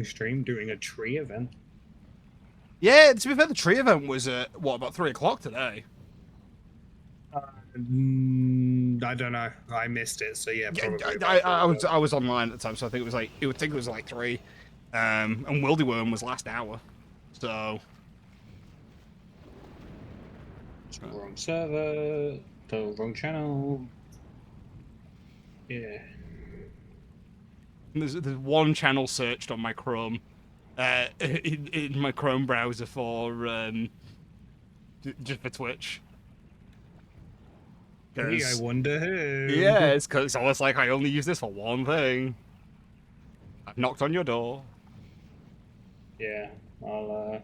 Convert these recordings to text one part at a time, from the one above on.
stream doing a tree event. Yeah, to be fair, the tree event was at, what, about 3 o'clock today? I don't know. I missed it, so yeah, probably. I was online at the time, so I think it was like 3. And Wildy Worm was last hour. So wrong server, the wrong channel. Yeah. There's one channel searched on my Chrome, in my Chrome browser for just for Twitch. Hey, I wonder who. Yeah, it's almost like I only use this for one thing. I've knocked on your door. Yeah, I'll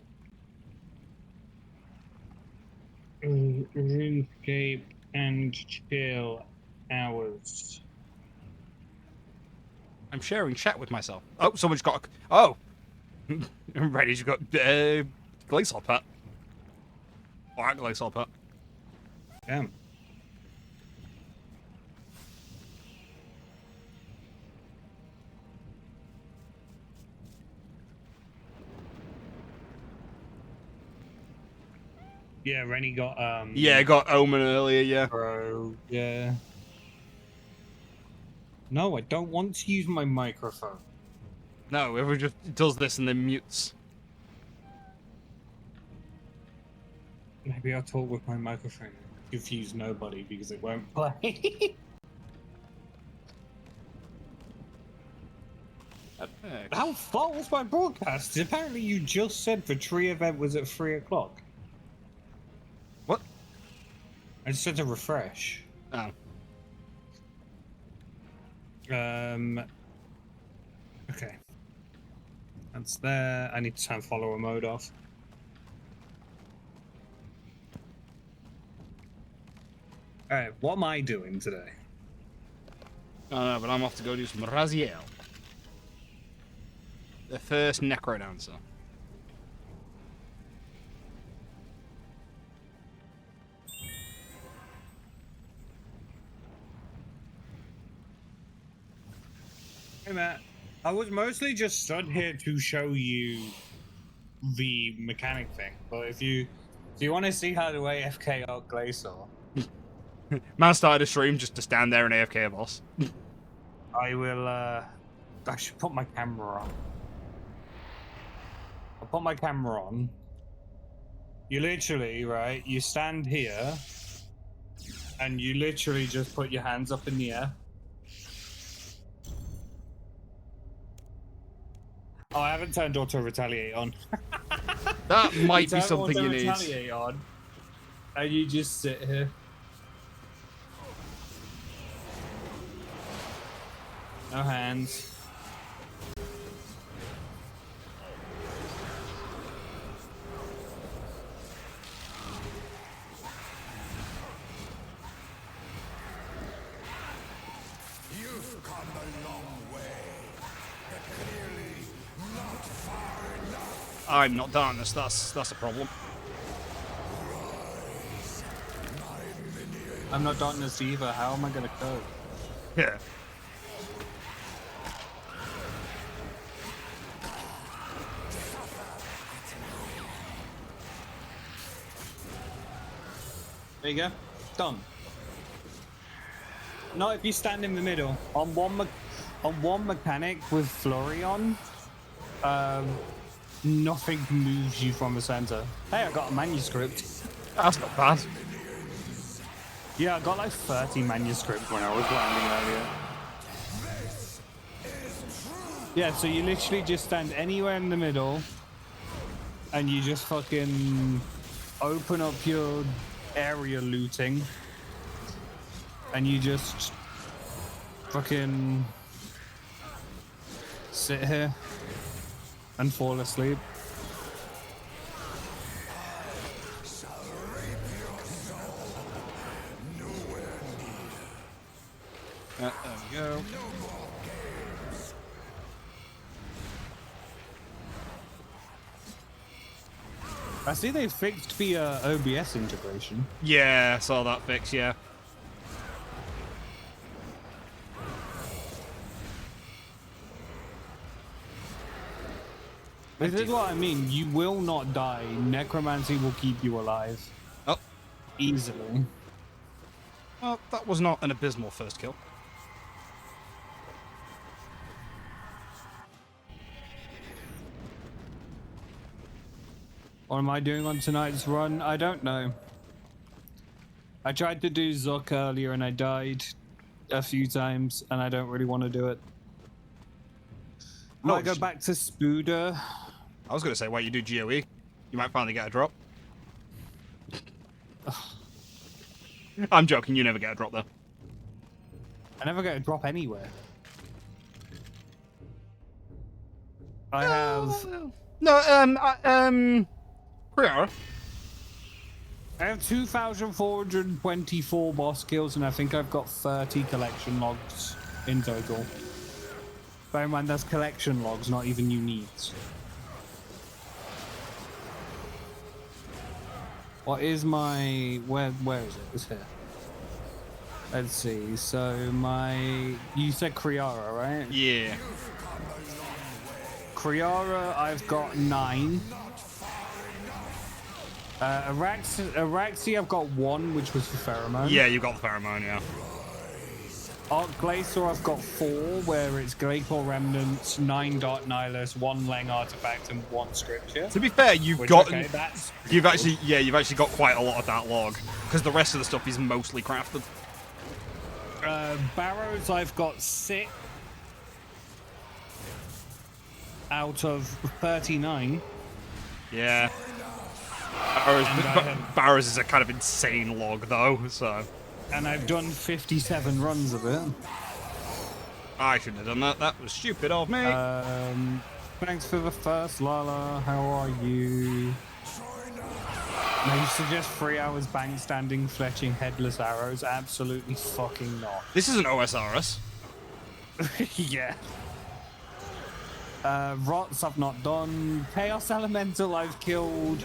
RuneScape and chill hours. I'm sharing chat with myself. Oh, someone's got. Oh, Ready's got Glacial Pet. Alright, Glacial Pet. Damn. Yeah, Rennie got Yeah, got Omen earlier. Yeah. Bro. Yeah. No, I don't want to use my microphone. No, everyone just does this and then mutes. Maybe I'll talk with my microphone. Confuse nobody because it won't play. How far was my broadcast? Apparently you just said the tree event was at 3 o'clock. What? I just had to refresh. Oh. Okay. That's there. I need to turn follower mode off. Alright, what am I doing today? I don't know, but I'm off to go do some Raziel. The first Necrodancer. Hey Matt, I was mostly just stood here to show you the mechanic thing, but if you want to see how to AFK out Glacier, Man started a stream just to stand there and AFK a boss. I will, I should put my camera on. I'll put my camera on. You literally, right, you stand here, and you literally just put your hands up in the air. Oh, I haven't turned auto retaliate on. That might be turn something auto you need. Retaliate on, and you just sit here. No hands. You've come a long way, but clearly not far enough. I'm not darkness. That's a problem. I'm not darkness either. How am I gonna cope? Yeah. There you go. Done. Not if you stand in the middle. On one mechanic with Flurry on, nothing moves you from the center. Hey, I got a manuscript. That's not bad. Yeah, I got like 30 manuscripts when I was landing earlier. Yeah, so you literally just stand anywhere in the middle, and you just fucking open up your area looting, and you just fucking sit here and fall asleep. There we go. I see they fixed the OBS integration. Yeah, saw that fix. Yeah. This is what I mean. You will not die. Necromancy will keep you alive. Oh. Easily. Well, that was not an abysmal first kill. What am I doing on tonight's run? I don't know. I tried to do Zuck earlier and I died a few times, and I don't really want to do it. No, Might go back to Spooder. I was going to say, why you do GOE? You might finally get a drop. I'm joking, you never get a drop though. I never get a drop anywhere. I have... No, Priora. I have 2,424 boss kills, and I think I've got 30 collection logs in total. Bear in mind, that's collection logs, not even uniques. What is my... Where is it? It's here. Let's see. So my... You said Kriara, right? Yeah. Kriara, I've got 9. Araxi, I've got 1, which was for Pheromone. Yeah, you got the pheromone, yeah. Glacier, I've got 4, where it's Glacial Remnants, 9 Dark Nihilus, 1 Lang Artifact, and 1 Scripture. To be fair, you've actually got quite a lot of that log, because the rest of the stuff is mostly crafted. Barrows, I've got 6 out of 39. Yeah. Barrows is a kind of insane log, though, so... And I've done 57 runs of it. I shouldn't have done that. That was stupid of me. Thanks for the first, Lala. How are you? Now you suggest 3 hours bank standing, fletching headless arrows? Absolutely fucking not. This is an OSRS. Yeah. Rots I've not done. Chaos Elemental I've killed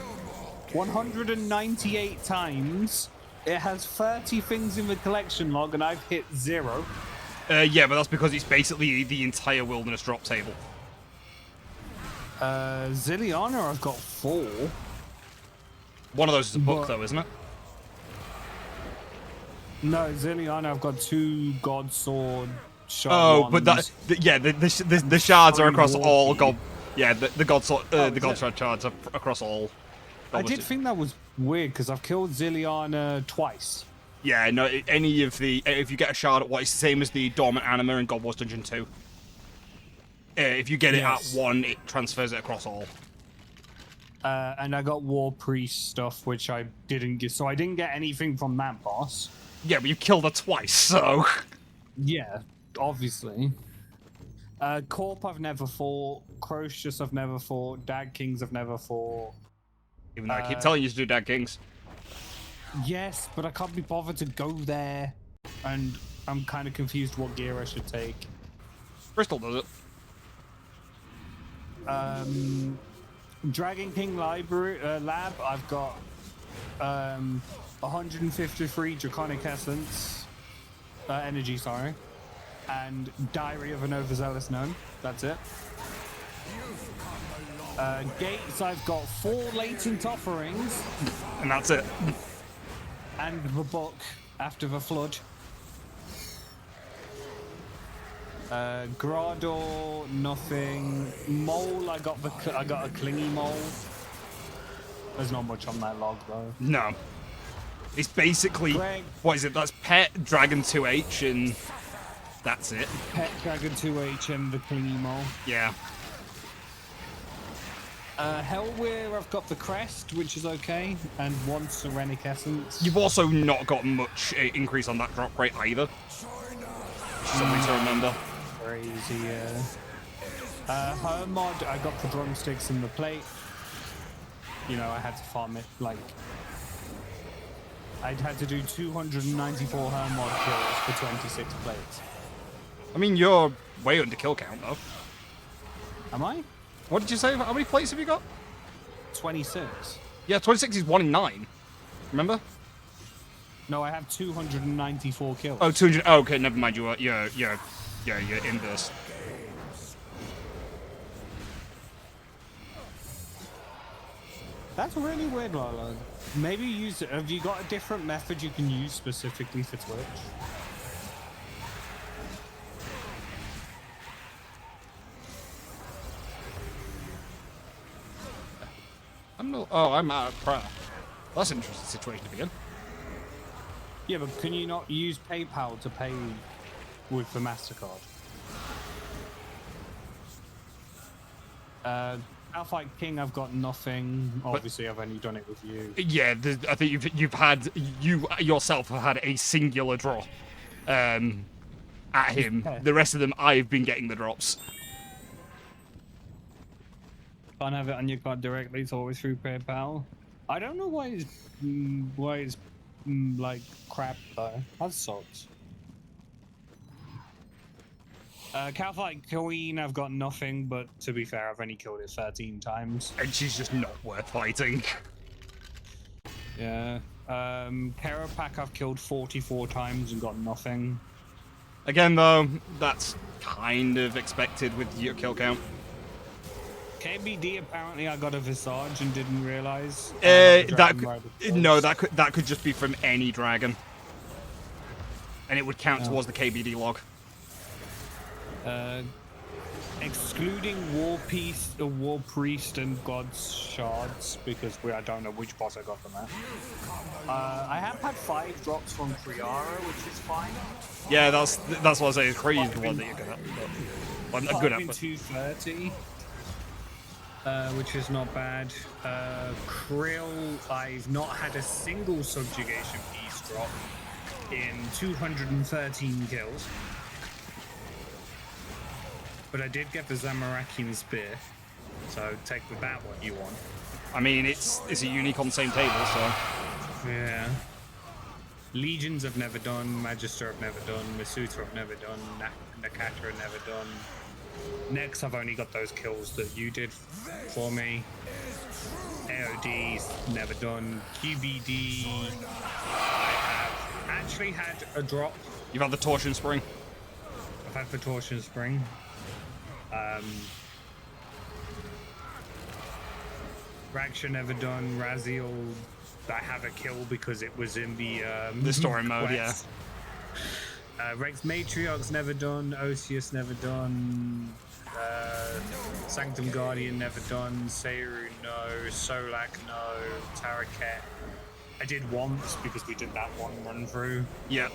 198 times. It has 30 things in the collection log, and I've hit 0. Yeah, but that's because it's basically the entire wilderness drop table. Zilliana, I've got 4. One of those is a book, though, isn't it? No, Zilliana, I've got 2 God Sword shard Oh, ones. but the shards are across all God. Yeah, the God Sword, the God Sword shards are across all. I did think that was weird because I've killed Zilliana twice. Yeah, no, any of the... If you get a shard at what, it's the same as the Dormant Anima in God Wars Dungeon 2. If you get it at 1, it transfers it across all. And I got War Priest stuff, which I didn't get. So I didn't get anything from that boss. Yeah, but you killed her twice, so... Yeah, obviously. Corp I've never fought. Crocius I've never fought. Dag Kings I've never fought. Even though I keep telling you to do Dag Kings. Yes, but I can't be bothered to go there. And I'm kind of confused what gear I should take. Bristol does it. Dragon King Library Lab, I've got 153 Draconic Essence. Energy, sorry. And Diary of an Overzealous Gnome. That's it. Gates, I've got 4 Latent Offerings. And that's it. And the book, After the Flood. Grador, nothing. Mole, I got a Clingy Mole. There's not much on that log, though. No. It's basically... Greg. What is it? That's Pet, Dragon 2H, and... That's it. Pet, Dragon 2H, and the Clingy Mole. Yeah. Hellweir, I've got the Crest, which is okay, and 1 Serenic Essence. You've also not got much increase on that drop rate either. Something to remember. Crazy, yeah. Hermod, I got the drumsticks and the plate. You know, I had to farm it, like... I'd had to do 294 Hermod kills for 26 plates. I mean, you're way under kill count, though. Am I? What did you say? How many plates have you got? 26. Yeah, 26 is 1 in 9. Remember? No, I have 294 kills. Oh, 200. Oh, okay, never mind. You're inverse. That's really weird, Lala. Maybe use it. Have you got a different method you can use specifically for Twitch? I'm not. Oh, I'm out of prayer. That's an interesting situation to be in. Yeah, but can you not use PayPal to pay with the MasterCard? Alpha King, I've got nothing. Obviously, I've only done it with you. Yeah, I think you yourself have had a singular draw at him. Yeah. The rest of them, I've been getting the drops. Can't have it on your card directly. It's always through PayPal. I don't know why it's like crap though. That sucks. Calfight Queen, I've got nothing, but to be fair, I've only killed it 13 times. And she's just not worth fighting. Yeah. Kerapack, I've killed 44 times and got nothing. Again, though, that's kind of expected with your kill count. KBD, apparently I got a Visage and didn't realize. That could just be from any dragon. And it would count towards the KBD log. Excluding War Priest and God's Shards, because I don't know which boss I got from that. I have had 5 drops from Triara, which is fine. Yeah, that's what I say. It's crazy the one that you're good at. But I'm good at. 230, which is not bad. Krill, I've not had a single subjugation piece drop in 213 kills. But I did get the Zamarakian Spear, so take with that what you want. I mean, it's a unique on the same table, so... Yeah. Legions I've never done, Magister I've never done, Masuta I've never done, Nakatra I've never done. Next, I've only got those kills that you did for me. AOD's never done. QBD, I have actually had a drop. You've had the Torsion Spring? I've had the Torsion Spring. Raksha never done. Raziel, I have a kill because it was in the story mode, yeah. Rex Matriarch's never done. Osius never done. Sanctum Guardian never done. Seiru no. Solak no. Taraket I did once because we did that one run through. Yeah.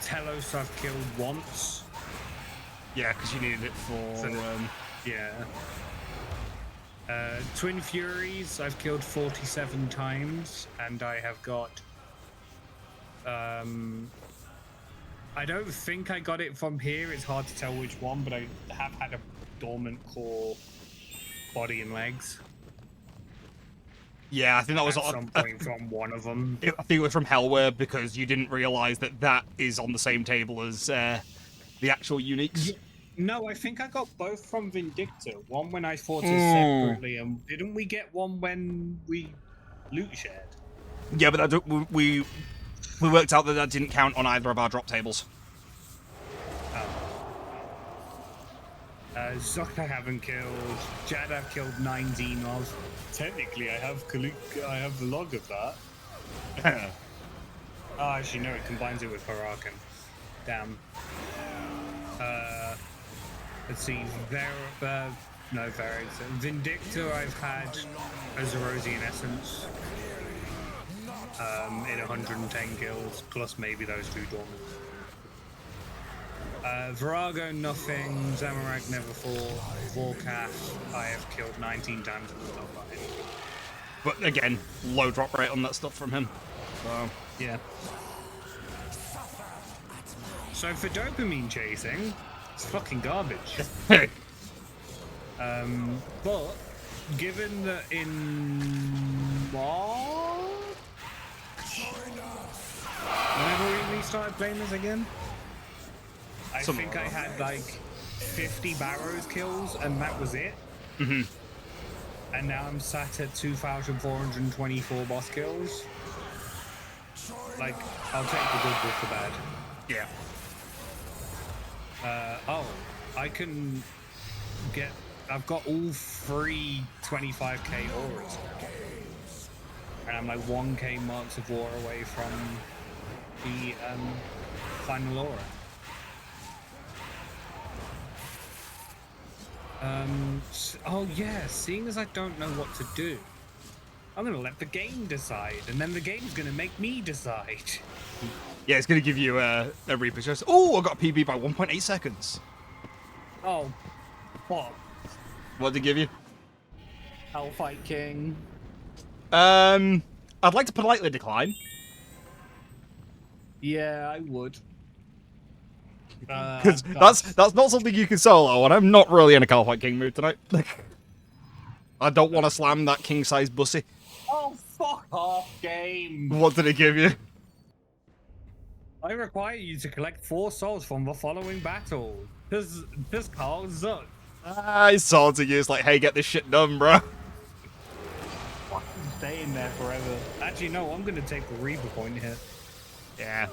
Telos I've killed once. Yeah, because you needed it for... yeah. Twin Furies I've killed 47 times, and I have got... I don't think I got it from here, it's hard to tell which one, but I have had a dormant core body and legs. Yeah, I think that was at some point from one of them. I think it was from Hellware, because you didn't realise that is on the same table as the actual uniques. No, I think I got both from Vindicta. One when I fought it separately, and didn't we get one when we loot shared? Yeah, but we worked out that didn't count on either of our drop tables. Zok I haven't killed. Jad I've killed 19 of. Technically, I have the log of that. Oh, actually, no, it combines it with Huracan. Damn. Let's see, Vindicta I've had a Zerosian Essence in 110 kills, plus maybe those 2 dormants. Virago, nothing. Zamorak never fought. Vorkath, I have killed 19 times and not got it. But again, low drop rate on that stuff from him. So. Yeah. So for dopamine chasing, it's fucking garbage. But given that in March, whenever we restarted playing this again, I think I had like 50 Barrows kills and that was it. Mm-hmm. And now I'm sat at 2,424 boss kills. Like, I'll take the good with the bad. Yeah. I can get I've got all three 25k auras now. And I'm like 1k marks of war away from the final aura. Oh yeah, seeing as I don't know what to do, I'm gonna let the game decide, and then the game's gonna make me decide. Yeah, it's gonna give you a Reaper just. Oh, I got a PB by 1.8 seconds. Oh, what? What did it give you? Hellfight King. I'd like to politely decline. Yeah, I would. Because that's not something you can solo, and I'm not really in a Hellfight King mood tonight. I don't want to slam that king-size bussy. Oh, fuck off, game. What did it give you? I require you to collect 4 souls from the following battle. This card sucks. It's swords to use like, hey, get this shit done, bro. Fucking staying there forever. Actually, no, I'm gonna take the Reaper point here. Yeah.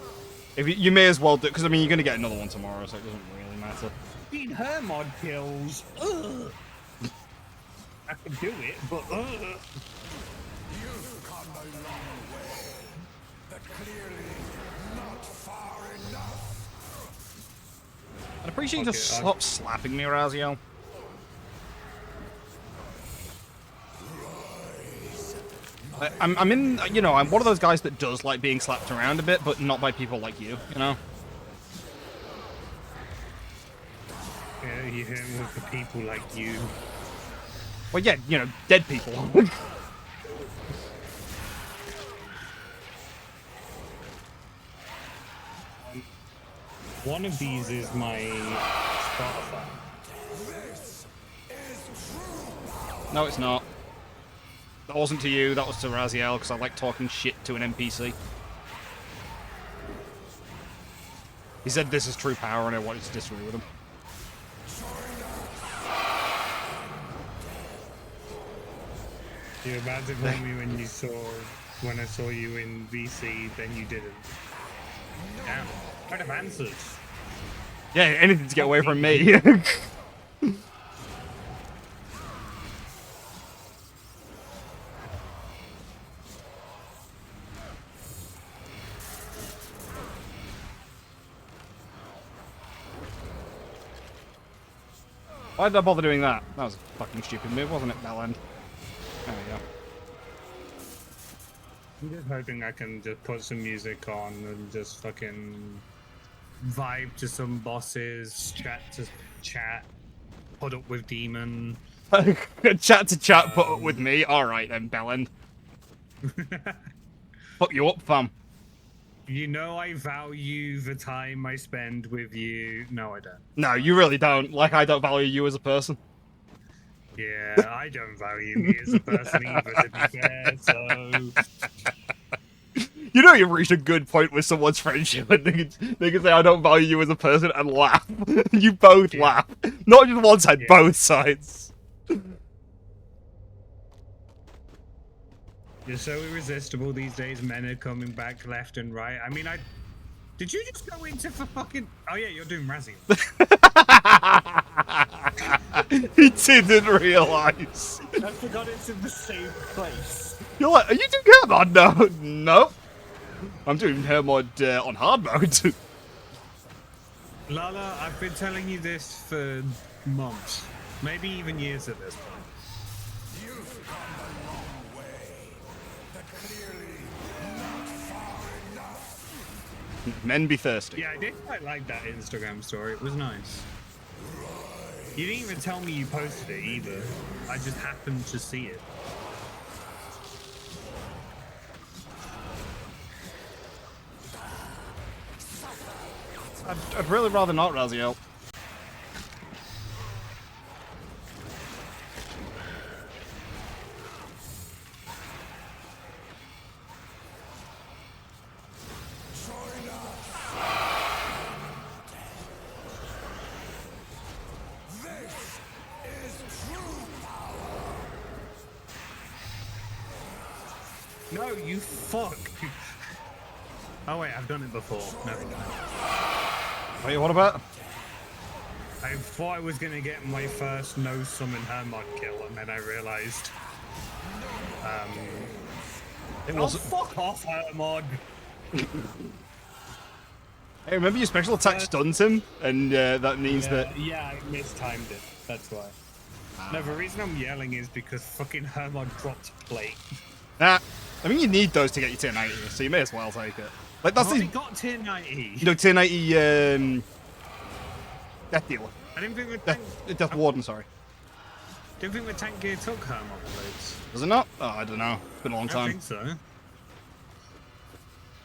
If you may as well do, because I mean, you're gonna get another one tomorrow, so it doesn't really matter. Need her mod kills. Ugh. I can do it, but You've come a long way, but clearly not far enough. I'd appreciate you Okay, just stop slapping me, Raziel. I'm in, you know, I'm one of those guys that does like being slapped around a bit, but not by people like you know? yeah, you hit with the people like you. Well, yeah, you know, dead people. One of these is my Spotify. No, it's not. That wasn't to you, that was to Raziel, because I like talking shit to an NPC. He said this is true power, and I wanted to disagree with him. You were about to call me when I saw you in VC, then you didn't. Damn, I'd have answered. Yeah, anything to get away from me. Why did I bother doing that? That was a fucking stupid move, wasn't it, Bellend? There we go. I'm just hoping I can just put some music on and just fucking vibe to some bosses, chat, put up with Demon. Chat to chat, put up with me. Alright then, Bellend. Fuck you up, fam. You know I value the time I spend with you. No, I don't. No, you really don't. Like, I don't value you as a person. Yeah, I don't value me as a person either, to be fair, so... You know you've reached a good point with someone's friendship, and they can say, I don't value you as a person, and laugh. You both laugh. Not just one side, both sides. You're so irresistible these days, men are coming back left and right. I mean, did you just go into for fucking... Oh yeah, you're doing Razzie. He didn't realise. I forgot it's in the same place. You're like, are you doing hair mod? No. Nope. I'm doing hair mod on hard mode. Lala, I've been telling you this for months. Maybe even years at this point. You've come a long way, but clearly not far enough. Men be thirsty. Yeah, I did quite like that Instagram story. It was nice. You didn't even tell me you posted it either. I just happened to see it. I'd really rather not, Raziel. No, you fuck. Oh wait, I've done it before. Never mind. Wait, what about? I thought I was gonna get my first no summon Hermod kill, and then I realized. It Oh, wasn't. fuck off, Hermod! Hey, remember your special attack stuns him, and that means that. Yeah, I mistimed it. That's why. No, the reason I'm yelling is because fucking Hermod dropped a plate. Nah, I mean you need those to get you tier 90, so you may as well take it. Like that's I've already the got tier 90. no tier 90 Death Dealer, I didn't think the tank. Death Warden, sorry. Didn't think the tank gear took Hermod plates. Does it not? Oh, I don't know. It's been a long I don't time. think so.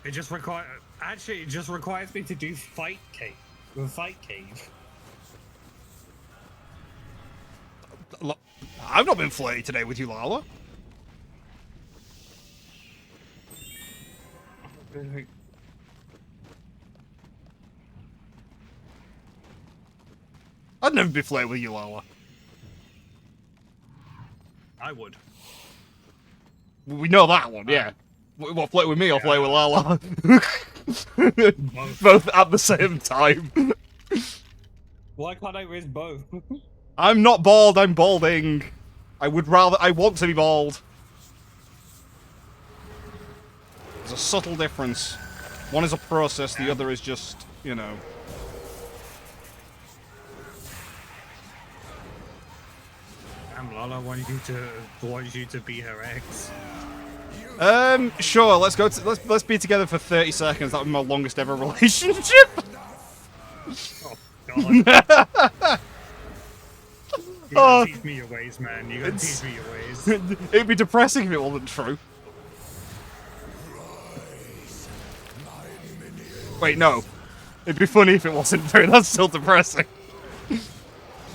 It just requires. Actually, it just requires me to do fight cave. The fight cave. Look, I've not been flirty today with you, Lala. I'd never be flirty with you, Lala. I would. We know that one, yeah. What, flirt with me or flirt with Lala? Both at the same time. Why can't I raise both? I'm not bald, I'm balding. I want to be bald. There's a subtle difference. One is a process, the other is just, you know. Damn, Lala wanted you to be her ex. Sure, let's go let's be together for 30 seconds. That would be my longest ever relationship. Oh god. You gotta teach me your ways, man. You gotta teach me your ways. It'd be depressing if it wasn't true. Wait, no. It'd be funny if it wasn't true. That's still depressing.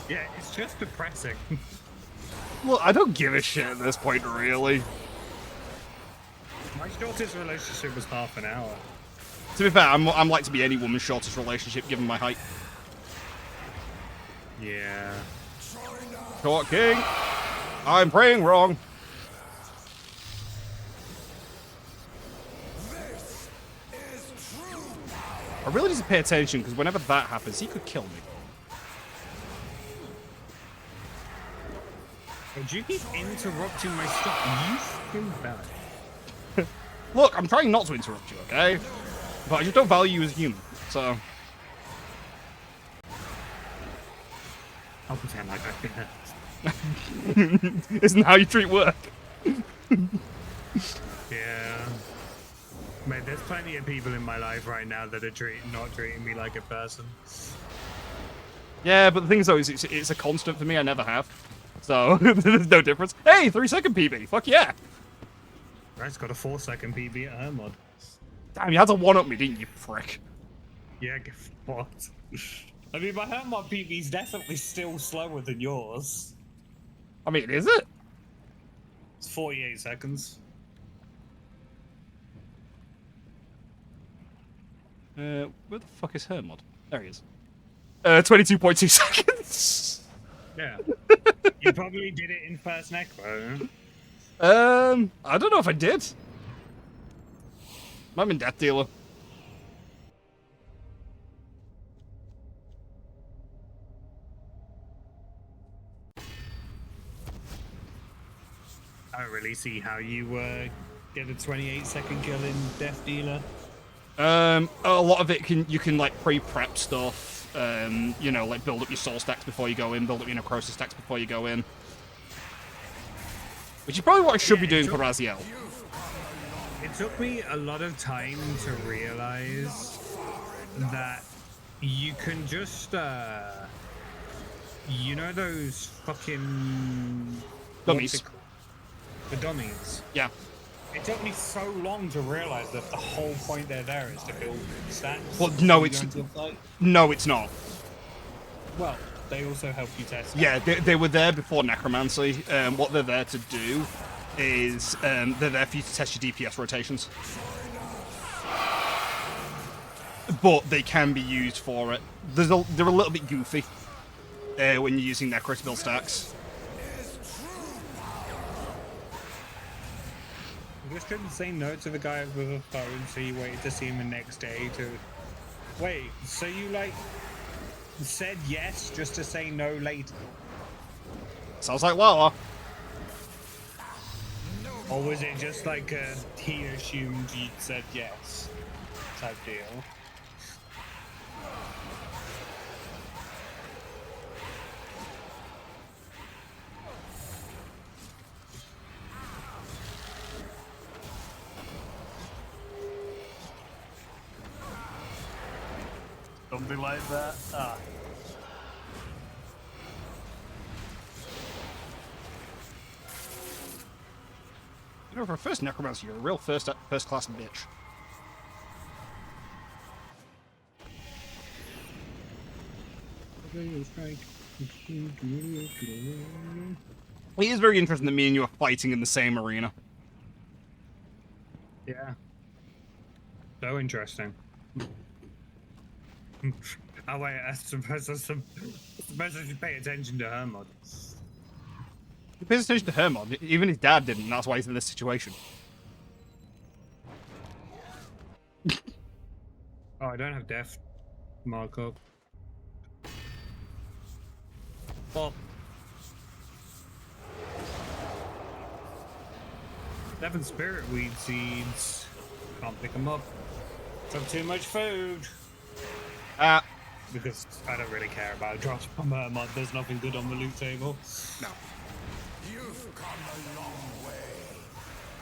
Yeah, it's just depressing. Well, I don't give a shit at this point, really. My shortest relationship was half an hour. To be fair, I'm like to be any woman's shortest relationship given my height. Yeah. Short king. I'm praying wrong. I really need to pay attention because whenever that happens, he could kill me. Would you keep interrupting my stuff? You fucking bad. Look, I'm trying not to interrupt you, okay? But I just don't value you as a human, so... I'll pretend like I can't. Isn't how you treat work. Yeah. Man, there's plenty of people in my life right now that are not treating me like a person. Yeah, but the thing is, though, is it's a constant for me. I never have. So, there's no difference. Hey, 3-second PB. Fuck yeah. Right, it's got a 4-second PB at Hermod. Damn, you had to one-up me, didn't you, prick? Yeah, get fucked. I mean, my Hermod PB's definitely still slower than yours. I mean, is it? It's 48 seconds. Where the fuck is Hermod? There he is. 22.2 seconds. Yeah. You probably did it in first necro. I don't know if I did. I'm in Death Dealer. I don't really see how you get a 28-second kill in Death Dealer. A lot of it you can like pre-prep stuff. You know, like build up your soul stacks before you go in, build up your necrosis stacks before you go in. Which is probably what I should be doing for Raziel. It took me a lot of time to realize that you can just, you know those fucking... Dummies. The dummies. Yeah. It took me so long to realize that the whole point they're there is to build stats. Well, no, when you it's go into a fight. no, it's not. Well, they also help you test. Yeah, they were there before Necromancy. What they're there to do is they're there for you to test your DPS rotations. But they can be used for it. They're a little bit goofy when you're using Necro to build stacks. You just couldn't say no to the guy with a phone, so you waited to see him the next day to... Wait, so you like... said yes just to say no later? Sounds like Lala. Or was it just like he assumed you'd said yes type deal? Something like that? Ah. You know, for a first necromancer, you're a real first class bitch. It is very interesting that me and you are fighting in the same arena. Yeah. So interesting. Oh wait, I suppose I should pay attention to her mod. He pays attention to her mod. Even his dad didn't, and that's why he's in this situation. Oh, I don't have death markup. Well, 7 spirit weed seeds. Can't pick them up. Got too much food. Because I don't really care about drops from her mod. There's nothing good on the loot table. No. You've come a long way,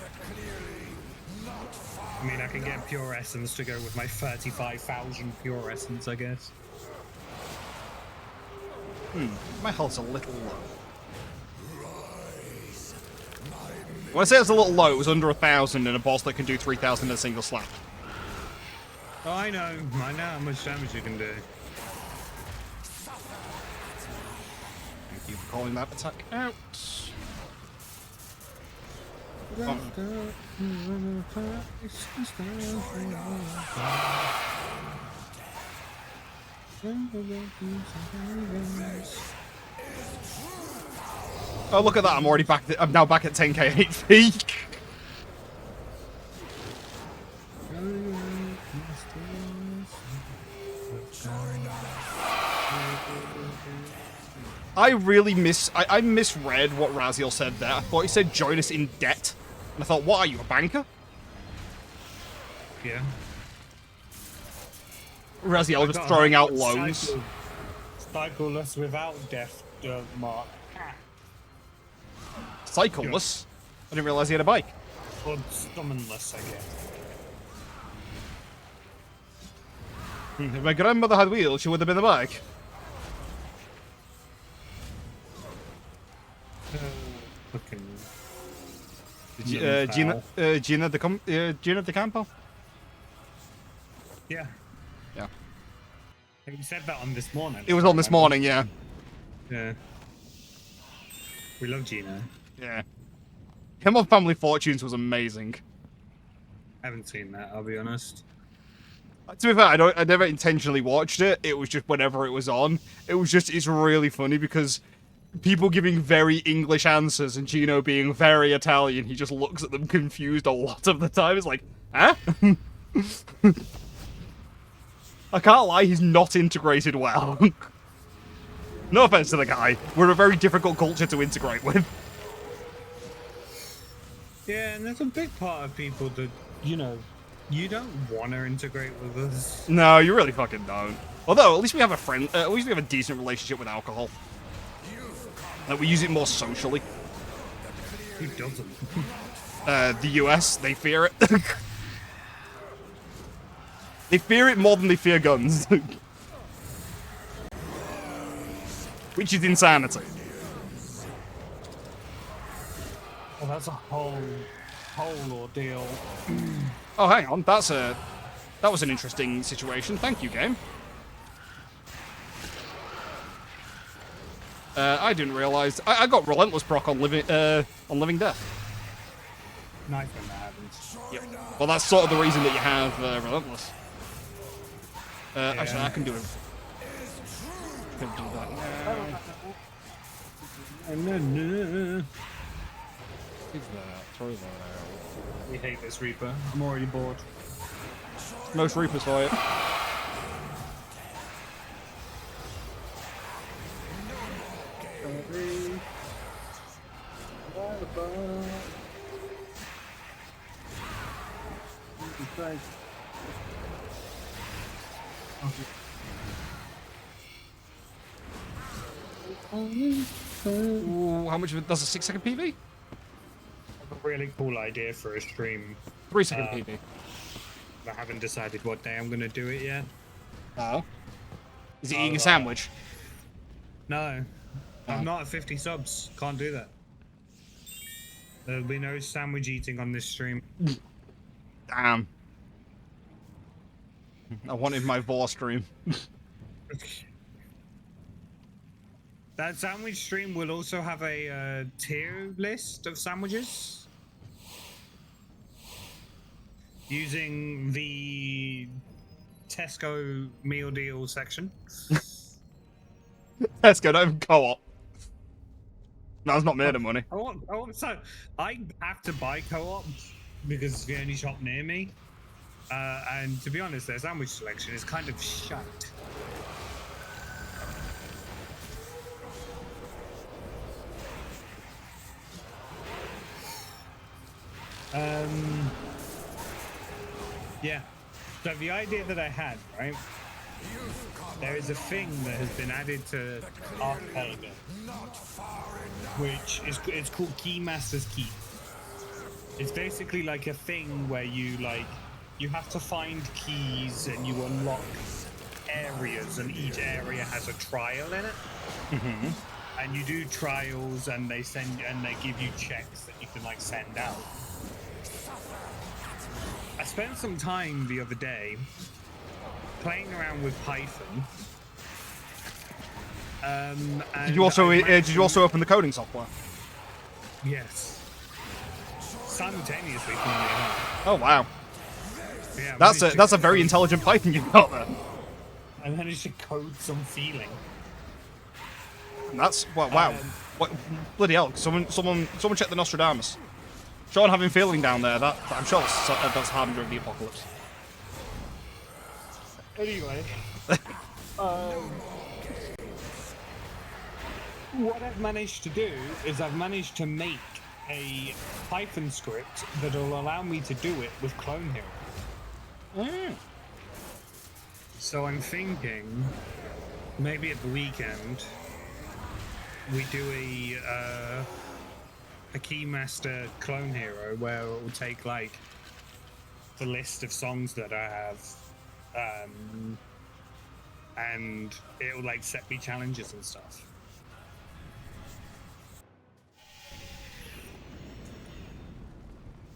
but clearly not far. I mean, I can get pure essence to go with my 35,000 pure essence, I guess. My health's a little low. When I say it's a little low, it was under 1,000 in a boss that can do 3,000 in a single slap. Oh, I know how much damage you can do. Thank you for calling that attack out. Oh, look at that! I'm already back. I'm now back at 10k HP. I misread what Raziel said there. I thought he said join us in debt. And I thought, what are you, a banker? Yeah. Raziel just throwing out loans. Cycle us without death mark. Cycleless? I didn't realize he had a bike. Or summonless, I guess. If my grandmother had wheels, she would have been a bike. Fucking. Gina de Campo? Yeah. Yeah. You said that on this morning. It was on this morning, yeah. Yeah. We love Gina. Yeah. Him on Family Fortunes was amazing. I haven't seen that, I'll be honest. To be fair, I never intentionally watched it. It was just whenever it was on. It's really funny because people giving very English answers and Gino being very Italian, he just looks at them confused a lot of the time. It's like, huh? I can't lie, he's not integrated well. No offense to the guy. We're a very difficult culture to integrate with. Yeah, and there's a big part of people that, you know, you don't want to integrate with us. No, you really fucking don't. Although, at least we have at least we have a decent relationship with alcohol. Like, we use it more socially. Who doesn't? The US, they fear it. They fear it more than they fear guns. Which is insanity. Well, that's a whole ordeal. Oh, hang on. That was an interesting situation. Thank you, game. I didn't realize I got relentless proc on living death. Nice when that happens. Yep. Well, that's sort of the reason that you have relentless. Actually, I can do it. Can do that now. Give that. Throw that out. We hate this Reaper. I'm already bored. Most Reapers for you. Ooh, how much of it does a 6-second PB? A really cool idea for a stream. 3-second PB. I haven't decided what day I'm gonna do it yet. Oh. Is he eating a sandwich? No, I'm not at 50 subs. Can't do that. There'll be no sandwich eating on this stream. Damn. I wanted my Vor stream. That sandwich stream will also have a tier list of sandwiches. Using the Tesco meal deal section. Let's go, not even co-op. That's not made of money. So I have to buy co-op because it's the only shop near me. And to be honest, their sandwich selection is kind of shite. Yeah. So the idea that I had, right? There is a thing that has been added to Archipelago, which is it's called Keymaster's Key. It's basically like a thing where you have to find keys and you unlock areas, and each area has a trial in it. Mm-hmm. And you do trials, and they give you checks that you can send out. I spent some time the other day playing around with Python. And Did you also open the coding software? Yes. Simultaneously, funnily enough. Oh wow. Yeah, That's a very intelligent Python you've got there. I managed to code some feeling. That's wow. What bloody hell? Someone check the Nostradamus. Sean having feeling down there. I'm sure that's harbinger of the apocalypse. Anyway, what I've managed to do is I've managed to make a Python script that'll allow me to do it with Clone Hero. So I'm thinking maybe at the weekend we do a Keymaster Clone Hero where it will take the list of songs that I have, and it will set me challenges and stuff.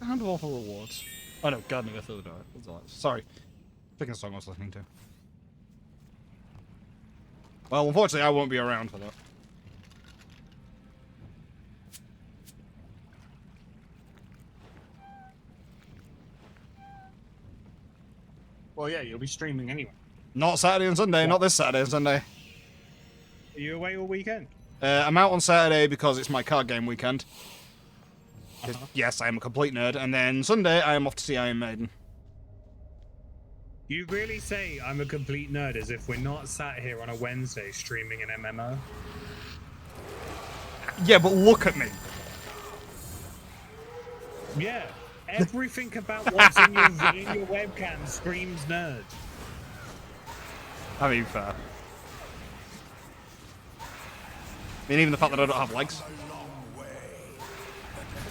Hand of awful rewards. Oh no, Gardening Earth of the Dark. Sorry. Picking a song I was listening to. Well, unfortunately, I won't be around for that. Well, yeah, you'll be streaming anyway. Not Saturday and Sunday. Not this Saturday and Sunday. Are you away all weekend? I'm out on Saturday because it's my card game weekend. Yes, I am a complete nerd. And then Sunday, I am off to see Iron Maiden. You really say I'm a complete nerd as if we're not sat here on a Wednesday streaming an MMO? Yeah, but look at me. Yeah. Everything about what's in your webcam screams nerd. I mean, fair. I mean, even the fact that I don't have legs.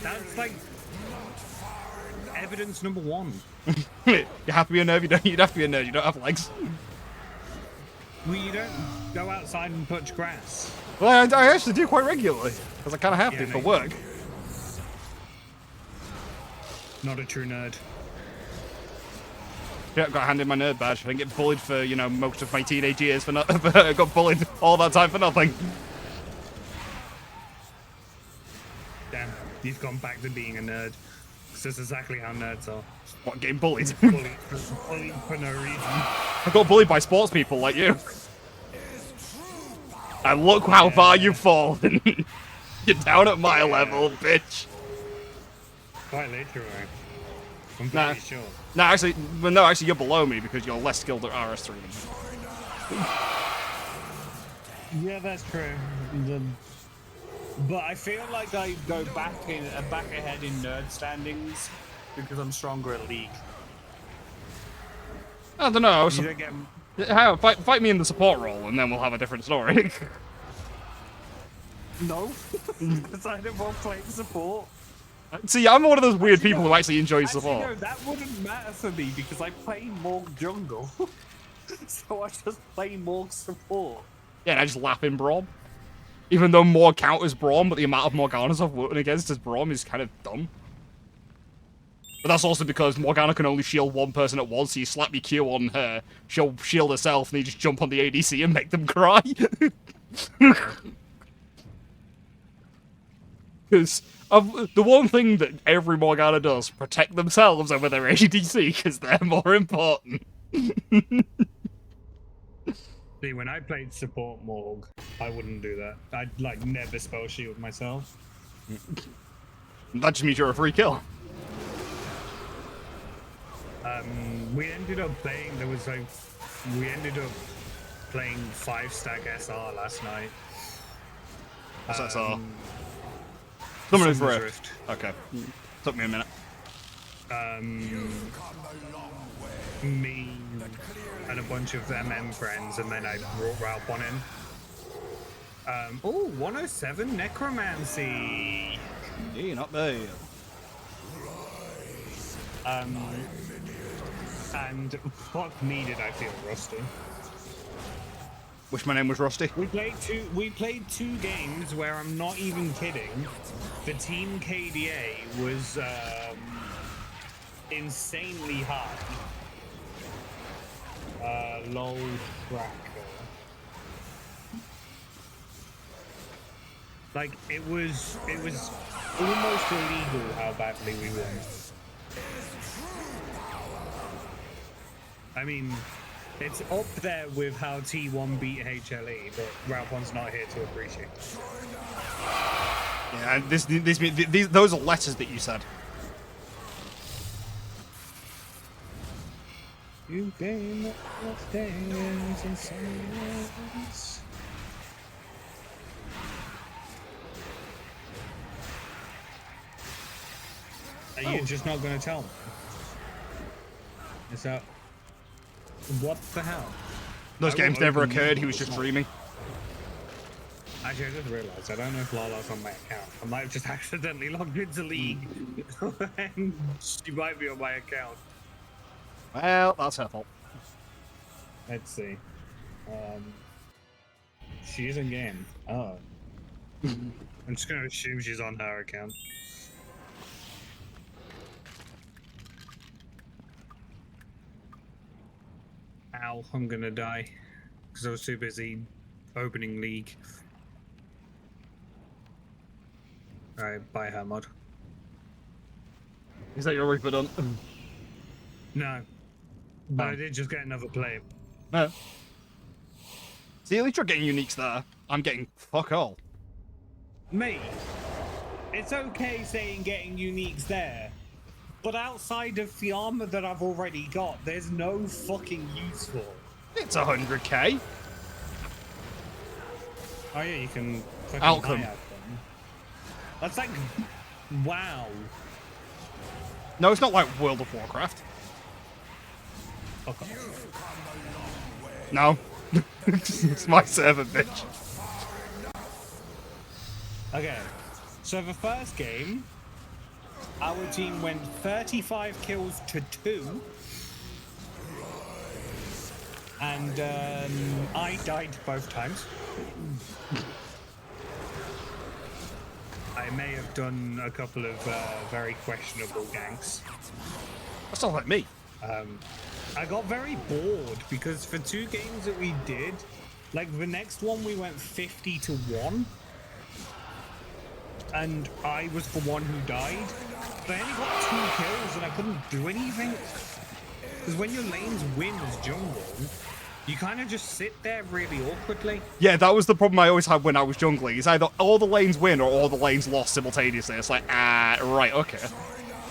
That's evidence number one. You have to be a nerd. You'd have to be a nerd. You don't have legs. Well, you don't go outside and touch grass. Well, I actually do quite regularly because I kind of have to for work. Not a true nerd. Yeah, I got handed my nerd badge. I didn't get bullied for, most of my teenage years for nothing. I got bullied all that time for nothing. Damn, you've gone back to being a nerd. This is exactly how nerds are. What, getting bullied? Bullied for no reason. I got bullied by sports people like you. And look how far you've fallen. You're down at my level, bitch. Quite literally. I'm pretty sure. No, actually, you're below me because you're less skilled at RS3 than me. Yeah, that's true. But I feel like I go back ahead in nerd standings because I'm stronger at League. I don't know. You don't get... Fight me in the support role, and then we'll have a different story. No, because I don't want playing support. See, I'm one of those weird people who actually enjoys support. No, that wouldn't matter for me because I play Morg jungle. So I just play Morg support. Yeah, and I just lap in Braum. Even though Morg count as Braum, but the amount of Morganas I've worked against as Braum is kind of dumb. But that's also because Morgana can only shield one person at once, so you slap your Q on her, she'll shield herself, and you just jump on the ADC and make them cry. Because the one thing that every Morgana does, protect themselves over their ADC, because they're more important. See, when I played support Morg, I wouldn't do that. I'd, like, never spell shield myself. That just means you're a free kill. We ended up playing, we ended up playing 5-stack SR last night. What's SR? Summoner's Summoner's Rift. Okay. Took me a minute. Me and a bunch of MM friends, and then I brought Ralph on in. Oh, 107 Necromancy! Yeah, not bad. And fuck me did I feel rusty. Wish my name was Rusty. We played two games where I'm not even kidding. The team KDA was insanely high. Low tracker. Like it was almost illegal how badly we won. I mean, it's up there with how T1 beat HLE, but Route 1's not here to appreciate it. Yeah, and those are letters that you said. You gain of days and summers. Are you just not going to tell me? Is that... What the hell? Those games never occurred, he was just dreaming. Actually, I just realised, I don't know if Lala's on my account. I might have just accidentally logged into League. And she might be on my account. Well, that's her fault. Let's see. She's in game. Oh. I'm just going to assume she's on her account. Ow, I'm gonna die. Because I was too busy opening League. Alright, bye her mod. Is that your Reaper done? No. But I did just get another play. No. See, at least you're getting uniques there. I'm getting fuck all. Mate, it's okay saying getting uniques there. But outside of the armor that I've already got, there's no fucking use for it. It's 100k. Oh yeah, you can fucking Outcome. buy out them. That's like... Wow. No, it's not like World of Warcraft. Fuck off. No. It's my server, bitch. Okay, so the first game, our team went 35 kills to 2. And I died both times. I may have done a couple of very questionable ganks. That's not like me. I got very bored because for 2 games that we did, like the next one we went 50 to 1. And I was the one who died. But I only got 2 kills and I couldn't do anything. Because when your lanes win as jungle, you kind of just sit there really awkwardly. Yeah, that was the problem I always had when I was jungling. It's either all the lanes win or all the lanes lost simultaneously. It's like, right, okay.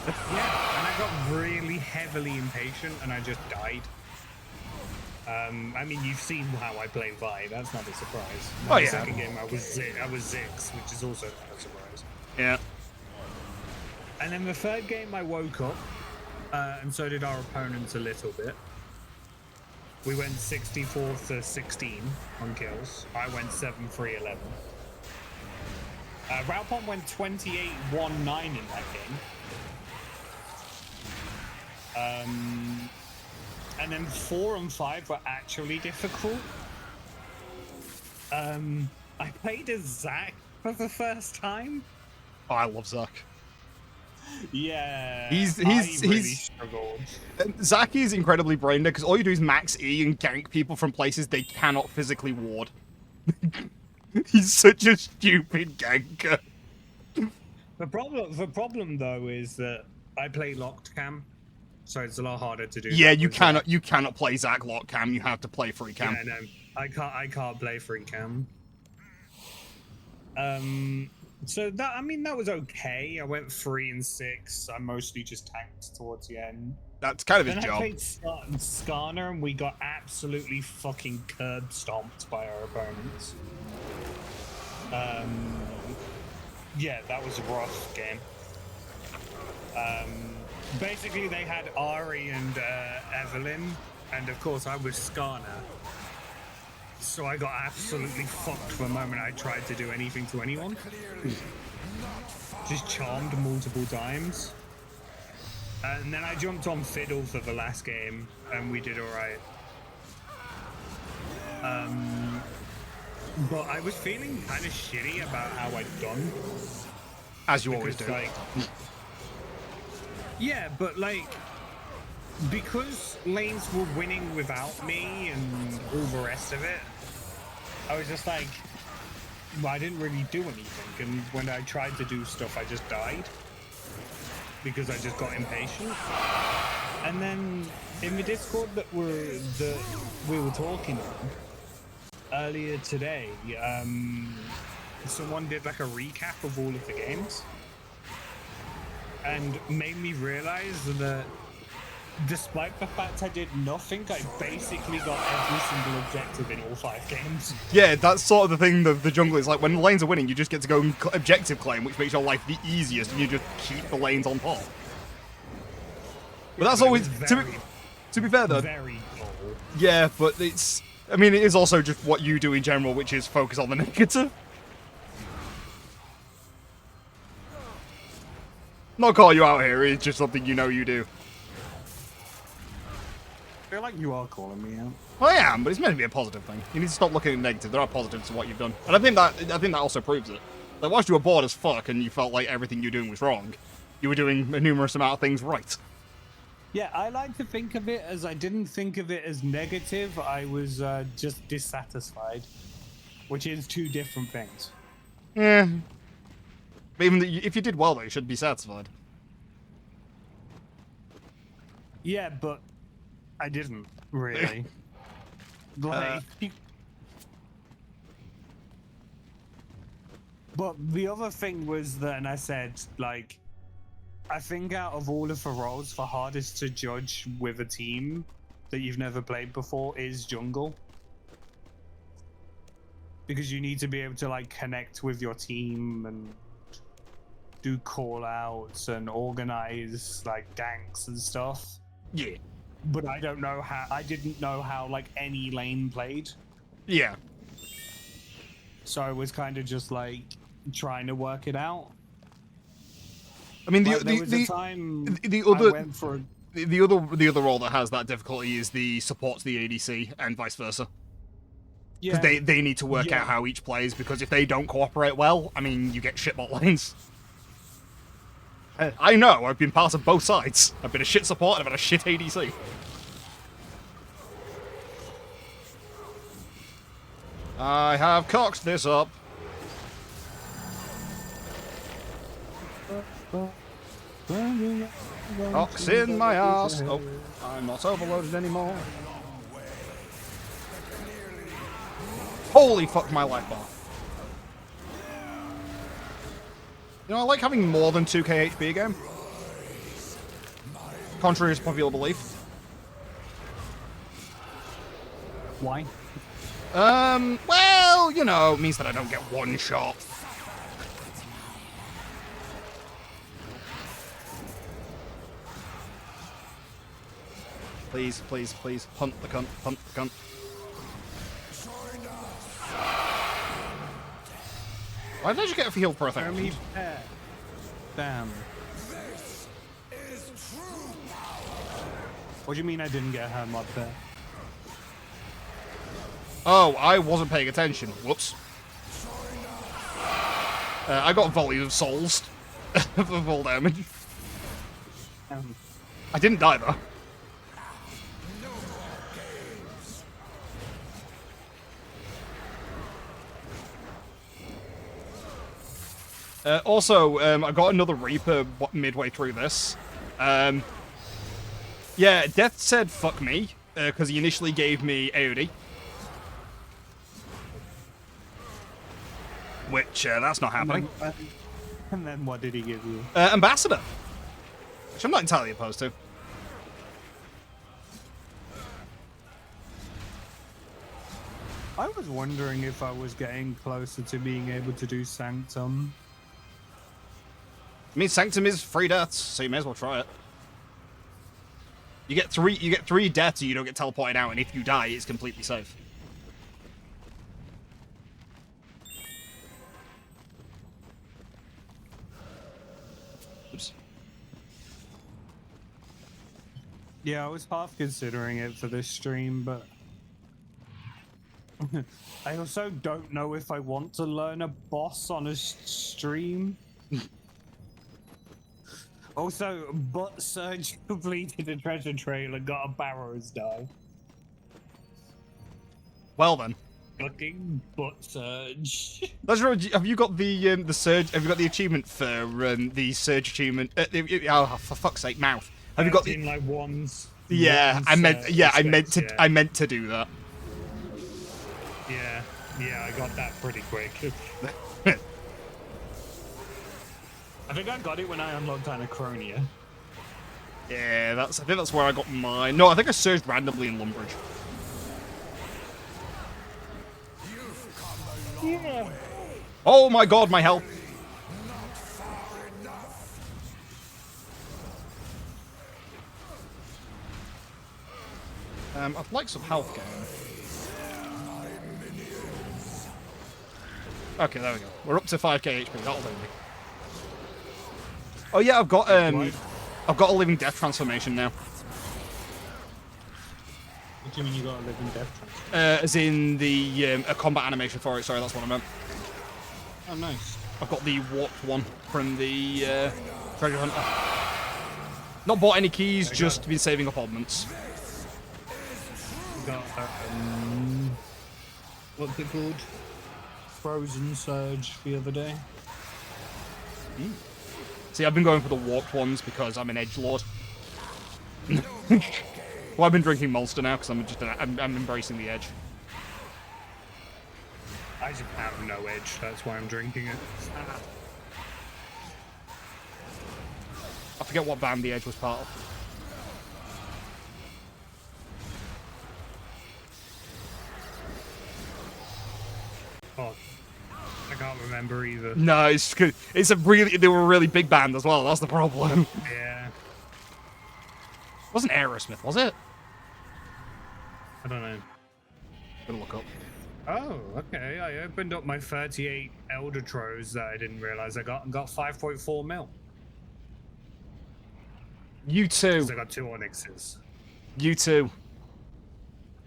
Yeah, and I got really heavily impatient and I just died. I mean, you've seen how I play Vi. That's not a surprise. Oh, The yeah. second game, I was Zix, which is also not a surprise. Yeah. And then the third game, I woke up, and so did our opponents a little bit. We went 64 to 16 on kills. I went 7-3-11. Raupon went 28-1-9 in that game. And then 4 and 5 were actually difficult. I played as Zach for the first time. Oh, I love Zach. Yeah, He's I really struggled. Zaki is incredibly brain dead because all you do is max E and gank people from places they cannot physically ward. He's such a stupid ganker. The problem though is that I play locked cam, so it's a lot harder to do. Yeah, that you with cannot play Zach lock cam. You have to play free cam. Yeah, no, I can't play free cam. So that, I mean, that was okay. I went 3 and 6. I mostly just tanked towards the end. That's kind of his Then job. I played Skarner, and we got absolutely fucking curb stomped by our opponents. Yeah, that was a rough game. Basically, they had Ari and Evelyn, and of course, I was Skarner. So I got absolutely fucked the moment I tried to do anything to anyone. Just charmed multiple times. And then I jumped on Fiddle for the last game, and we did alright. But I was feeling kind of shitty about how I'd done. As you always do. Like, yeah, but like, because lanes were winning without me and all the rest of it, I was just like, well, I didn't really do anything. And when I tried to do stuff, I just died because I just got impatient. And then in the Discord that we were talking on earlier today, someone did like a recap of all of the games and made me realize that despite the fact I did nothing, I basically got every single objective in all 5 games. Yeah, that's sort of the thing the jungle is like. When the lanes are winning, you just get to go and objective claim, which makes your life the easiest, and you just keep the lanes on top. But that's always, to be fair though, Very dull. yeah, but it's, I mean, it is also just what you do in general, which is focus on the negative. Not call you out here, it's just something you know you do. I feel like you are calling me out. Well, I am, but it's meant to be a positive thing. You need to stop looking at negative. There are positives to what you've done, and I think that also proves it. Like, whilst you were bored as fuck and you felt like everything you were doing was wrong, you were doing a numerous amount of things right. Yeah, I like to think of it as I didn't think of it as negative. I was just dissatisfied, which is 2 different things. Yeah. But even if you did well, though, you should be satisfied. Yeah, but I didn't really. Like, but the other thing was that, and I said, like, I think out of all of the roles, the hardest to judge with a team that you've never played before is jungle. Because you need to be able to, like, connect with your team and do call outs and organize, like, ganks and stuff. Yeah. But I didn't know how, like, any lane played. Yeah. So I was kind of just, like, trying to work it out. I mean, Like, there was a time the I other went for the other role that has that difficulty is the support to the ADC and vice versa. Because they need to work out how each plays, because if they don't cooperate well, I mean, you get shitbot lanes. I know, I've been part of both sides. I've been a shit support and I've had a shit ADC. I have cocked this up. Cocks in my ass. Oh, I'm not overloaded anymore. Holy fuck, my life bar. You know, I like having more than 2k HP a game. Contrary to popular belief. Why? Well, you know, it means that I don't get one shot. Please, please, please, punt the cunt, punt the cunt. Why did I just get a heal for a thing? Only pair. Damn. What do you mean I didn't get her mod there? Oh, I wasn't paying attention. Whoops. I got Volley of Souls for full damage. I didn't die, though. Also, I got another Reaper midway through this. Yeah, Death said fuck me, because he initially gave me AOD. Which, that's not happening. And then what did he give you? Ambassador. Which I'm not entirely opposed to. I was wondering if I was getting closer to being able to do Sanctum. I mean, Sanctum is 3 deaths, so you may as well try it. You get three deaths, and you don't get teleported out, and if you die, it's completely safe. Oops. Yeah, I was half considering it for this stream, but I also don't know if I want to learn a boss on a stream. Also, Butt Surge completed a treasure trail and got a Barrows die. Well then. Fucking Butt Surge. That's right. Have you got the surge? Have you got the achievement for the surge achievement? Oh, for fuck's sake, mouth. Have you got the like ones? Yeah, ones, I meant. Yeah, I meant to. yeah. I meant to do that. Yeah, I got that pretty quick. I think I got it when I unlocked Anachronia. Yeah, I think that's where I got mine. No, I think I surged randomly in Lumbridge. Yeah. Oh my god, my health. I'd like some health gain. Okay, there we go. We're up to 5k HP. That'll do me. Oh yeah, I've got a living death transformation now. What do you mean you got a living death transformation? As in the a combat animation for it. Sorry, that's what I meant. Oh, nice. I've got the warped one from the treasure hunter. Not bought any keys, just been saving up oddments. Got what's it called? Frozen Surge the other day. See, I've been going for the warped ones because I'm an edgelord. Well, I've been drinking Monster now because I'm embracing the edge. I just have no edge, that's why I'm drinking it. I forget what band the edge was part of. Oh, I can't remember either. No, it's good. They were a really big band as well. That's the problem. Yeah, It wasn't Aerosmith, was it? I don't know. Gonna look up. Oh, okay. I opened up my 38 Elder Troves that I didn't realize I got and got 5.4 mil. You too. 'Cause I got 2 Onyxes. You too.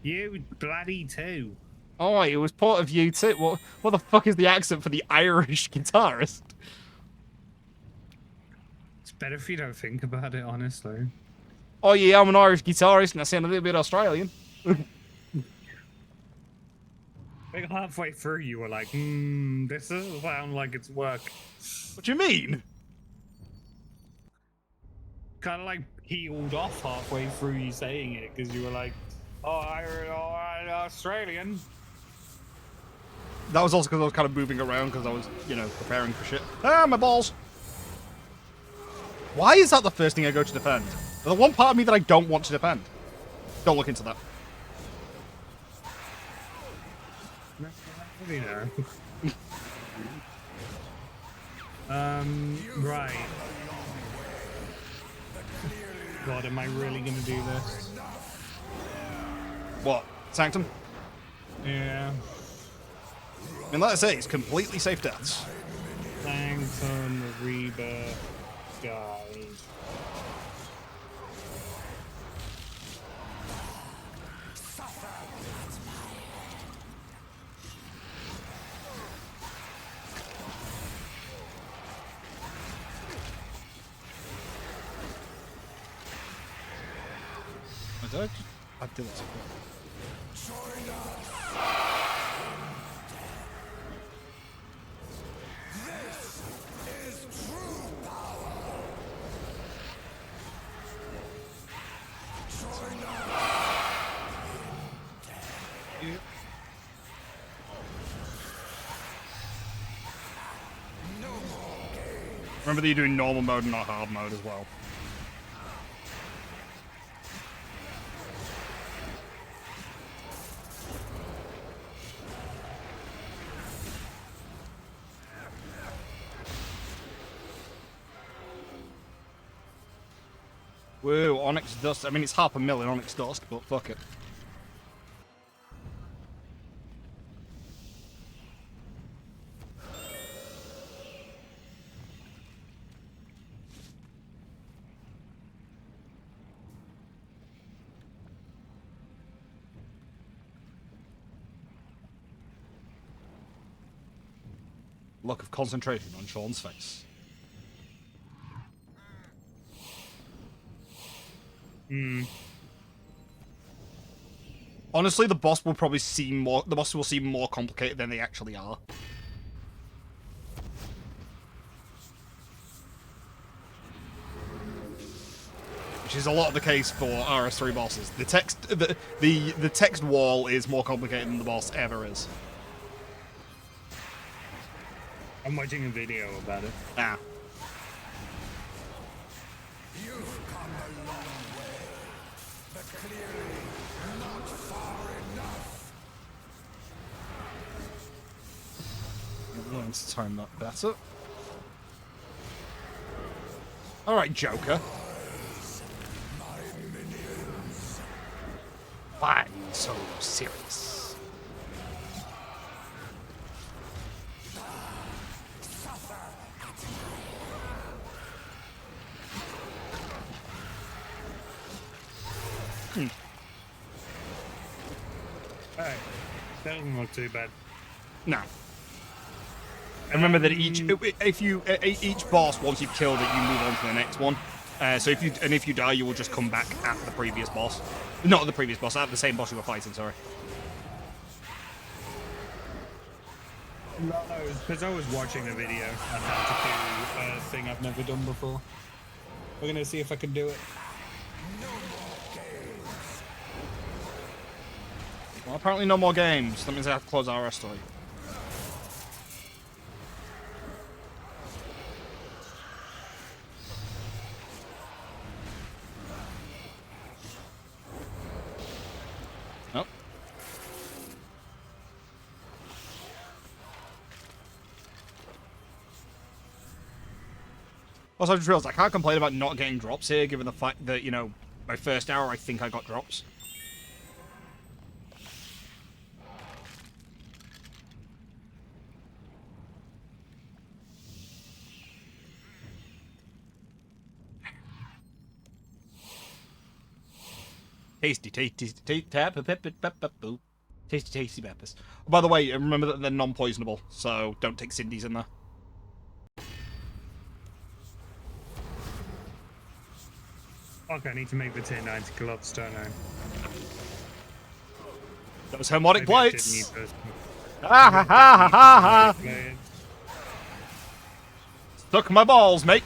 You bloody too. Oh, it was part of you too. What the fuck is the accent for the Irish guitarist? It's better if you don't think about it, honestly. Oh yeah, I'm an Irish guitarist and I sound a little bit Australian. Like halfway through, you were like, this doesn't sound like it's work. What do you mean? Kind of like peeled off halfway through you saying it because you were like, I'm Australian. That was also because I was kind of moving around because I was, preparing for shit. Ah, my balls! Why is that the first thing I go to defend? There's the one part of me that I don't want to defend. Don't look into that. You know. Right. God, am I really gonna do this? What? Sanctum? Yeah. I mean, like I say, it's completely safe deaths. Sanctum, Rebirth, Guide. I did it. Remember that you're doing normal mode and not hard mode as well. Woo, Onyx Dust. I mean, it's 500,000 Onyx Dust, but fuck it. Look of concentration on Sean's face. Honestly, the boss will probably seem more. The boss will seem more complicated than they actually are. Which is a lot of the case for RS3 bosses. The text wall is more complicated than the boss ever is. I'm watching a video about it. Ah. You've come a long way, but clearly not far enough. I'm going to time that better. Alright, Joker. Why so serious? Alright. That doesn't look too bad. No. And remember that each boss, once you've killed it, you move on to the next one. So if you die, you will just come back at the previous boss. Not the previous boss, at the same boss you were fighting. Sorry. No, because I was watching a video on how to do a thing I've never done before. We're gonna see if I can do it. Well, apparently no more games. That means I have to close RS3. Nope. Also, I just realized I can't complain about not getting drops here, given the fact that, you know, my first hour I think I got drops. Tasty, tasty, tasty, tasty, tasty peppers. Oh, by the way, remember that they're non-poisonable, so don't take Cindy's in there. Okay, I need to make the tier 90 gloves, don't I? Those harmonic Maybe I plates. did need those. Ha ha ha ha ha ha! Plates. Stuck my balls, mate.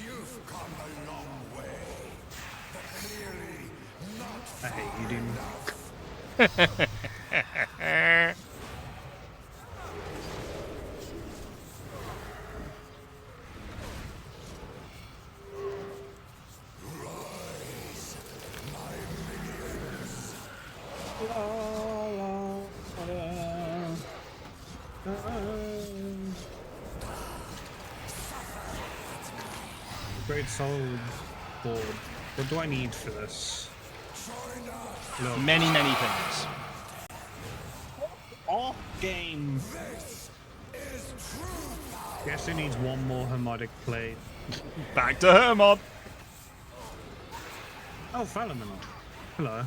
You've come a long way, but clearly not I hate you, dude. upgrade soul board. What do I need for this? Look. Many, many things. Off game. Guess it needs one more Hermodic plate. Back to Hermod. Oh, Phenomenal. Hello.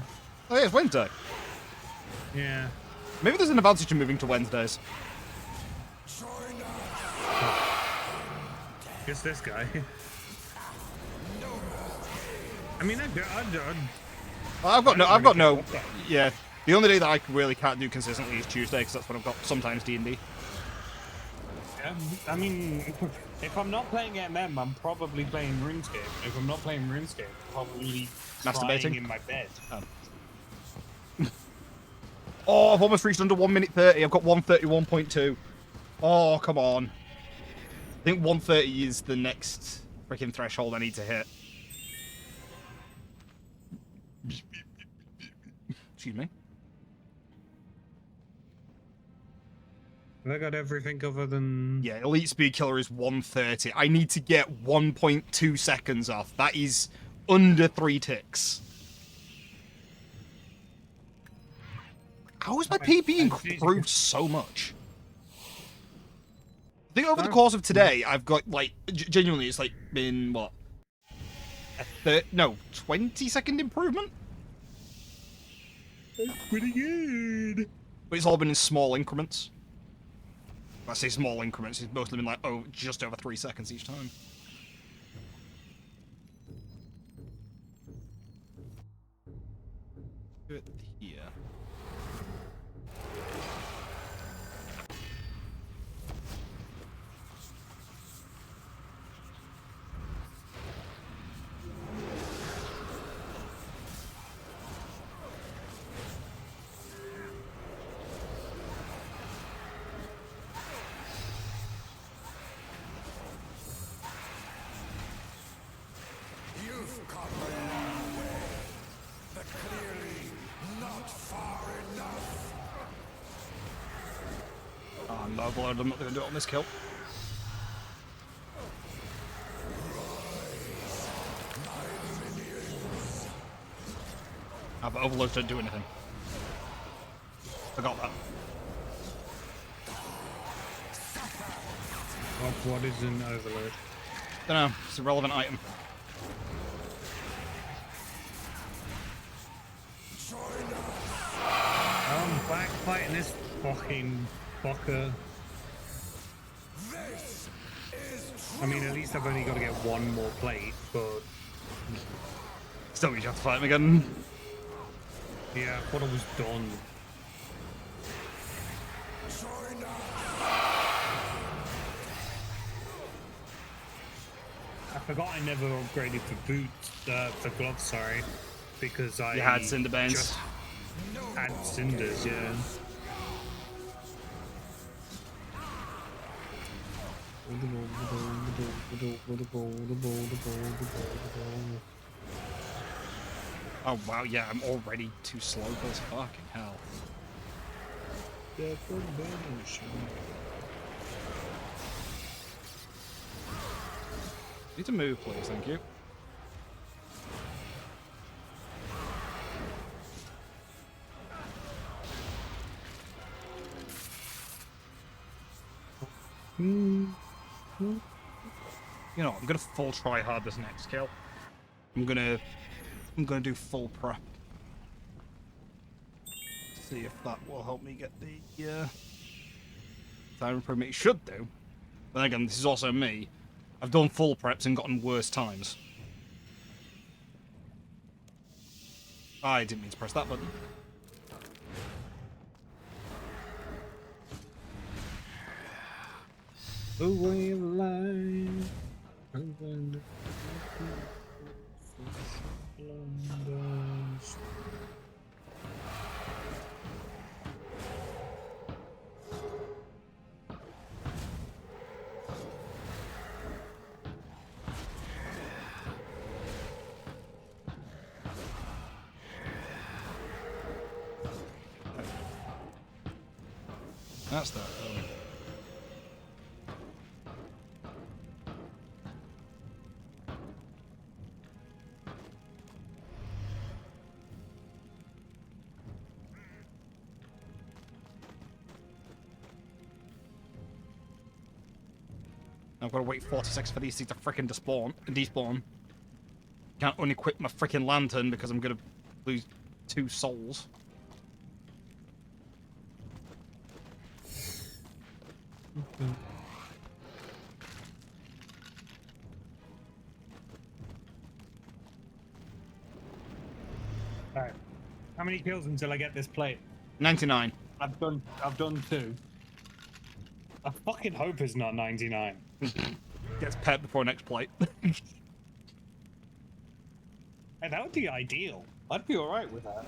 Oh yeah, it's Wednesday. Yeah. Maybe there's an advantage to moving to Wednesdays. Guess this guy. I mean, I've got no. Yeah, the only day that I really can't do consistently is Tuesday because that's when I've got sometimes D&D. I mean, if I'm not playing MM, I'm probably playing RuneScape. If I'm not playing RuneScape, I'm probably Masturbating crying in my bed. Oh, I've almost reached under 1 minute 30. I've got 1:31.2. Oh, come on. I think 1:30 is the next freaking threshold I need to hit. Excuse me. Have I got everything other than... Yeah, Elite Speed Killer is 1:30. I need to get 1.2 seconds off. That is under 3 ticks. How has my PB improved so much? I think over the course of today, I've got, like, genuinely, it's, like, been, what? 20-second improvement? That's pretty good. But it's all been in small increments. When I say small increments, it's mostly been, like, just over 3 seconds each time. Do it here. You've come a long way, but clearly not far enough. Oh, no, Blood, I'm not going to do it on this kill. Ah, but Overlords don't do anything. Forgot that. What is an overload? Don't know, it's a relevant item. I'm back fighting this fucking fucker. I mean, at least I've only got to get one more plate, but... Still, you have to fight him again. Yeah, I thought I was done. I forgot I never upgraded for boots, for gloves, sorry. Because I... You had Cinderbands. just had cinders, yeah. Oh wow, yeah, I'm already too slow for this fucking hell. Need to move, please, thank you. You know, I'm gonna full try hard this next kill. I'm gonna do full prep. See if that will help me get the time improvement. It should do. But again, this is also me. I've done full preps and gotten worse times. I didn't mean to press that button. A way of life. That's that. I've got to wait 40 seconds for these things to frickin' despawn. Can't unequip my frickin' lantern because I'm gonna lose 2 souls. Alright. How many kills until I get this plate? 99. I've done 2. I fucking hope it's not 99. Gets pet before next plate. Hey, that would be ideal. I'd be alright with that.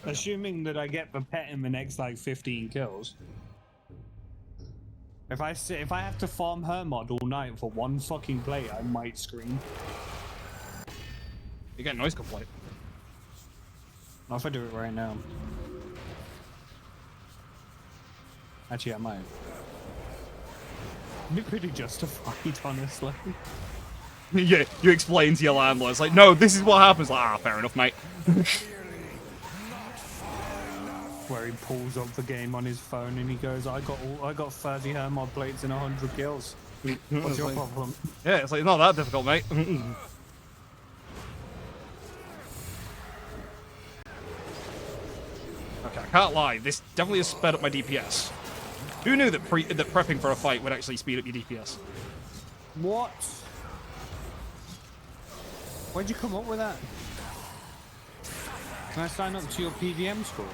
Assuming that I get the pet in the next like 15 kills. If I have to farm her mod all night for 1 fucking plate, I might scream. You get noise complaint. Not if I do it right now. Actually, I might. It'd be pretty justified, honestly. Yeah, you explain to your landlord. It's like, no, this is what happens. Like, ah, fair enough, mate. Where he pulls up the game on his phone and he goes, I got 30 Hermod plates and 100 kills. What's your problem? Yeah, it's like, not that difficult, mate. Okay, I can't lie. This definitely has sped up my DPS. Who knew that prepping for a fight would actually speed up your DPS? What? Where'd you come up with that? Can I sign up to your PVM score?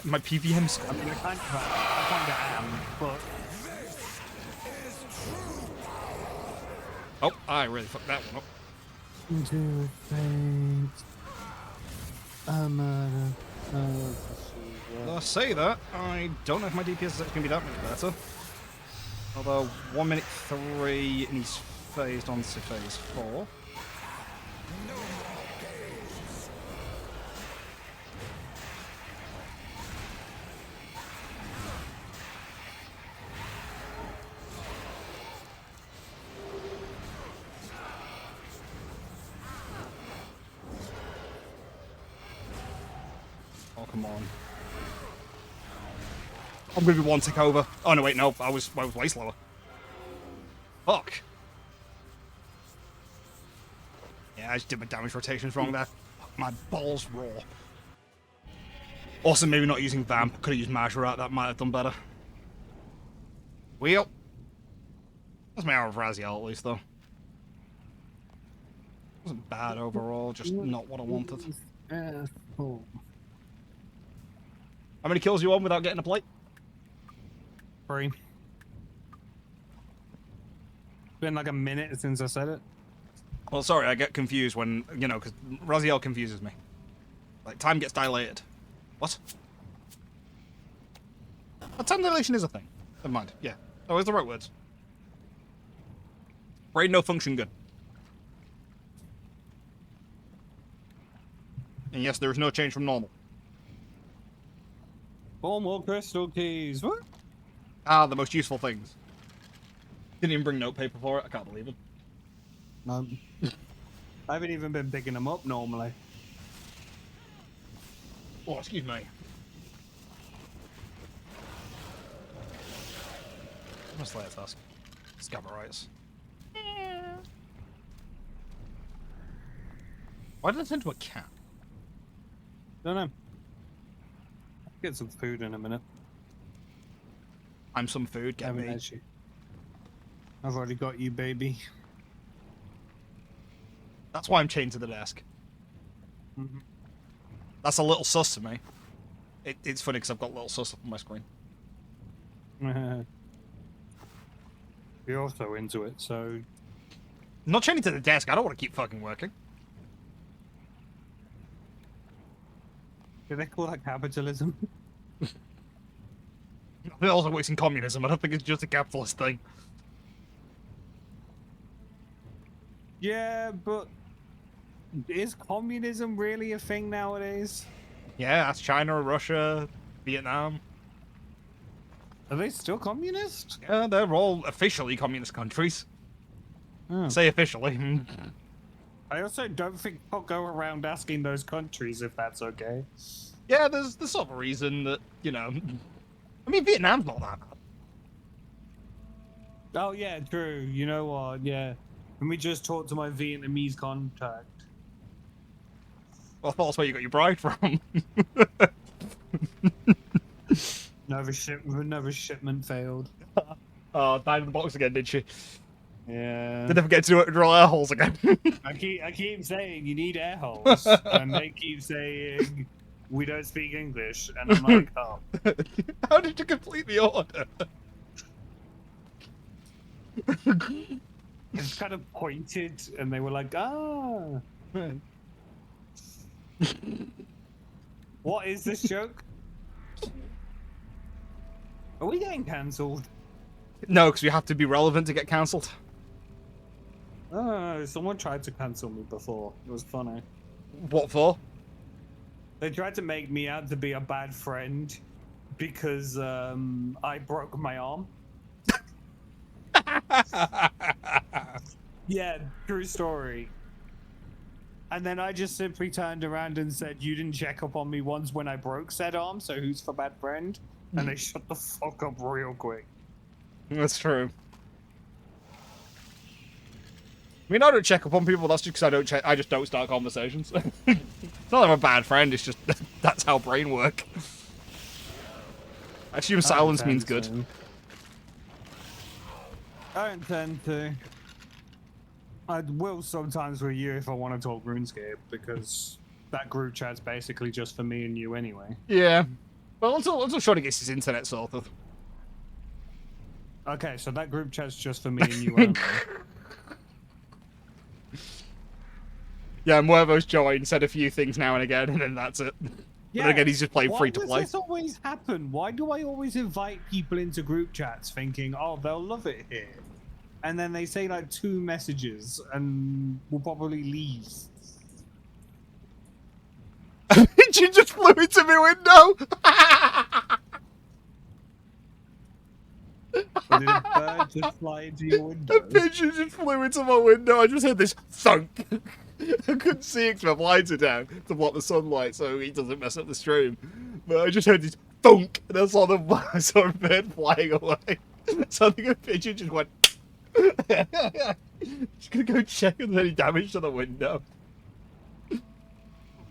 My PVM score? I mean, I kinda am, but... Oh, I really fucked that one up. Into fate. I say that, I don't know if my DPS is actually going to be that much better. Although, 1 minute 3, and he's phased on to phase 4. Oh, come on. I'm going to be 1 tick over. Oh, no, wait, no. I was way slower. Fuck. Yeah, I just did my damage rotations wrong there. My balls raw. Also, maybe not using Vamp. Could have used Majorat. That might have done better. Well. That's my hour of Raziel, at least, though. Wasn't bad overall, just not what I wanted. Asshole. How many kills you on without getting a plate? 3. Been like a minute since I said it. Well, sorry, I get confused when, you know, because Raziel confuses me. Like, time gets dilated. What? Oh, time dilation is a thing. Never mind. Yeah. Oh, it's the right words. Brain no function good. And yes, there is no change from normal. 4 more crystal keys. What? Ah, the most useful things. Didn't even bring notepaper for it. I can't believe it. No. I haven't even been picking them up normally. Oh, excuse me. What's the latest task? Scabarites. Why did it turn into a cat? Don't know. Get some food in a minute. I'm some food, get Haven't me. had you. I've already got you, baby. That's why I'm chained to the desk. Mm-hmm. That's a little sus to me. It's funny because I've got little sus up on my screen. You're also into it, so... I'm not chaining to the desk. I don't want to keep fucking working. Do they call that capitalism? It also works in communism. I don't think it's just a capitalist thing. Yeah, but... Is communism really a thing nowadays? Yeah, that's China, Russia, Vietnam. Are they still communist? Yeah, they're all officially communist countries. Oh. Say officially. I also don't think I'll go around asking those countries if that's okay. Yeah, there's sort of a reason that, you know... I mean, Vietnam's not that bad. Oh yeah, true. You know what? Yeah. Let me just talk to my Vietnamese contact. Well, that's where you got your bride from. Another shipment failed. Oh, died in the box again, did she? Yeah. Did never get to drill air holes again. I keep saying you need air holes, and they keep saying we don't speak English, and I'm like, oh. How did you complete the order? It's kind of pointed, and they were like, ah. What is this joke? Are we getting cancelled? No, because we have to be relevant to get cancelled. Oh, someone tried to cancel me before. It was funny. What for? They tried to make me out to be a bad friend because I broke my arm. Yeah, true story. And then I just simply turned around and said, you didn't check up on me once when I broke said arm, so who's for bad friend? And they shut the fuck up real quick. That's true. I mean, I don't check up on people. That's just because I don't check. I just don't start conversations. It's not that I'm a bad friend. It's just that's how brain work. I assume silence means good. I intend to. I will sometimes with you if I want to talk RuneScape, because that group chat's basically just for me and you anyway. Yeah. Well, until Shorty gets his internet sorted. Okay, so that group chat's just for me and you only. Yeah, Muervo's joined, said a few things now and again, and then that's it. Yeah. But again, he's just playing free to play. Why does this always happen? Why do I always invite people into group chats thinking, oh, they'll love it here? And then they say like 2 messages and will probably leave. She just flew into my window! Or did a bird just fly into your window? A pigeon just flew into my window. I just heard this thunk. I couldn't see it because my blinds are down to block the sunlight so he doesn't mess up the stream. But I just heard this thunk, and I saw a bird flying away. So I think a pigeon just went. Just gonna go check if there's any damage to the window.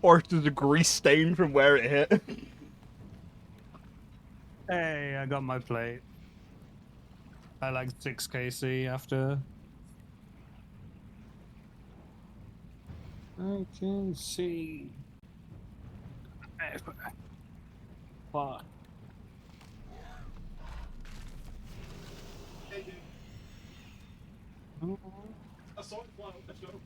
Or if there's a grease stain from where it hit. Hey, I got my plate. I like 6 KC after. I can see. Fuck. I saw it fly up the show.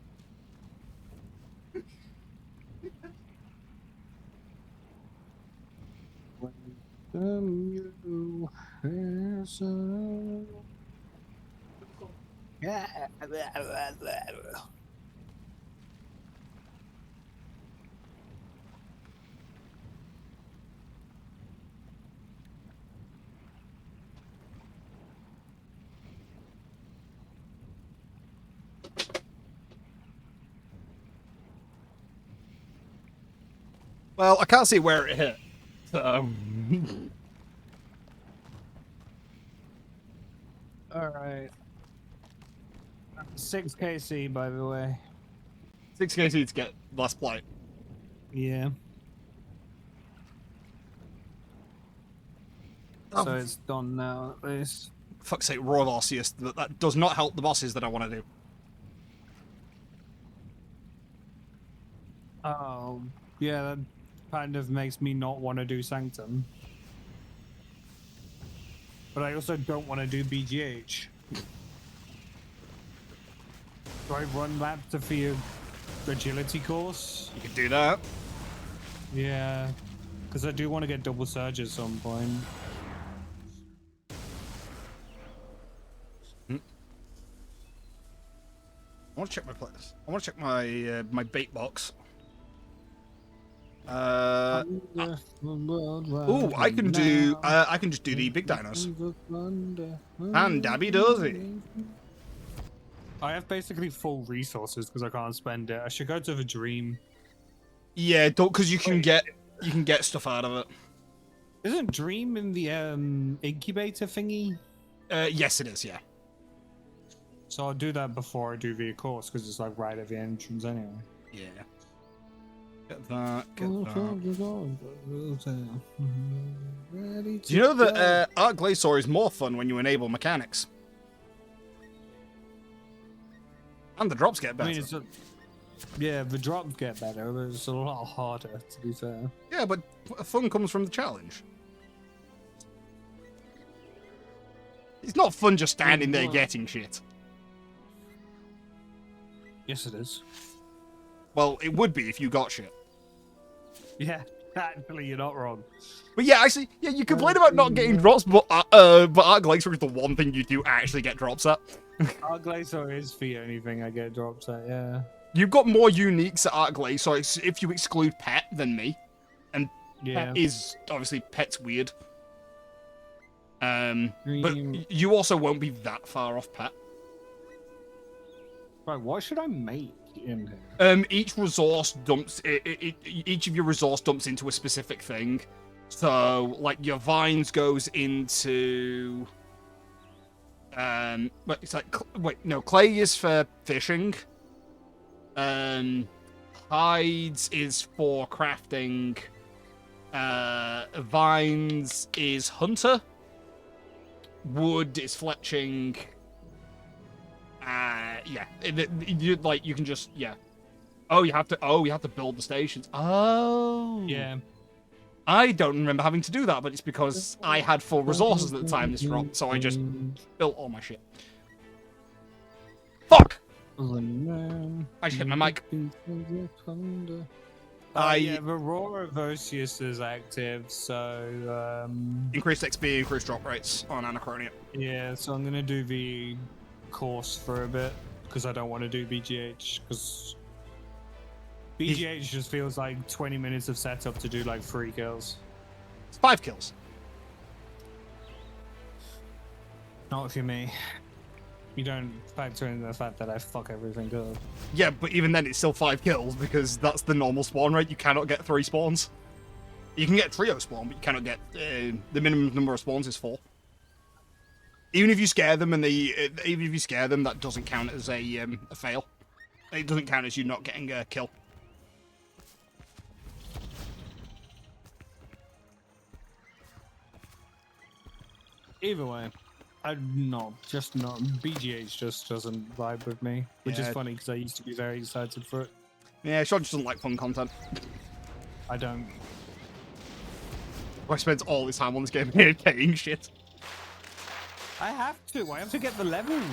Well, I can't see where it hit. So. Alright. 6 KC, by the way. 6 KC to get last plate. Yeah. Oh. So it's done now, at least. Fuck's sake, Raw Arceus. That does not help the bosses that I want to do. Oh, yeah, that kind of makes me not want to do Sanctum. But I also don't want to do BGH. Do I run that to for your agility course? You can do that. Yeah, because I do want to get double surge at some point. I want to check my place. I want to check my my bait box. Ooh, I can do. I can just do the big dinos. And Dabby does it. I have basically full resources because I can't spend it. I should go to the dream. Yeah, don't, because you can get stuff out of it. Isn't dream in the incubator thingy? Yes, it is. Yeah. So I'll do that before I do the course because it's like right at the entrance anyway. Yeah. Get that. Get that. Do you know that Art Glacier is more fun when you enable mechanics? And the drops get better. I mean, yeah, the drops get better, but it's a lot harder, to be fair. Yeah, but fun comes from the challenge. It's not fun just standing there getting shit. Yes, it is. Well, it would be if you got shit. Yeah, actually, you're not wrong. But yeah, actually, yeah, you complain about not getting drops, but Art Glacier is the one thing you do actually get drops at. Art Glacier is the only thing I get drops at, yeah. You've got more uniques at Art Glacier if you exclude Pet than me. And Yeah. Pet is, obviously, Pet's weird. But Dream. you also won't be that far off Pet. Right, what should I make in here? Each resource dumps, each of your resource dumps into a specific thing. So, like, your vines goes into... but it's like, wait, no, clay is for fishing. Hides is for crafting. Vines is hunter. Wood is fletching. Yeah, you can just, yeah. Oh, you have to build the stations. Oh. Yeah. I don't remember having to do that, but it's because I had full resources at the time this dropped, so I just built all my shit. Fuck! I just hit my mic. Yeah, the Raw Reversius is active, so Increased XP, increased drop rates on Anachronia. yeah, so I'm gonna do the course for a bit because I don't want to do BGH because BGH just feels like 20 minutes of setup to do like 3 kills. It's 5 kills. Not if you're me. You don't factor in the fact that I fuck everything up. Yeah, but even then it's still 5 kills because that's the normal spawn rate. You cannot get 3 spawns. You can get trio spawn, but you cannot get the minimum number of spawns is 4. Even if you scare them, that doesn't count as a fail. It doesn't count as you not getting a kill. Either way, BGH just doesn't vibe with me, which is Yeah. funny because I used to be very excited for it. Yeah, Sean just doesn't like fun content. I don't. I spends all his time on this game getting shit. I have to get the levels.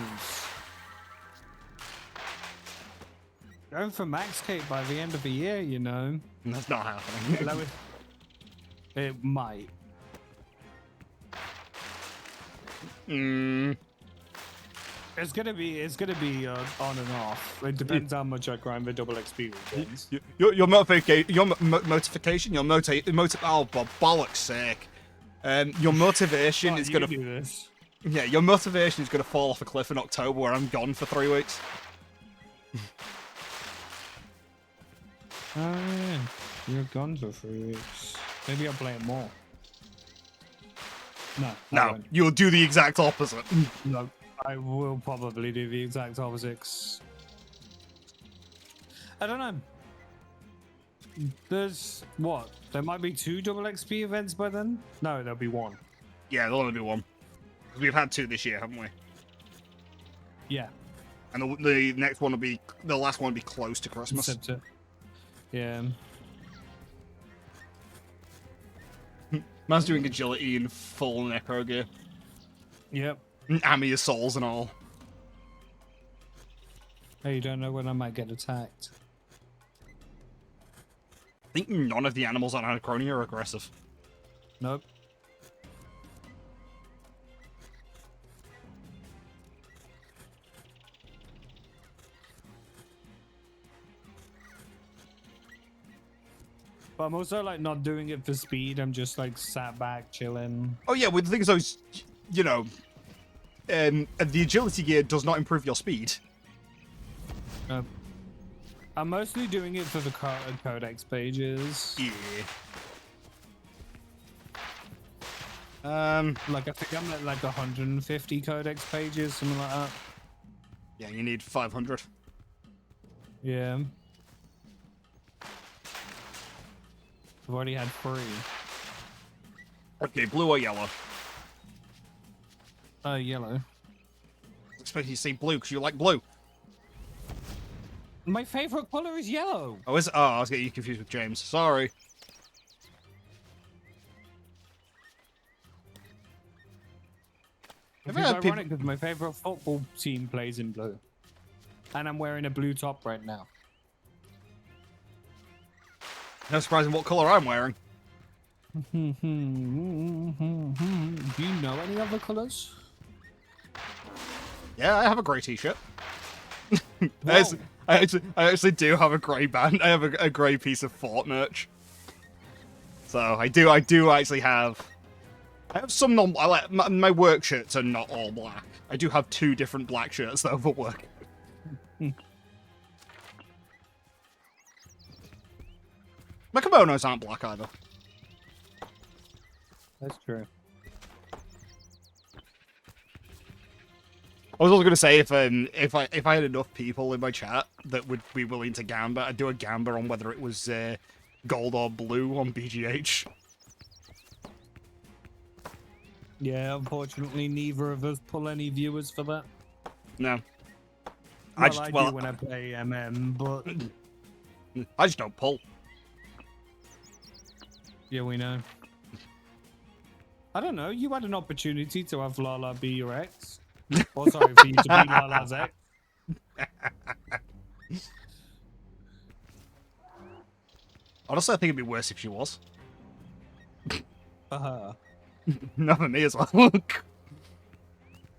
Going for max cape by the end of the year, you know. That's not happening. It might. It's gonna be on and off. It depends how much I grind the double XP weekends. Your motivation, oh, for bollock's sake. Your motivation is gonna do this. Yeah, your motivation is gonna fall off a cliff in October where I'm gone for 3 weeks. Oh yeah, you're gone for 3 weeks. Maybe I'll play it more. No. I No, won't. you'll do the exact opposite. No, I will probably do the exact opposite. I don't know. There's what? There might be 2 double XP events by then? No, there'll be 1. Yeah, there'll only be 1. We've had 2 this year, haven't we? Yeah. And the next one will be, the last one will be close to Christmas. Yeah. Man's doing agility in full necro gear. Yep. Amia souls and all. Hey, you don't know when I might get attacked. I think none of the animals on Anachronia are aggressive. Nope. But I'm also like not doing it for speed. I'm just like sat back, chilling. Oh yeah, with things those, you know, the agility gear does not improve your speed. I'm mostly doing it for the codex pages. Yeah. Like I think I'm at like 150 codex pages, something like that. Yeah, you need 500. Yeah. I've already had 3. Okay, blue or yellow? Yellow. I expect you to say blue because you like blue. My favorite color is yellow. Oh, is it? Oh, I was getting you confused with James. Sorry. It's Have you heard people- ironic because my favorite football team plays in blue. And I'm wearing a blue top right now. No surprising what color I'm wearing. Do you know any other colors? Yeah, I have a grey t-shirt. Whoa. I actually do have a grey band. I have a grey piece of Fort merch. So I do actually have. I have some non. I like my work shirts are not all black. I do have 2 different black shirts though for work. My kimonos aren't black either. That's true. I was also gonna say if I had enough people in my chat that would be willing to gamba, I'd do a gamba on whether it was gold or blue on BGH. Yeah, unfortunately, neither of us pull any viewers for that. No. I do when I play MM, but I just don't pull. yeah, we know. I don't know. You had an opportunity to have Lala be your ex. Or sorry, for you to be Lala's ex. Honestly, I think it'd be worse if she was. For her. Not for me as well.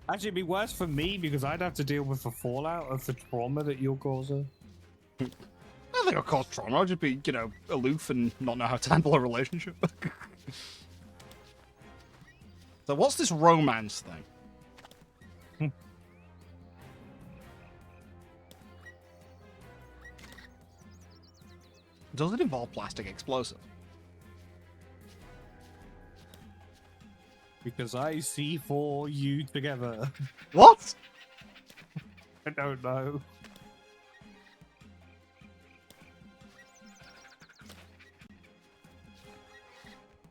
Actually, it'd be worse for me because I'd have to deal with the fallout of the trauma that you'll cause her. I don't think I'll cause trauma. I'll just be, aloof and not know how to handle a relationship. So what's this romance thing? Does it involve plastic explosive? Because I see 4 you together. What? I don't know.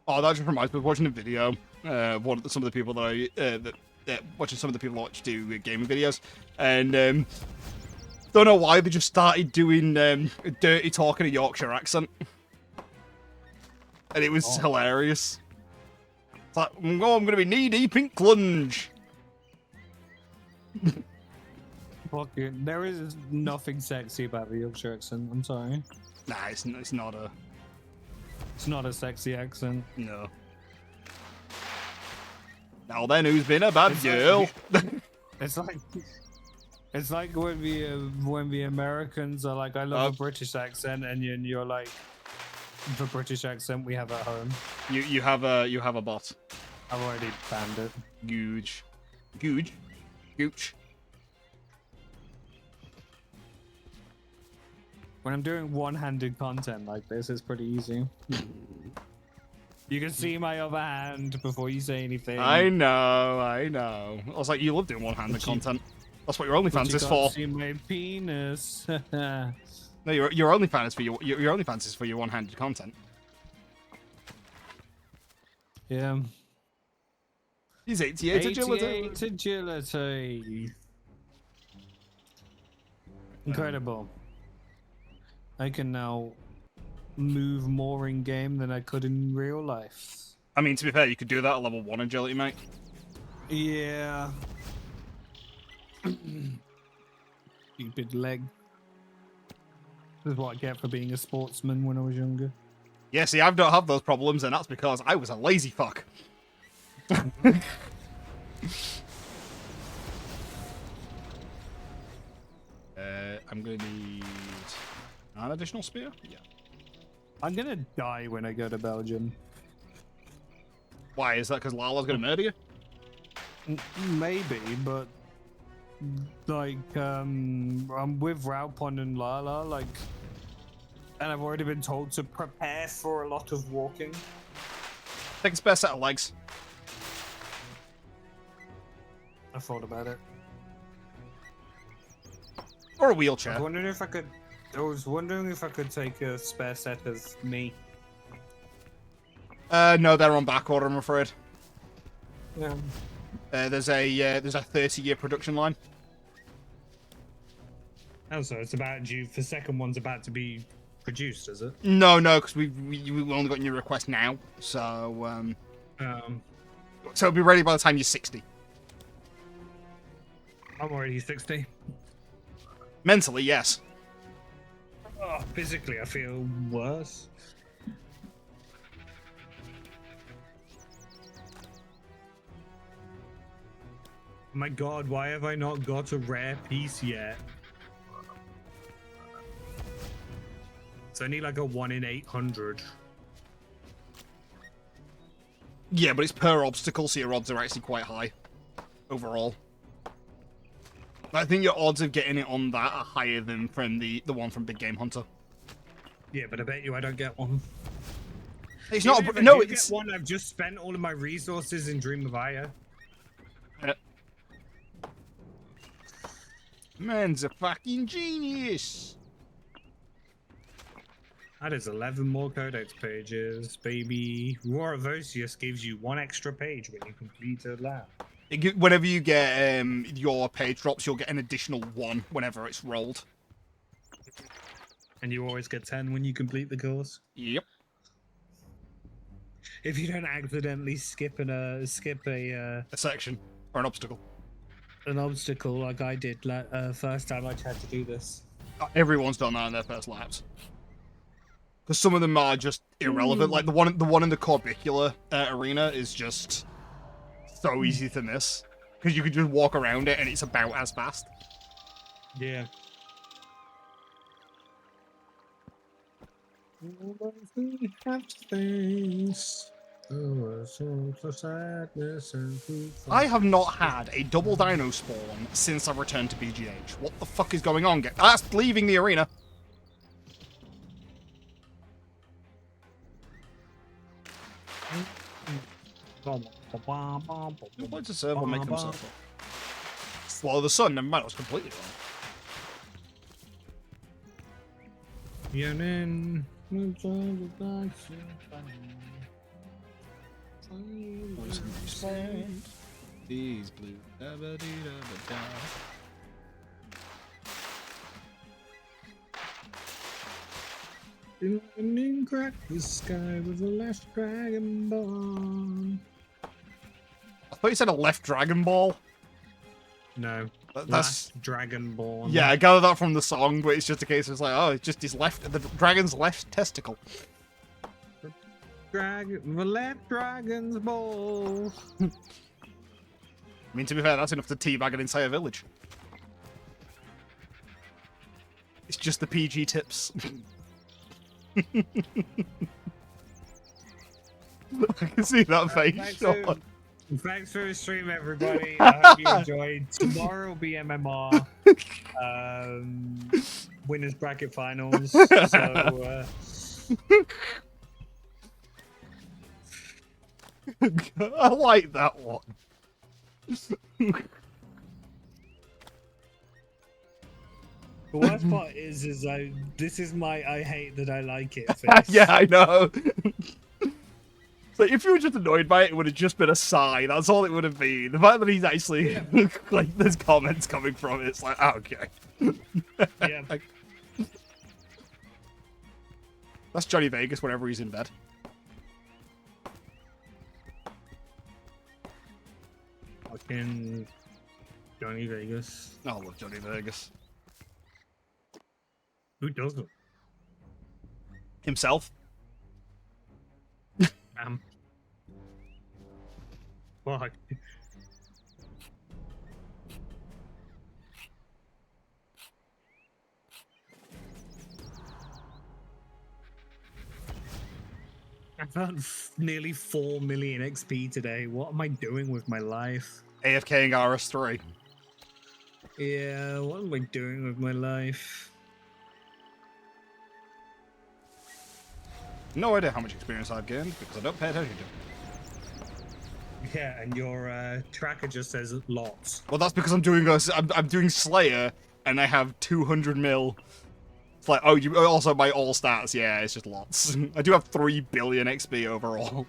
Oh, that just reminds me of watching a video. Some of the people that watching some of the people I watch do gaming videos, and don't know why they just started doing dirty talk in a Yorkshire accent, and it was hilarious. It's like, I'm gonna be knee deep in clunge. Fucking, there is nothing sexy about the Yorkshire accent. I'm sorry. Nah, it's not a It's not a sexy accent. no. Now then, who's been a bad girl? It's like when the Americans are like, I love a British accent, and you're like, the British accent we have at home. you have a bot. I've already banned it. Gooch. When I'm doing one-handed content like this, it's pretty easy. You can see my other hand before you say anything. I know. I was like, you love doing one-handed content. That's what your OnlyFans is for. See my penis. No, your OnlyFans is for your OnlyFans is for your one-handed content. Yeah. He's 88 agility. 88 agility. Incredible. I can now move more in game than I could in real life. I mean, to be fair, you could do that at level 1 agility, mate. Yeah. Stupid leg. This is what I get for being a sportsman when I was younger. Yeah, see, I don't have those problems, and that's because I was a lazy fuck. I'm gonna need an additional spear? Yeah. I'm gonna die when I go to Belgium. Why? Is that because Lala's gonna murder you? Maybe, but like I'm with Raupon and Lala, like, and I've already been told to prepare for a lot of walking. Take a spare set of legs. I thought about it. Or a I wheelchair. was wondering if I could. I was wondering if I could take a spare set of me. No, they're on back order, I'm afraid. Yeah. There's a 30-year production line. Oh, so it's about due. The second one's about to be produced, is it? No, because we only got your request now, so so it'll be ready by the time you're 60. I'm already 60. Mentally, yes. Oh, physically, I feel worse. My God, why have I not got a rare piece yet? It's only like a 1 in 800. Yeah, but it's per obstacle, so your odds are actually quite high overall. I think your odds of getting it on that are higher than from the one from Big Game Hunter. Yeah, but I bet you I don't get one. It's Even not. if I No, do it's. get one. I've just spent all of my resources in Dream of Aya. Man's a fucking genius. That is 11 more codex pages, baby. Roar of Osius gives you 1 extra page when you complete a lab. Whenever you get your page drops, you'll get an additional 1 whenever it's rolled. And you always get 10 when you complete the course. Yep. If you don't accidentally skip a section or an obstacle. An obstacle like I did first time I tried to do this. Everyone's done that in their first laps. Because some of them are just irrelevant. Like the one in the Corbicular arena is just so easy to miss. Because you can just walk around it and it's about as fast. Yeah. I have not had a double dino spawn since I returned to BGH. What the fuck is going on? That's leaving the arena. What's a server make himself up? Swallow the sun. Never mind, I was completely wrong. These blue. Lightning crack the sky with a last dragon ball. I thought you said a left Dragon Ball. No, That's last dragonborn. yeah. I gather that from the song, but it's just a case of like, oh, it's just his left, the dragon's left testicle. The left dragon's ball. I mean, to be fair, that's enough to teabag an entire village. It's just the PG tips. I can see that face. Thanks for the stream, everybody. I hope you enjoyed. Tomorrow will be MMR. Winners bracket finals. So, I like that one. the worst part is this is my I hate that I like it face. Yeah, I know. So if you were just annoyed by it, it would have just been a sigh. That's all it would have been. The fact that he's actually like, there's comments coming from it. It's like, oh, okay. Yeah. That's Johnny Vegas whenever he's in bed. Fucking Johnny Vegas. I love Johnny Vegas. Who doesn't? Himself. Fuck. I found nearly 4 million XP today. What am I doing with my life? AFKing RS3. Yeah, what am I doing with my life? No idea how much experience I've gained because I don't pay attention to it. Yeah, and your tracker just says lots. Well, that's because I'm doing Slayer and I have 200 mil. It's like, oh, you also my all stats. Yeah, it's just lots. I do have 3 billion XP overall.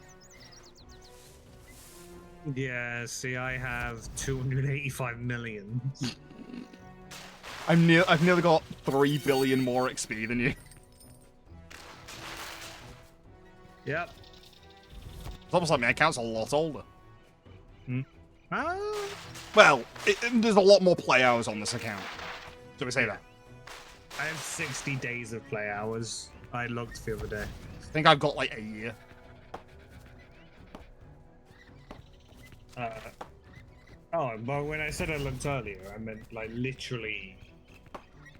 Yeah, see, I have 285 million. I've nearly got 3 billion more XP than you. Yep. It's almost like my account's a lot older. Ah. Well, there's a lot more play hours on this account. So we say that. I have 60 days of play hours. I looked the other day. I think I've got like a year. Oh, but when I said I looked earlier, I meant like literally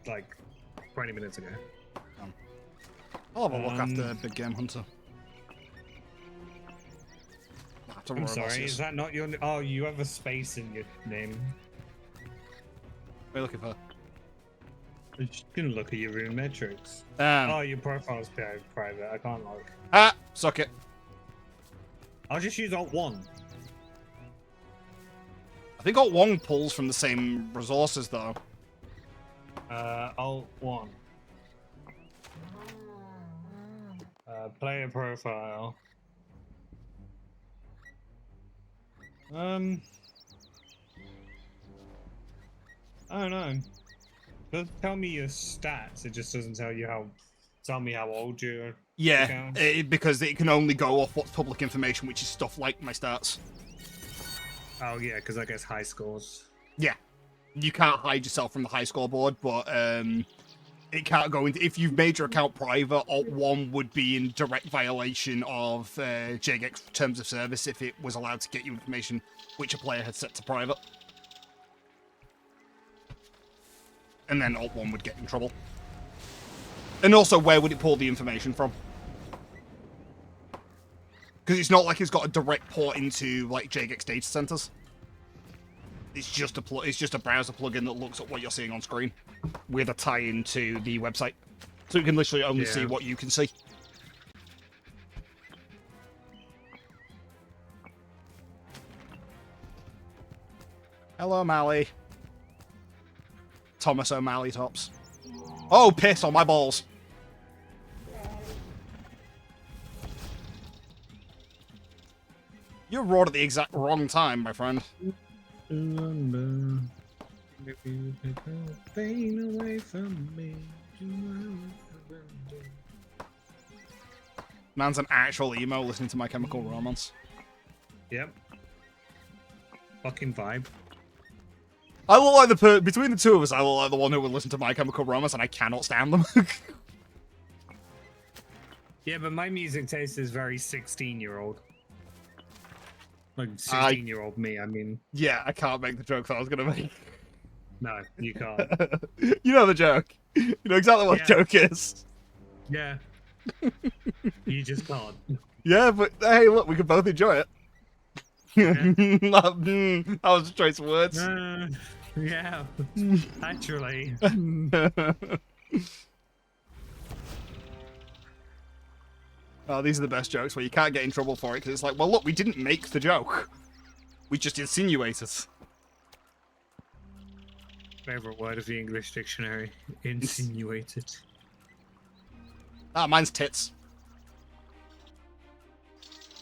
like 20 minutes ago. I'll have a look after Big Game Hunter. I'm sorry, is that not your... Oh, you have a space in your name. What are you looking for? I'm just gonna look at your room metrics. Um, Oh, your profile's private. I can't log. Ah, suck it. I'll just use Alt-1. I think Alt-1 pulls from the same resources, though. Alt-1. Player profile. I don't know. Doesn't tell me your stats. It just doesn't tell you tell me how old you're. Yeah, because it can only go off what's public information, which is stuff like my stats. Oh yeah, because I guess high scores. Yeah, you can't hide yourself from the high score board, but it can't go into... If you've made your account private, Alt-1 would be in direct violation of JGEX Terms of Service if it was allowed to get you information which a player had set to private. And then Alt-1 would get in trouble. And also, where would it pull the information from? Because it's not like it's got a direct port into like JGEX data centers. It's just a browser plugin that looks at what you're seeing on screen with a tie-in to the website, so you can literally only see what you can see. Hello, O'Malley. Thomas O'Malley tops. Oh, piss on my balls. You're roared at the exact wrong time, my friend. Man's an actual emo listening to My Chemical Romance. Yep. Fucking vibe. I look like between the two of us, I look like the one who would listen to My Chemical Romance, and I cannot stand them. Yeah, but my music taste is very 16-year-old. Like 16-year-old me, I mean. Yeah, I can't make the joke that I was gonna make. No, you can't. You know the joke. You know exactly what the joke is. Yeah. You just can't. Yeah, but hey, look, we can both enjoy it. Yeah. That was a choice of words. Yeah, actually. Oh, these are the best jokes where you can't get in trouble for it because it's like, well, look, we didn't make the joke. We just insinuated. Favorite word of the English dictionary. Insinuated. Ah, mine's tits.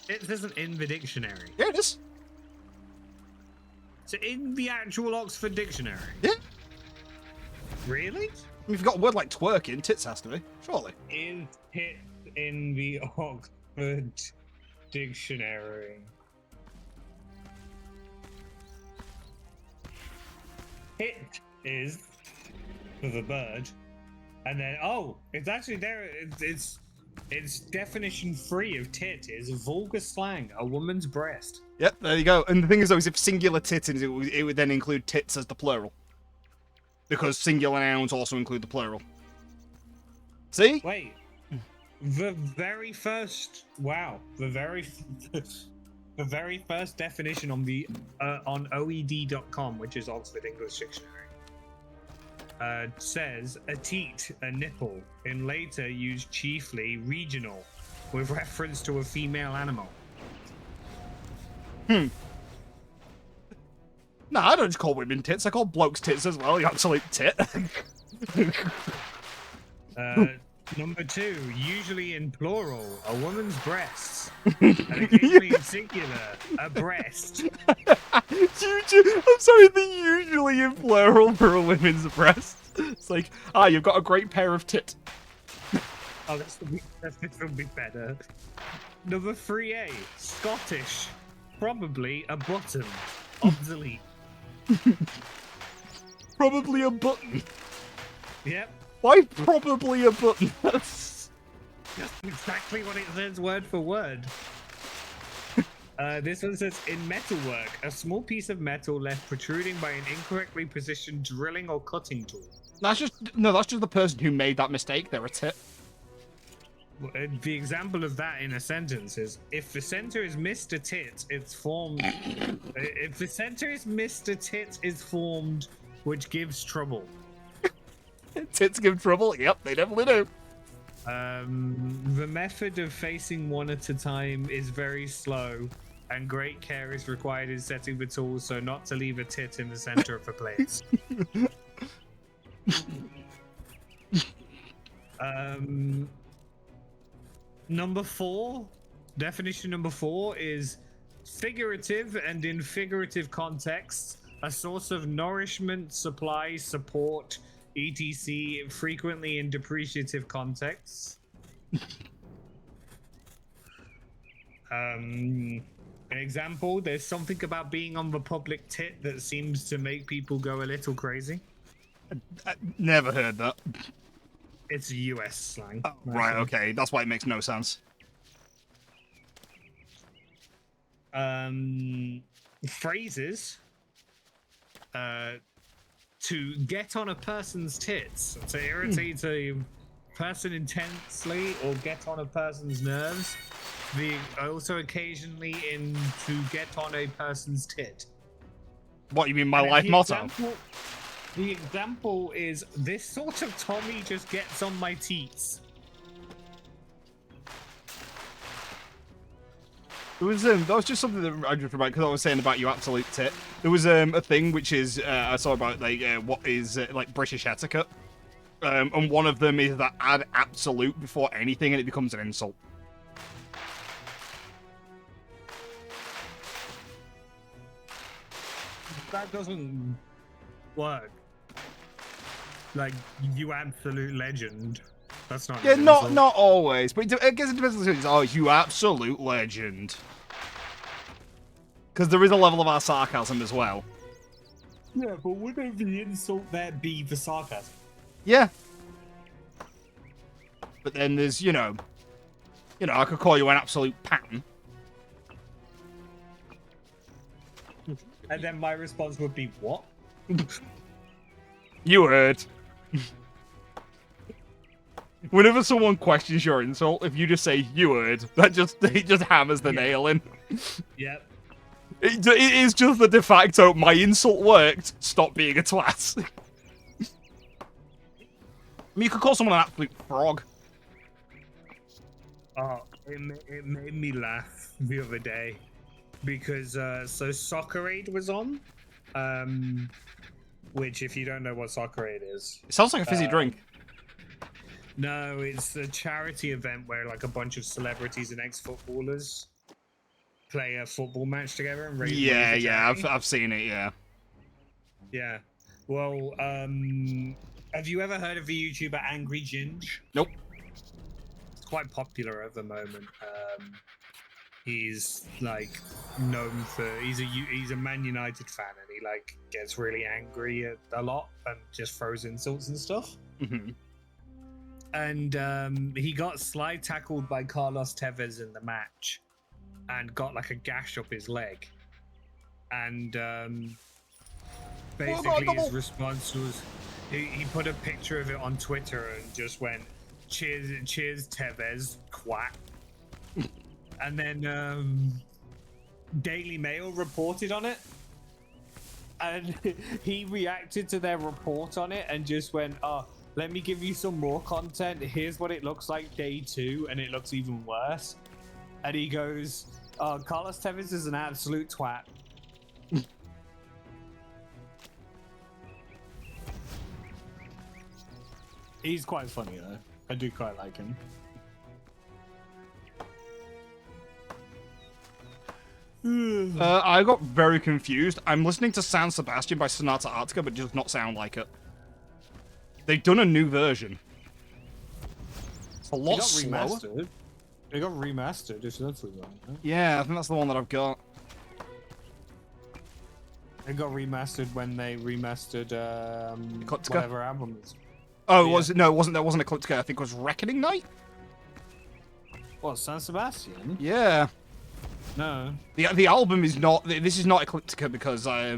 It isn't in the dictionary. Yeah, it is. So in the actual Oxford Dictionary? Yeah. Really? We've got a word like twerking, tits has to be, surely. Is tit in the Oxford Dictionary? Tit is for the bird, and then it's actually there. It's definition free of tit is vulgar slang, a woman's breast. Yep, there you go. And the thing is, though, is if singular tit, it would then include tits as the plural. Because singular nouns also include the plural. See? Wait. The very first... Wow. The very first definition on the on OED.com, which is Oxford English Dictionary, says a teat, a nipple, in later used chiefly regional, with reference to a female animal. Nah, I don't just call women tits. I call blokes tits as well, you absolute tit. Number 2, usually in plural, a woman's breasts. And occasionally in singular, a breast. I'm sorry, they're usually in plural for a women's breast. It's like, you've got a great pair of tit. Oh, this will be better. Number 3A, Scottish. Probably a button. Obsolete. Probably a button. Yep. Why probably a button? That's exactly what it says word for word. This one says, in metalwork, a small piece of metal left protruding by an incorrectly positioned drilling or cutting tool. That's just the person who made that mistake. They're a tit. The example of that in a sentence is, if the center is Mr. Tit, it's formed. If the center is Mr. Tit, is formed, which gives trouble. Tits give trouble. Yep, they definitely do. The method of facing one at a time is very slow, and great care is required in setting the tools so not to leave a tit in the center of the plates. Number 4, definition number 4 is figurative, and in figurative contexts, a source of nourishment, supply, support, etc., frequently in depreciative contexts. An example, there's something about being on the public tit that seems to make people go a little crazy. I never heard that. It's US slang. Oh, right, okay. That's why it makes no sense. Phrases. To get on a person's tits, to irritate a person intensely or get on a person's nerves. Also occasionally in to get on a person's tit. What, you mean my life motto? The example is, this sort of Tommy just gets on my teats. There was that was just something that I just remembered because I was saying about you absolute tit. There was a thing which is I saw about like what is like British etiquette, and one of them is that add absolute before anything and it becomes an insult. That doesn't work. Like, you absolute legend. That's not. Yeah, not always, but I guess it depends on the things. Oh, you absolute legend. Because there is a level of our sarcasm as well. Yeah, but wouldn't the insult there be the sarcasm? Yeah. But then there's, I could call you an absolute pattern. And then my response would be, what? You heard. Whenever someone questions your insult, if you just say "you heard," it just hammers the nail in. Yep. It is just the de facto. My insult worked. Stop being a twat. I mean, you could call someone an absolute frog. Oh, it made me laugh the other day because so Soccerade was on, which if you don't know what Soccerade is, It sounds like a fizzy drink. No, it's a charity event where like a bunch of celebrities and ex-footballers play a football match together and raise money for charity. I've seen it. Yeah. Well, have you ever heard of the YouTuber Angry Ginge? Nope. It's quite popular at the moment. He's like known for he's a Man United fan and he like gets really angry a lot and just throws insults and stuff. Mm-hmm. And he got slide tackled by Carlos Tevez in the match and got like a gash up his leg. And basically his response was he put a picture of it on Twitter and just went, cheers Tevez, quack. And then Daily Mail reported on it. And he reacted to their report on it and just went, let me give you some more content. Here's what it looks like day 2, and it looks even worse. And he goes, Carlos Tevez is an absolute twat. He's quite funny though. I do quite like him. I got very confused. I'm listening to San Sebastian by Sonata Arctica, but it does not sound like it. They've done a new version. It's a lot slower. Remastered. It got remastered, if that's what you want. Huh? Yeah, I think that's the one that I've got. It got remastered when they remastered Ecliptica? whatever album it is. Oh, Yeah. was it? No, it wasn't. That wasn't Ecliptica. I think it was Reckoning Night. What, San Sebastian? Yeah. No. The album is not. This is not Ecliptica because I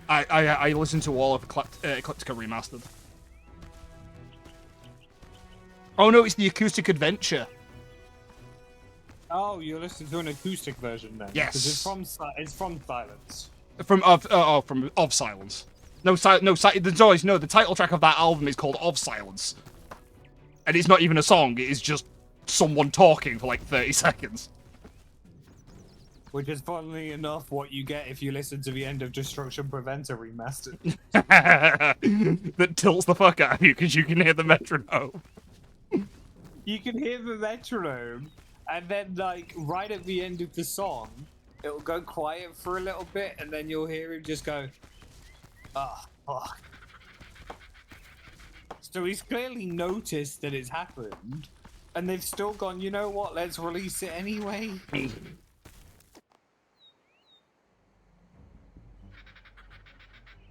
listened to all of Ecliptica remastered. Oh no, it's the Acoustic Adventure. Oh, you're listening to an acoustic version then? Yes. 'Cause it's from Silence. From Of Silence. No, the title track of that album is called Of Silence, and it's not even a song. It is just someone talking for like 30 seconds. Which is, funnily enough, what you get if you listen to the End of Destruction Preventer remastered. That tilts the fuck out of you because you can hear the metronome. You can hear the metronome, and then, like, right at the end of the song, it'll go quiet for a little bit, and then you'll hear him just go, ah, fuck. So he's clearly noticed that it's happened, and they've still gone, you know what, let's release it anyway.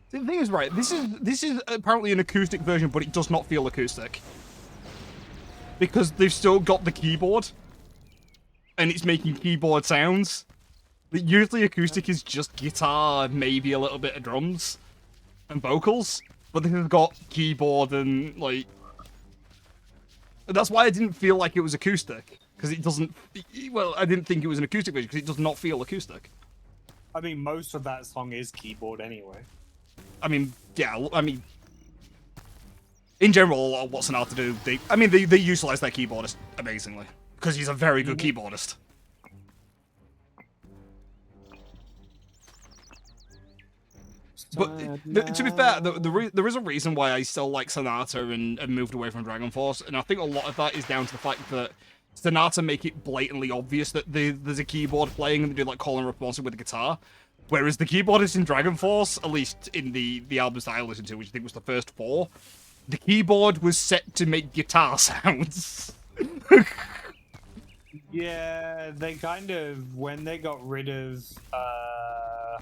The thing is, right, this is apparently an acoustic version, but it does not feel acoustic. Because they've still got the keyboard, and it's making keyboard sounds. Usually acoustic is just guitar, maybe a little bit of drums, and vocals, but they've got keyboard and, like... That's why I didn't feel like it was acoustic, because it doesn't... Well, I didn't think it was an acoustic version, because it does not feel acoustic. I mean, most of that song is keyboard anyway. I mean, yeah, I mean... In general, what's an art to do? They utilize their keyboardist amazingly, because he's a very good keyboardist. But to be fair, there is a reason why I still like Sonata and moved away from Dragon Force, and I think a lot of that is down to the fact that Sonata make it blatantly obvious that there's a keyboard playing and they do like call and response with the guitar. Whereas the keyboardist in Dragon Force, at least in the albums that I listened to, which I think was the first 4, the keyboard was set to make guitar sounds. Yeah, they kind of, when they got rid of, I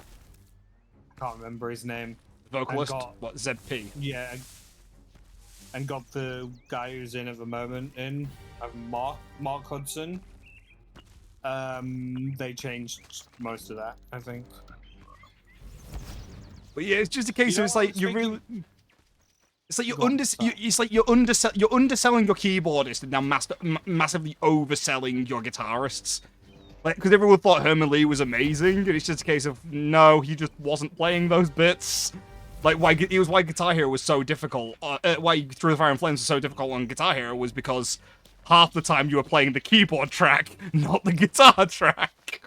can't remember his name. Vocalist? What, ZP? Yeah, and got the guy who's in at the moment in, Mark Hudson. They changed most of that, I think. But yeah, it's just a case of it's like you're really... It's like you're underselling your keyboardist and now massively overselling your guitarists. Like, because everyone thought Herman Lee was amazing, and it's just a case of no, he just wasn't playing those bits. Like why Guitar Hero was so difficult. Why Through the Fire and Flames was so difficult on Guitar Hero was because half the time you were playing the keyboard track, not the guitar track.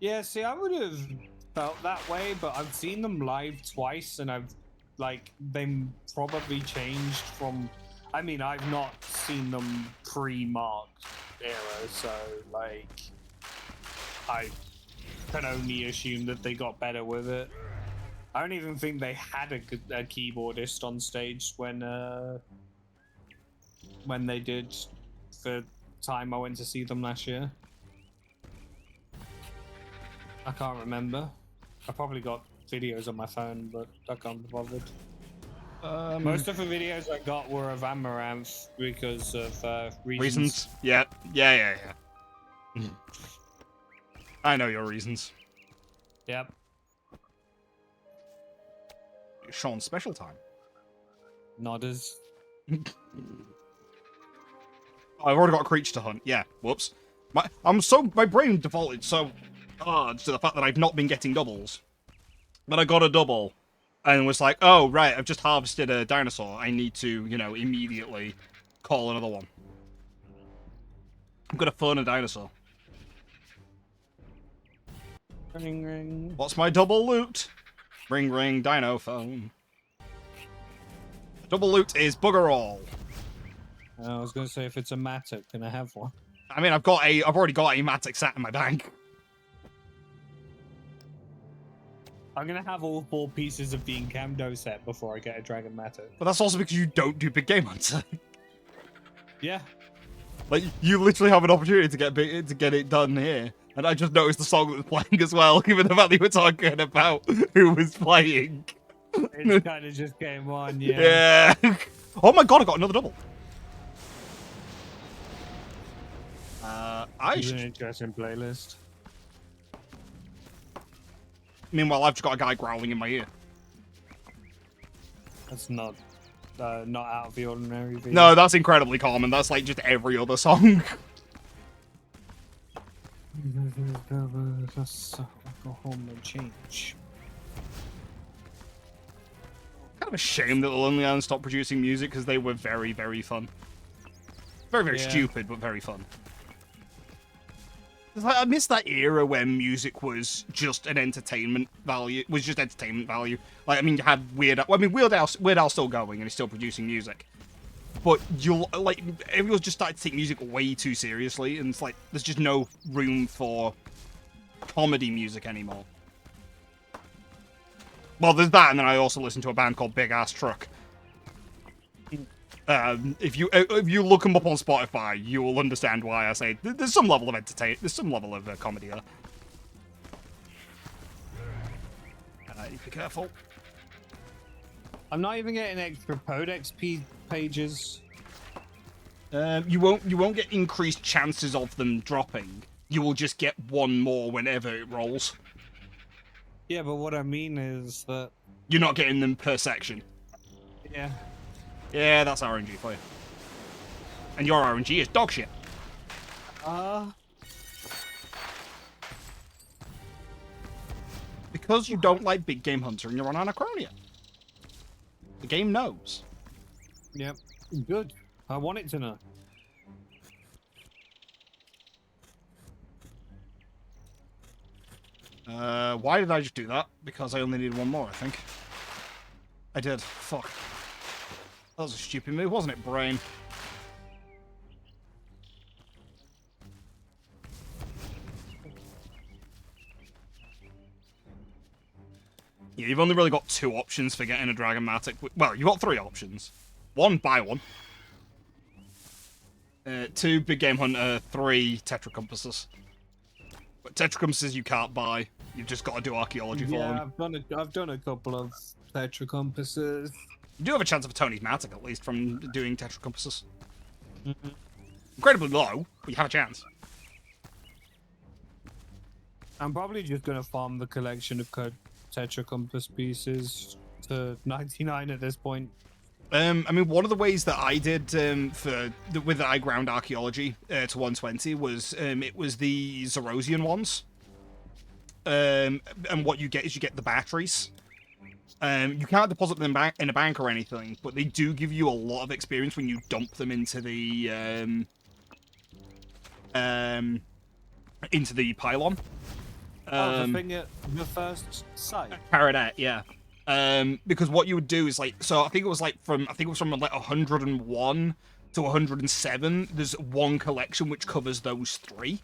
Yeah, see, I would have felt that way, but I've seen them live twice, and they probably changed from... I mean, I've not seen them pre-Mark era, so, like, I can only assume that they got better with it. I don't even think they had a keyboardist on stage when they did the time I went to see them last year. I can't remember. I probably got videos on my phone, but I can't be bothered. Most of the videos I got were of Amaranth because of reasons. Yeah. I know your reasons. Yep. Sean's special time. Nodders. I've already got a creature to hunt. Yeah. Whoops. My brain defaulted so hard to the fact that I've not been getting doubles. But I got a double. And was like, oh, right, I've just harvested a dinosaur. I need to, immediately call another one. I'm gonna phone a dinosaur. Ring, ring. What's my double loot? Ring ring dino phone. Double loot is bugger all. I was gonna say, if it's a Matic, can I have one? I mean, I've already got a Matic sat in my bank. I'm gonna have all 4 pieces of the Incamdo set before I get a Dragon Matic. But that's also because you don't do big game hunter. Yeah. Like, you literally have an opportunity to get it done here. And I just noticed the song that was playing as well, given the fact that you were talking about who was playing. It's kind of just game on, yeah. Yeah. Oh my god, I got another double. It's an interesting playlist. Meanwhile, I've just got a guy growling in my ear. That's not out of the ordinary. Video. No, that's incredibly common. That's like just every other song. Go home and change. Kind of a shame that the Lonely Island stopped producing music because they were very, very fun. Very, very stupid, but very fun. It's like, I miss that era when music was just an entertainment value. Like, I mean, you had Weird Al's still going and he's still producing music. But everyone's just started to take music way too seriously, and it's like, there's just no room for comedy music anymore. Well, there's that, and then I also listen to a band called Big Ass Truck. If you look them up on Spotify, you will understand why I say there's some level of there's some level of comedy there. Be careful. I'm not even getting extra Codex pages. You won't get increased chances of them dropping. You will just get one more whenever it rolls. Yeah, but what I mean is that you're not getting them per section. Yeah. Yeah, that's RNG for you. And your RNG is dog shit. Because you don't like Big Game Hunter and you're on Anachronia. The game knows. Yep. Good. I want it to know. Why did I just do that? Because I only need one more, I think. I did. Fuck. That was a stupid move, wasn't it, brain? Yeah, you've only really got 2 options for getting a Dragon Matic. Well, you've got 3 options. 1, buy one. 2, Big Game Hunter. 3, Tetra Compasses. But Tetra Compasses you can't buy. You've just got to do archaeology for them. Yeah, I've done a couple of Tetra Compasses. You do have a chance of a Tony's Matic, at least, from doing Tetra Compasses. Incredibly low, but you have a chance. I'm probably just going to farm the collection of Tetra Compass pieces to 99 at this point. I mean, one of the ways that I did with the I ground archaeology to 120 was it was the Zerosian ones. And what you get is you get the batteries. You can't deposit them in a bank or anything, but they do give you a lot of experience when you dump them into the pylon. The thing at the first site. Paradet, yeah. Because what you would do is so I think it was from like 101 to 107. There's one collection which covers those 3.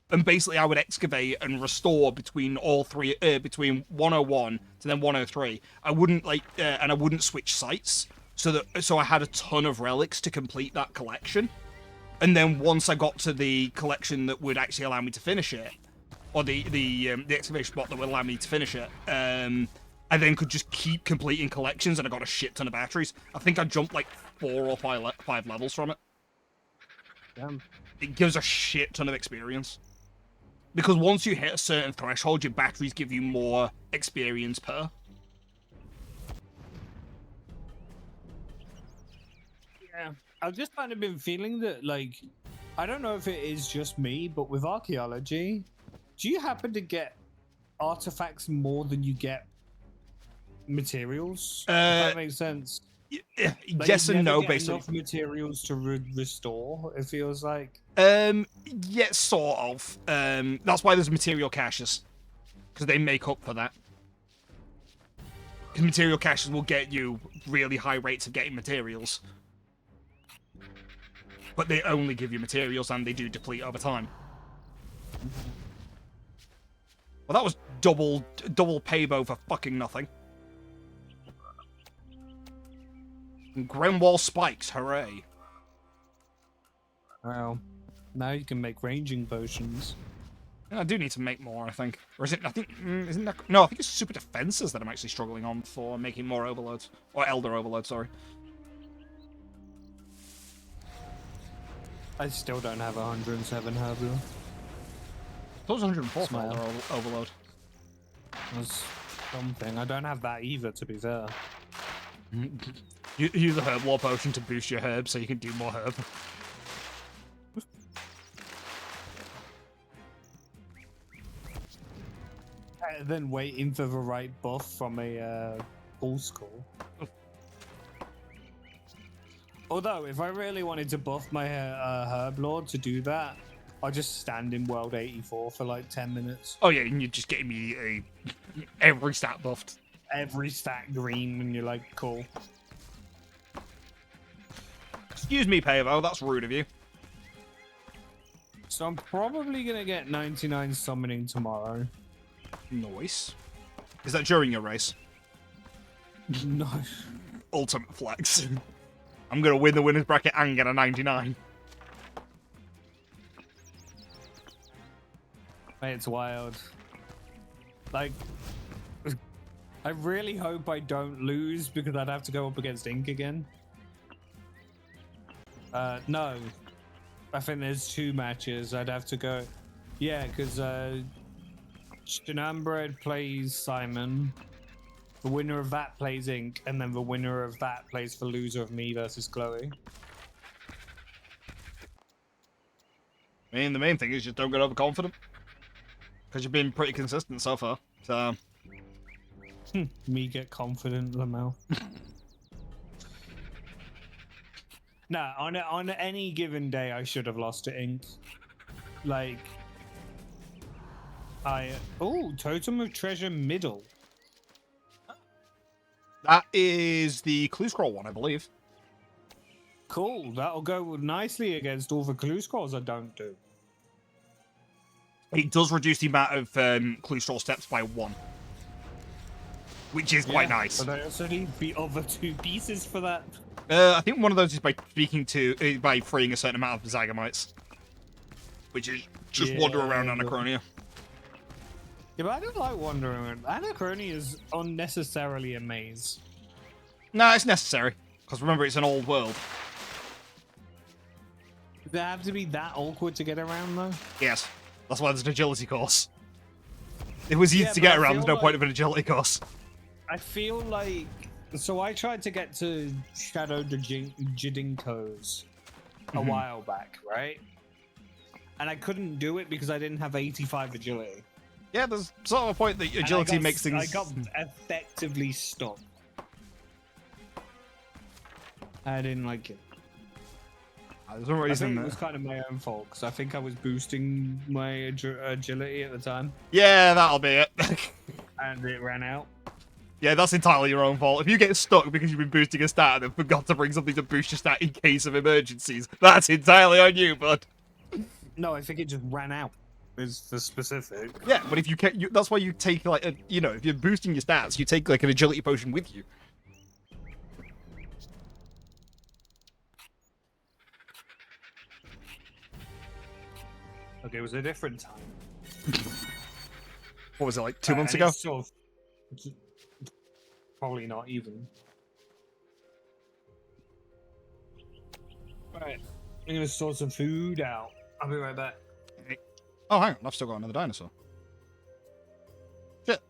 And basically, I would excavate and restore between all 3, between 101 to then 103. I wouldn't and I wouldn't switch sites, so I had a ton of relics to complete that collection. And then once I got to the collection that would actually allow me to finish it, or the excavation spot that would allow me to finish it, I then could just keep completing collections, and I got a shit ton of batteries. I think I jumped like 4 or 5 levels from it. Damn. It gives a shit ton of experience. Because once you hit a certain threshold, your batteries give you more experience per. Yeah. I've just kind of been feeling that, I don't know if it is just me, but with archaeology, do you happen to get artifacts more than you get if that makes sense? Yes and no, basically. Enough materials to restore, it feels like. Yeah, sort of. That's why there's material caches, because they make up for that. Because material caches will get you really high rates of getting materials. But they only give you materials and they do deplete over time. Well, that was double paybo for fucking nothing. And Grenwall spikes, hooray. Well, now you can make ranging potions. I do need to make more, I think. Or is it, I think, isn't that... No, I think it's super defenses that I'm actually struggling on for making more overloads. Or elder overloads, sorry. I still don't have 107 Herbal. That was 104 for Smile. elder overload. That's something. I don't have that either, to be fair. You use the herb war potion to boost your herb so you can do more herb. Then waiting for the right buff from a pool school. Although, if I really wanted to buff my Herb Lord to do that, I'll just stand in World 84 for like 10 minutes. Oh yeah, and you just get immediately every stat buffed. Every stat green, and you're like, cool. Excuse me, Pavo, that's rude of you. So I'm probably gonna get 99 summoning tomorrow. Nice. Is that during your race? No. Ultimate flex. I'm gonna win the winner's bracket and get a 99. Mate, it's wild. Like, I really hope I don't lose because I'd have to go up against Ink again. No. I think there's 2 matches. I'd have to go. Yeah, because Shinambred plays Simon. The winner of that plays Ink, and then the winner of that plays the loser of me versus Chloe. I mean, the main thing is just don't get overconfident. Because you've been pretty consistent so far. So, Me get confident, Lamel. Nah, on any given day, I should have lost to Ink. Like, Totem of Treasure middle. that is the clue scroll one, I believe. Cool. That'll go nicely against all the clue scrolls I don't do. It does reduce the amount of clue scroll steps by 1. Which is quite nice. But I also need the other 2 pieces for that. I think one of those is by by freeing a certain amount of Zygomites. Which is just wander around Anachronia. Yeah, but I don't like wandering around. Anachronia is unnecessarily a maze. No, it's necessary. Because remember, it's an old world. Does it have to be that awkward to get around, though? Yes. That's why there's an agility course. If it was easy Yeah, to but get I around, feel there's no like- point of an agility course. I feel like... So I tried to get to Shadow Jidinkos a while back, right? And I couldn't do it because I didn't have 85 agility. Yeah, there's sort of a point that agility makes things... I got effectively stuck. I didn't like it. There's no I reason think it that... was kind of my own fault because I think I was boosting my agility at the time Yeah, that'll be it. and it ran out. Yeah, that's entirely your own fault. If you get stuck because you've been boosting a stat and then forgot to bring something to boost your stat in case of emergencies, that's entirely on you, bud. No, I think it just ran out. Is the specific. Yeah, but if you can, that's why you take like a, if you're boosting your stats, you take like an agility potion with you. Okay, it was a different time. What was it, like 2 months And ago? it's sort of, probably not even. Right, I'm gonna sort some food out. I'll be right back. Oh, hang on, I've still got another dinosaur. Shit.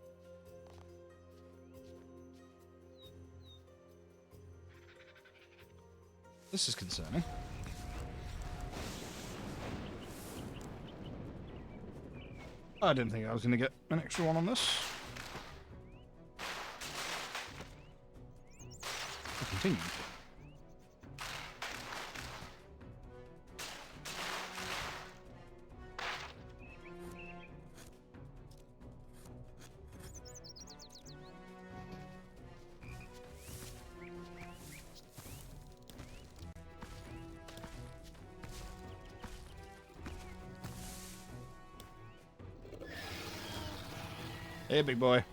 This is concerning. I didn't think I was going to get an extra one on this. We'll continue. Hey, big boy.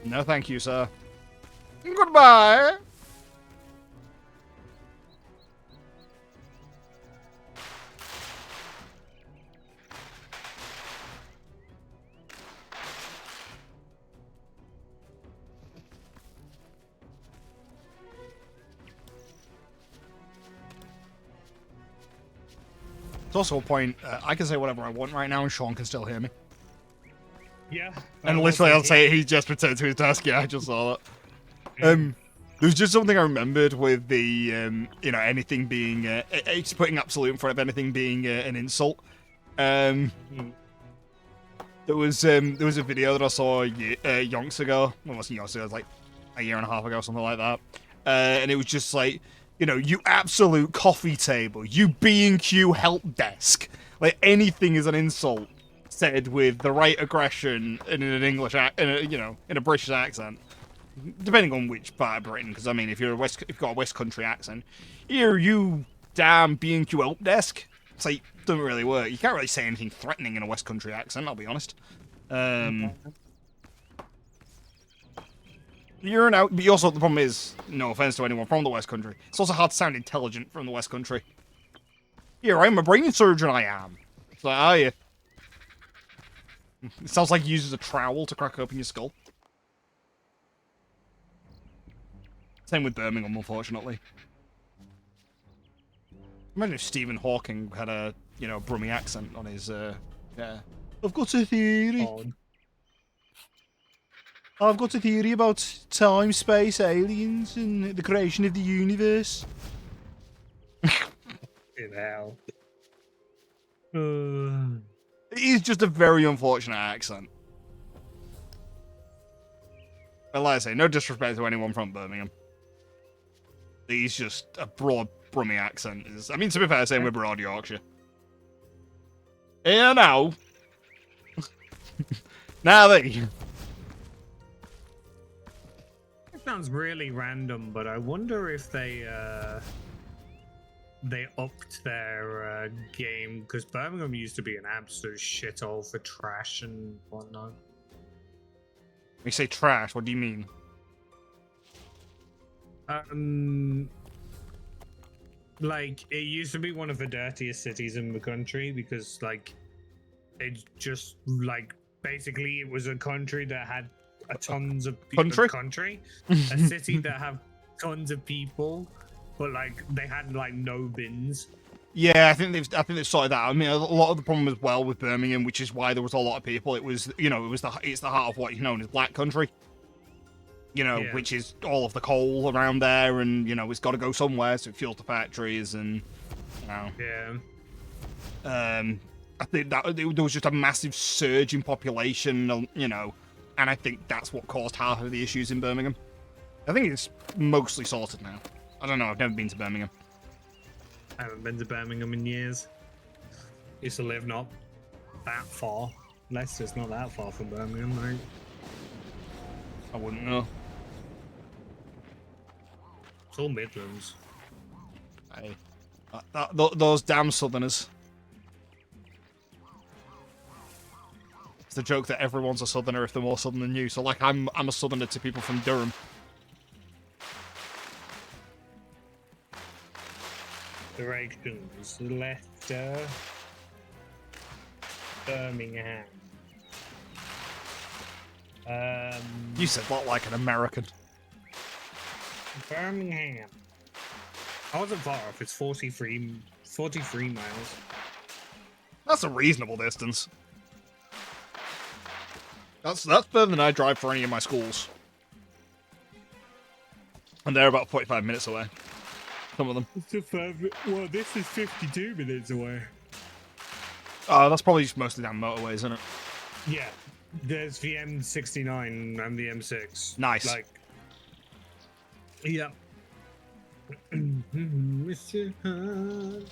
No, thank you, sir. Goodbye. It's also a point, I can say whatever I want right now and Sean can still hear me. Yeah. And literally I'll say he just returned to his desk. Yeah, I just saw that. There's just something I remembered with the, you know, anything being, it's putting absolute in front of anything being an insult. There was a video that I saw yonks ago. Well, it wasn't yonks ago, it was like a year and a half ago, something like that. And it was just like, you know, you absolute coffee table, you B&Q help desk. Like, anything is an insult said with the right aggression and in an English, in a British accent. Depending on which part of Britain, because I mean, if you've got a West Country accent, here you damn B&Q help desk. It's like, doesn't really work. You can't really say anything threatening in a West Country accent, I'll be honest. You're an out, but also the problem is, no offense to anyone from the West Country, it's also hard to sound intelligent from the West Country. Here, I'm a brain surgeon, I am. It's like, are you? It sounds like he uses a trowel to crack open your skull. Same with Birmingham, unfortunately. Imagine if Stephen Hawking had a, you know, Brummie accent on his, yeah. I've got a theory. Odd. I've got a theory about time, space, aliens, and the creation of the universe. In hell. It is just a very unfortunate accent. But like I say, no disrespect to anyone from Birmingham. He's just a broad Brummie accent. I mean, to be fair, same with Broad Yorkshire. Here now. Now then. It sounds really random, but I wonder if they upped their game, because Birmingham used to be an absolute shithole for trash and whatnot. When you say trash, what do you mean? Like, it used to be one of the dirtiest cities in the country because, like, it just, like, basically it was a country that had tons of people. Country? A city that have tons of people, but, like, they had, like, no bins. Yeah, I think they've sorted that out. I mean, a lot of the problem as well with Birmingham, which is why there was a lot of people. It was, you know, it's the heart of what is known as Black Country. You know, Yeah. which is all of the coal around there, and you know, it's got to go somewhere, so it fuels the factories, and you know. Yeah. I think that there was just a massive surge in population, you know, and I think that's what caused half of the issues in Birmingham. I think it's mostly sorted now. I don't know. I've never been to Birmingham. I haven't been to Birmingham in years. Used to live not that far. Leicester's not that far from Birmingham, right? I wouldn't know. It's all Midlands. Hey, those damn Southerners. It's the joke that everyone's a Southerner if they're more Southern than you. So, like, I'm a Southerner to people from Durham. Directions: Leicester, Birmingham. You said that like an American. Birmingham. I wasn't far off. It's 43 miles. That's a reasonable distance. That's further than I drive for any of my schools. And they're about 45 minutes away. Some of them. Well, this is 52 minutes away. Oh, that's probably just mostly down motorways, isn't it? Yeah. There's the M69 and the M6. Nice. Like, yeah. Mr. Hunt.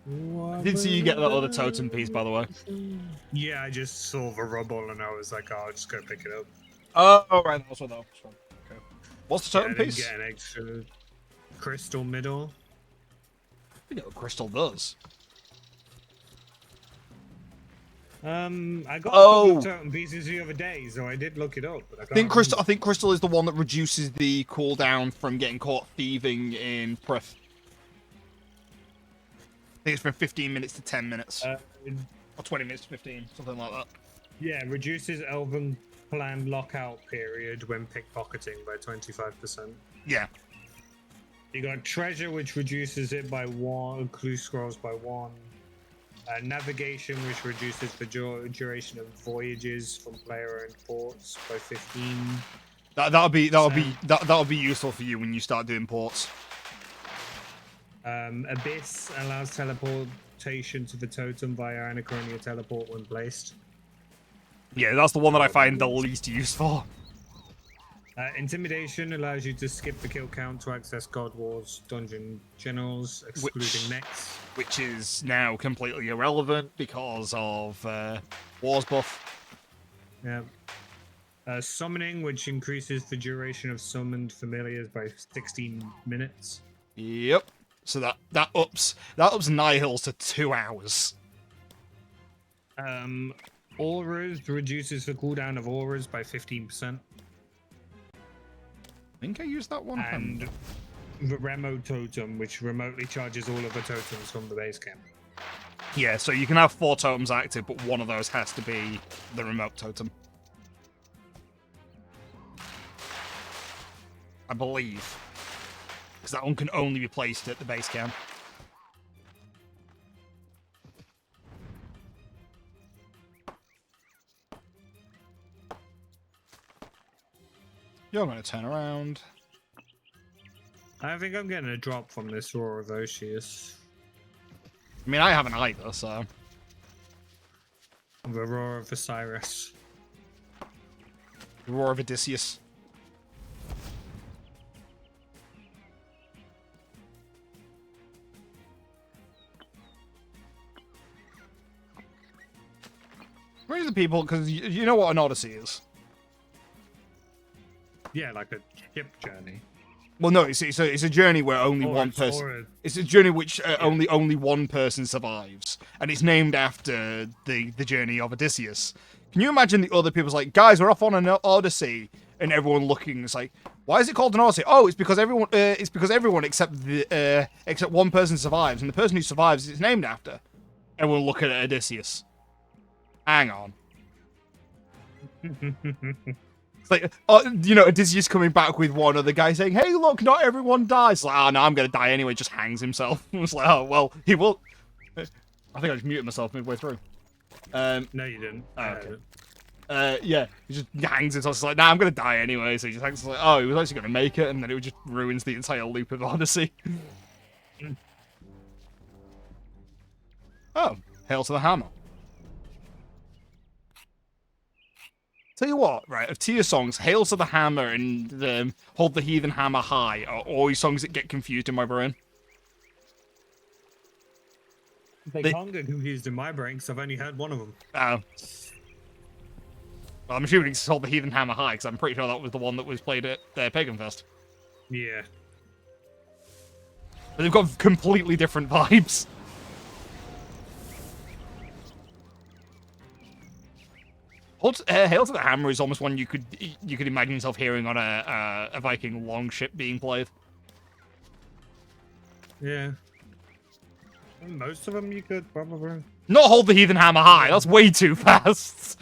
I did see you get that other totem piece, by the way. Yeah, I just saw the rubble and I was like, oh, I'll just go pick it up. Oh, right. That's what that was. Okay. What's the totem Yeah, I didn't piece? get an extra crystal middle. You know what crystal does. I got a couple Oh. of totem pieces the other day, so I did look it up. But I I think Crystal is the one that reduces the cooldown from getting caught thieving in Prith. I think it's from 15 minutes to 10 minutes. Or 20 minutes to 15, something like that. Yeah, reduces Elven Clan lockout period when pickpocketing by 25%. Yeah. You got Treasure, which reduces it by 1, Clue Scrolls by 1. Navigation, which reduces the duration of voyages from player-owned ports by 15. That'll be useful for you when you start doing ports. Abyss allows teleportation to the totem via Anachronia teleport when placed. Yeah, that's the one that I find the least useful. Intimidation allows you to skip the kill count to access God Wars dungeon generals, excluding mechs. Which is now completely irrelevant because of Wars buff. Yeah. Summoning, which increases the duration of summoned familiars by 16 minutes. Yep. So that ups Nihil's to 2 hours. Auras reduces the cooldown of auras by 15%. I think I used that one. And the Remo totem, which remotely charges all of the totems from the base camp. Yeah, so you can have 4 totems active, but one of those has to be the remote totem. I believe. Because that one can only be placed at the base camp. You're going to turn around. I think I'm getting a drop from this Roar of Oshius. I mean, I haven't either, so... The Roar of Osiris. The Roar of Odysseus. Where are the people? Because you know what an Odyssey is. Yeah, like a ship journey. Well, no, it's a journey where only one person. It's a journey which only one person survives, and it's named after the journey of Odysseus. Can you imagine the other people's like, guys, we're off on an Odyssey, and everyone looking is like, why is it called an Odyssey? Oh, it's because everyone except one person survives, and the person who survives is named after. Everyone look at Odysseus. Hang on. It's like, Odysseus coming back with one other guy saying, hey, look, not everyone dies. Like, oh, no, I'm going to die anyway. Just hangs himself. It's like, oh, well, he will. I think I just muted myself midway through. No, you didn't. Oh, okay. Yeah, he just hangs himself. It's like, nah, I'm going to die anyway. So he just hangs like, oh, he was actually going to make it. And then it just ruins the entire loop of Odyssey. Oh, hail to the hammer. Tell you what, right, of Tia songs, Hail to the Hammer and Hold the Heathen Hammer High are always songs that get confused in my brain. They can't get confused in my brain because I've only heard one of them. Oh. Well, I'm assuming it's Hold the Heathen Hammer High because I'm pretty sure that was the one that was played at Pagan Fest. Yeah. But they've got completely different vibes. Hail to the Hammer is almost one you could imagine yourself hearing on a Viking longship being played. Yeah. Most of them you could probably. Not Hold the Heathen Hammer High. That's way too fast.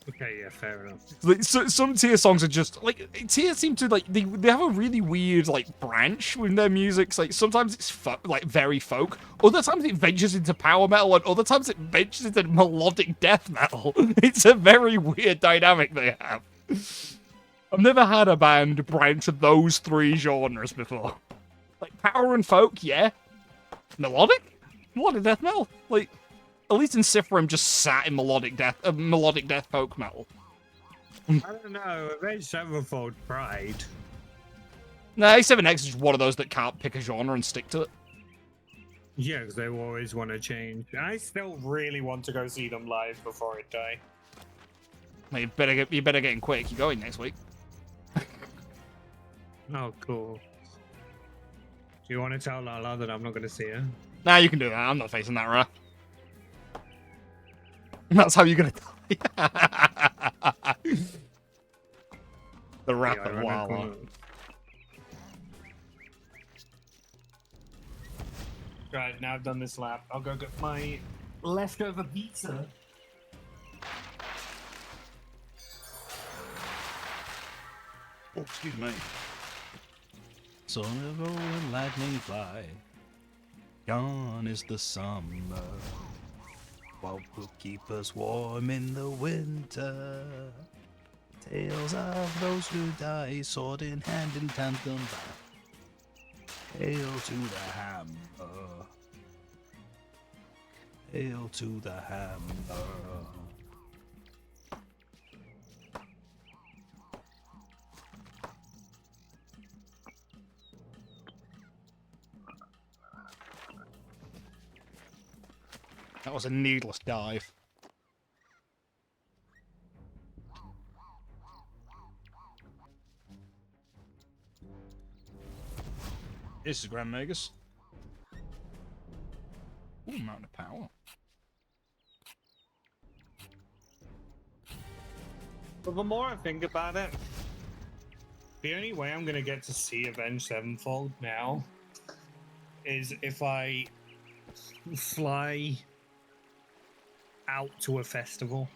Okay, yeah, fair enough. Like, some Tier songs are just like Tier seem to like they have a really weird like branch with their music. Like sometimes it's like very folk, other times it ventures into power metal, and other times it ventures into melodic death metal. It's a very weird dynamic they have. I've never had a band branch those 3 genres before. Like power and folk, yeah. Melodic death metal, like. At least in Sifrim just sat in melodic death folk metal. I don't know. Avenged Sevenfold tried. Nah, A7X is just one of those that can't pick a genre and stick to it. Yeah, because they always want to change. I still really want to go see them live before I die. Well, you better get in quick. You're going next week. Oh, cool. Do you want to tell Lala that I'm not going to see her? Nah, you can do that. I'm not facing that, right? That's how you're gonna die. The Yeah, rapid I lava. reckon. Right, now I've done this lap. I'll go get my leftover pizza. Oh, excuse me. Sun of gold and lightning fly. Gone is the summer. What will keep us warm in the winter? Tales of those who die, sword in hand in tandem. Hail to the hammer. Hail to the hammer. That was a needless dive. This is Grand Megas. Ooh, Mountain of Power. But the more I think about it, the only way I'm gonna get to see Avenged Sevenfold now is if I fly out to a festival.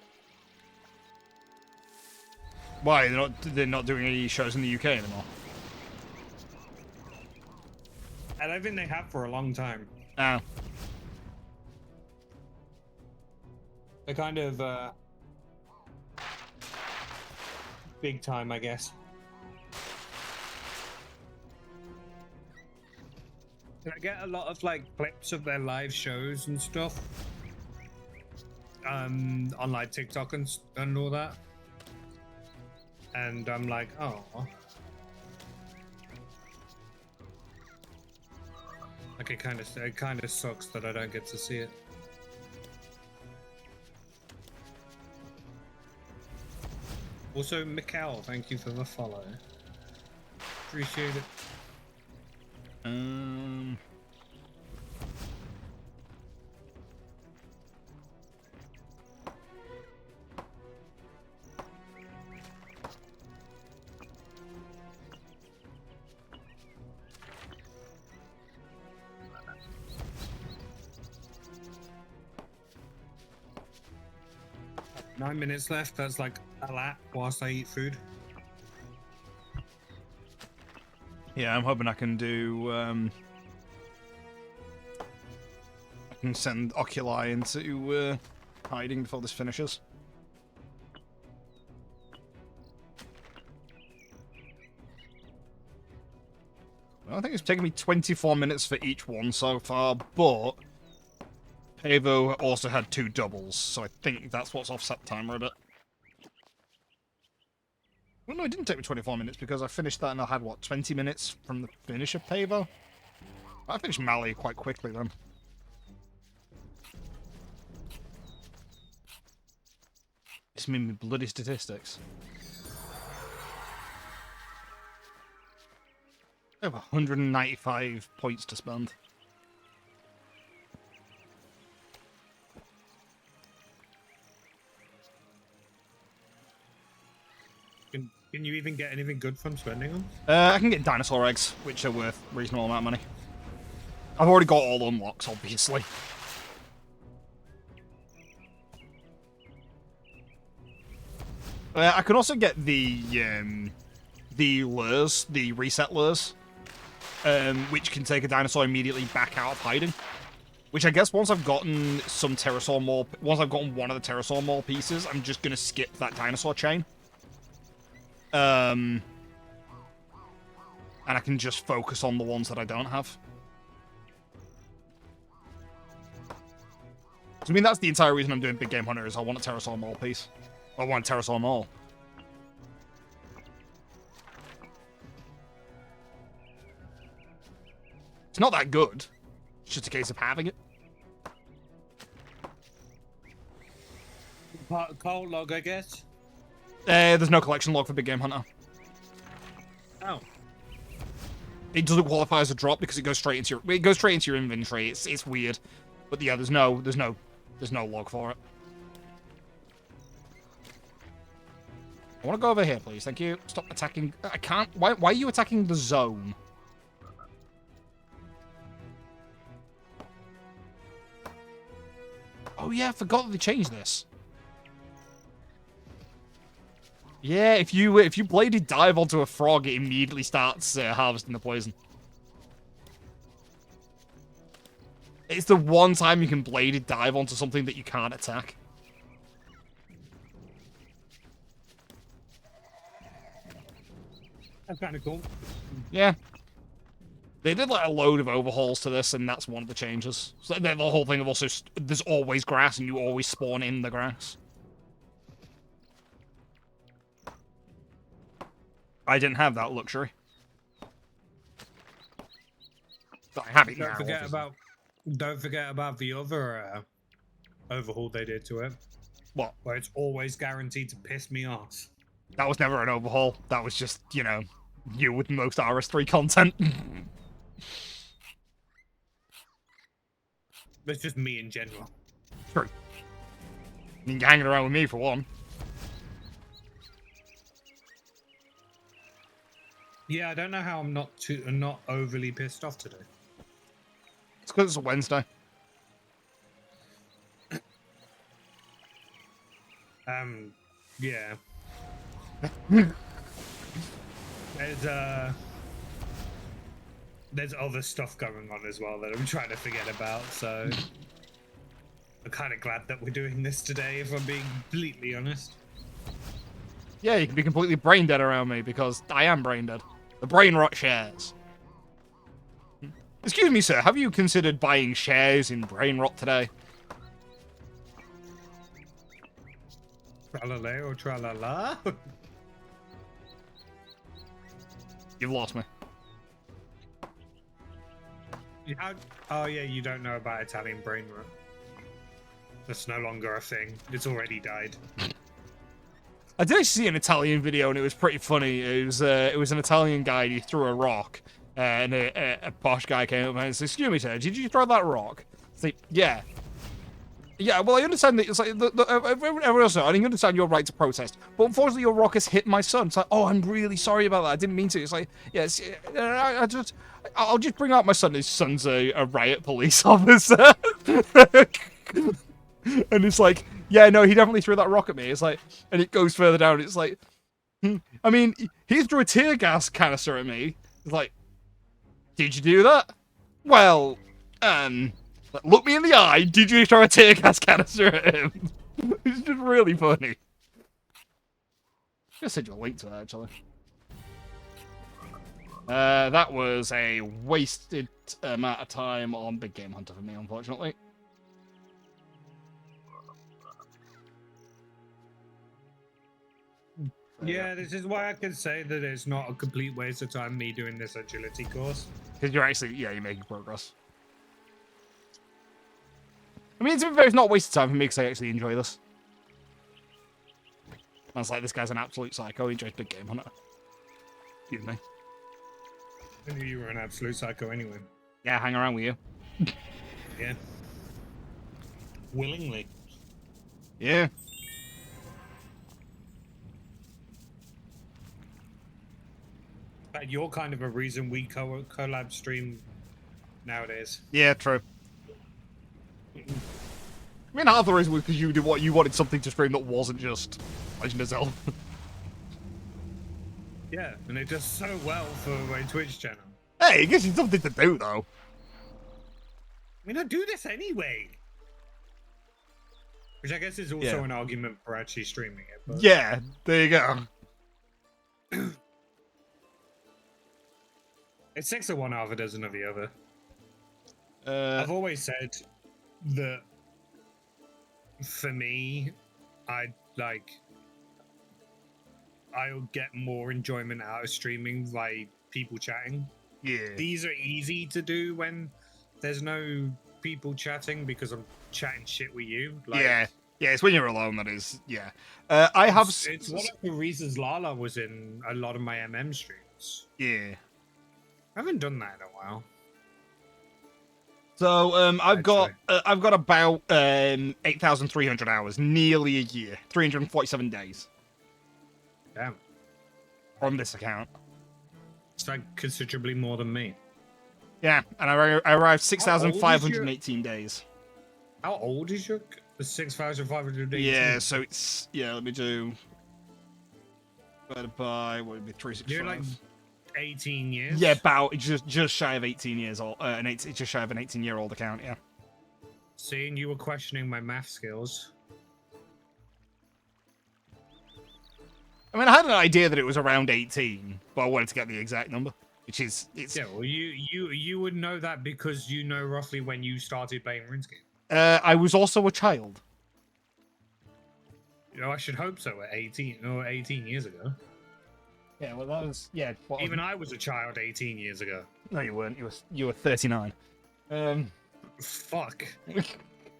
Why? They're not doing any shows in the UK anymore. I don't think they have for a long time. Oh. They're kind of big time, I guess. I get a lot of like clips of their live shows and stuff on like TikTok and all that, and I'm like, oh, like it kind of sucks that I don't get to see it. Also, Mikkel, thank you for the follow. Appreciate it. Nine minutes left. That's like a lap whilst I eat food. Yeah, I'm hoping I can do. I can send Oculi into hiding before this finishes. Well, I think it's taken me 24 minutes for each one so far, but Pavo also had 2 doubles, so I think that's what's offset the timer a bit. Well, no, it didn't take me 24 minutes because I finished that and I had, what, 20 minutes from the finish of Pavo? I finished Mali quite quickly then. It's me bloody statistics. I have 195 points to spend. Can you even get anything good from spending them? I can get dinosaur eggs, which are worth a reasonable amount of money. I've already got all unlocks, obviously. I can also get the lures, the reset lures, which can take a dinosaur immediately back out of hiding. Which I guess once I've gotten some pterosaur maul, once I've gotten one of the pterosaur maul pieces, I'm just gonna skip that dinosaur chain. And I can just focus on the ones that I don't have. So, I mean, that's the entire reason I'm doing Big Game Hunter, is I want a pterosaur maul piece. I want a pterosaur maul. It's not that good. It's just a case of having it. Cold log, I guess. There's no collection log for Big Game Hunter. Oh. It doesn't qualify as a drop because it goes straight into your inventory. It's weird, but yeah, there's no log for it. I want to go over here, please. Thank you. Stop attacking. I can't. Why are you attacking the zone? Oh yeah, I forgot that they changed this. Yeah, if you bladed dive onto a frog, it immediately starts harvesting the poison. It's the one time you can bladed dive onto something that you can't attack. That's kind of cool. Yeah. They did like a load of overhauls to this, and that's one of the changes. So the whole thing of also, there's always grass, and you always spawn in the grass. I didn't have that luxury. But I have it now. Don't forget about the other overhaul they did to it. What? Where it's always guaranteed to piss me off. That was never an overhaul. That was just, you know, you with most RS3 content. It's just me in general. True. I mean, you're hanging around with me for one. Yeah, I don't know how I'm not overly pissed off today. It's because it's a Wednesday. Yeah. There's other stuff going on as well that I'm trying to forget about, so I'm kind of glad that we're doing this today, if I'm being completely honest. Yeah, you can be completely brain dead around me because I am brain dead. The brain rot shares. Excuse me, sir, have you considered buying shares in brain rot today? Tralala or tralala? You've lost me. Oh yeah, you don't know about Italian brain rot. That's no longer a thing. It's already died. I did actually see an Italian video and it was pretty funny. It was an Italian guy. He threw a rock, and a posh guy came up and said, "Excuse me, sir, did you throw that rock?" It's like, yeah. Yeah, well, I understand that it's like everyone else. I understand your right to protest, but unfortunately, your rock has hit my son. It's like, oh, I'm really sorry about that. I didn't mean to. It's like, yes, I'll just bring out my son. His son's a riot police officer, and it's like, yeah, no, he definitely threw that rock at me. It's like, and it goes further down. It's like, I mean, he threw a tear gas canister at me. It's like, did you do that? Well, look me in the eye. Did you throw a tear gas canister at him? It's just really funny. I'm gonna send you a link to that, actually. That was a wasted amount of time on Big Game Hunter for me, unfortunately. Yeah, this is why I can say that it's not a complete waste of time me doing this agility course. Because you're actually, yeah, you're making progress. I mean, to be fair, it's not a waste of time for me because I actually enjoy this. I was like, this guy's an absolute psycho. He enjoys Big Game Hunter. Excuse me. I knew you were an absolute psycho anyway. Yeah, hang around with you. Yeah. Willingly. Yeah. But you're kind of a reason we collab stream nowadays. Yeah, true. I mean, half the reason was because you did what you wanted something to stream that wasn't just Legend of Zelda. Yeah, and it does so well for my Twitch channel. Hey, it gives you something to do, though. I mean, I do this anyway. Which I guess is also an argument for actually streaming it. But... Yeah, there you go. It's 6 of one, half a dozen of the other. I've I've always said that for me, I'll get more enjoyment out of streaming by people chatting. Yeah. These are easy to do when there's no people chatting because I'm chatting shit with you. Like, yeah, it's when you're alone that is. Yeah, I have. It's one of the reasons Lala was in a lot of my MM streams. Yeah, I haven't done that in a while. So I've got about 8,300 hours, nearly a year, 347 days. Damn. on this account. It's like considerably more than me. Yeah, and I arrived How old is 6,518 days. How old is your 6,518? Yeah, so it's let me do divided by what would be 365. You're like 18 years. Yeah, about just shy of 18 years old. Just shy of an 18-year-old account. Yeah. Seeing you were questioning my math skills. I mean, I had an idea that it was around 18, but I wanted to get the exact number, which is Yeah, well, you would know that because you know roughly when you started playing RuneScape. I was also a child. You know, I should hope so. At 18 years ago. Yeah, well, that was Even I was a child 18 years ago. No, you weren't. You were 39. Fuck.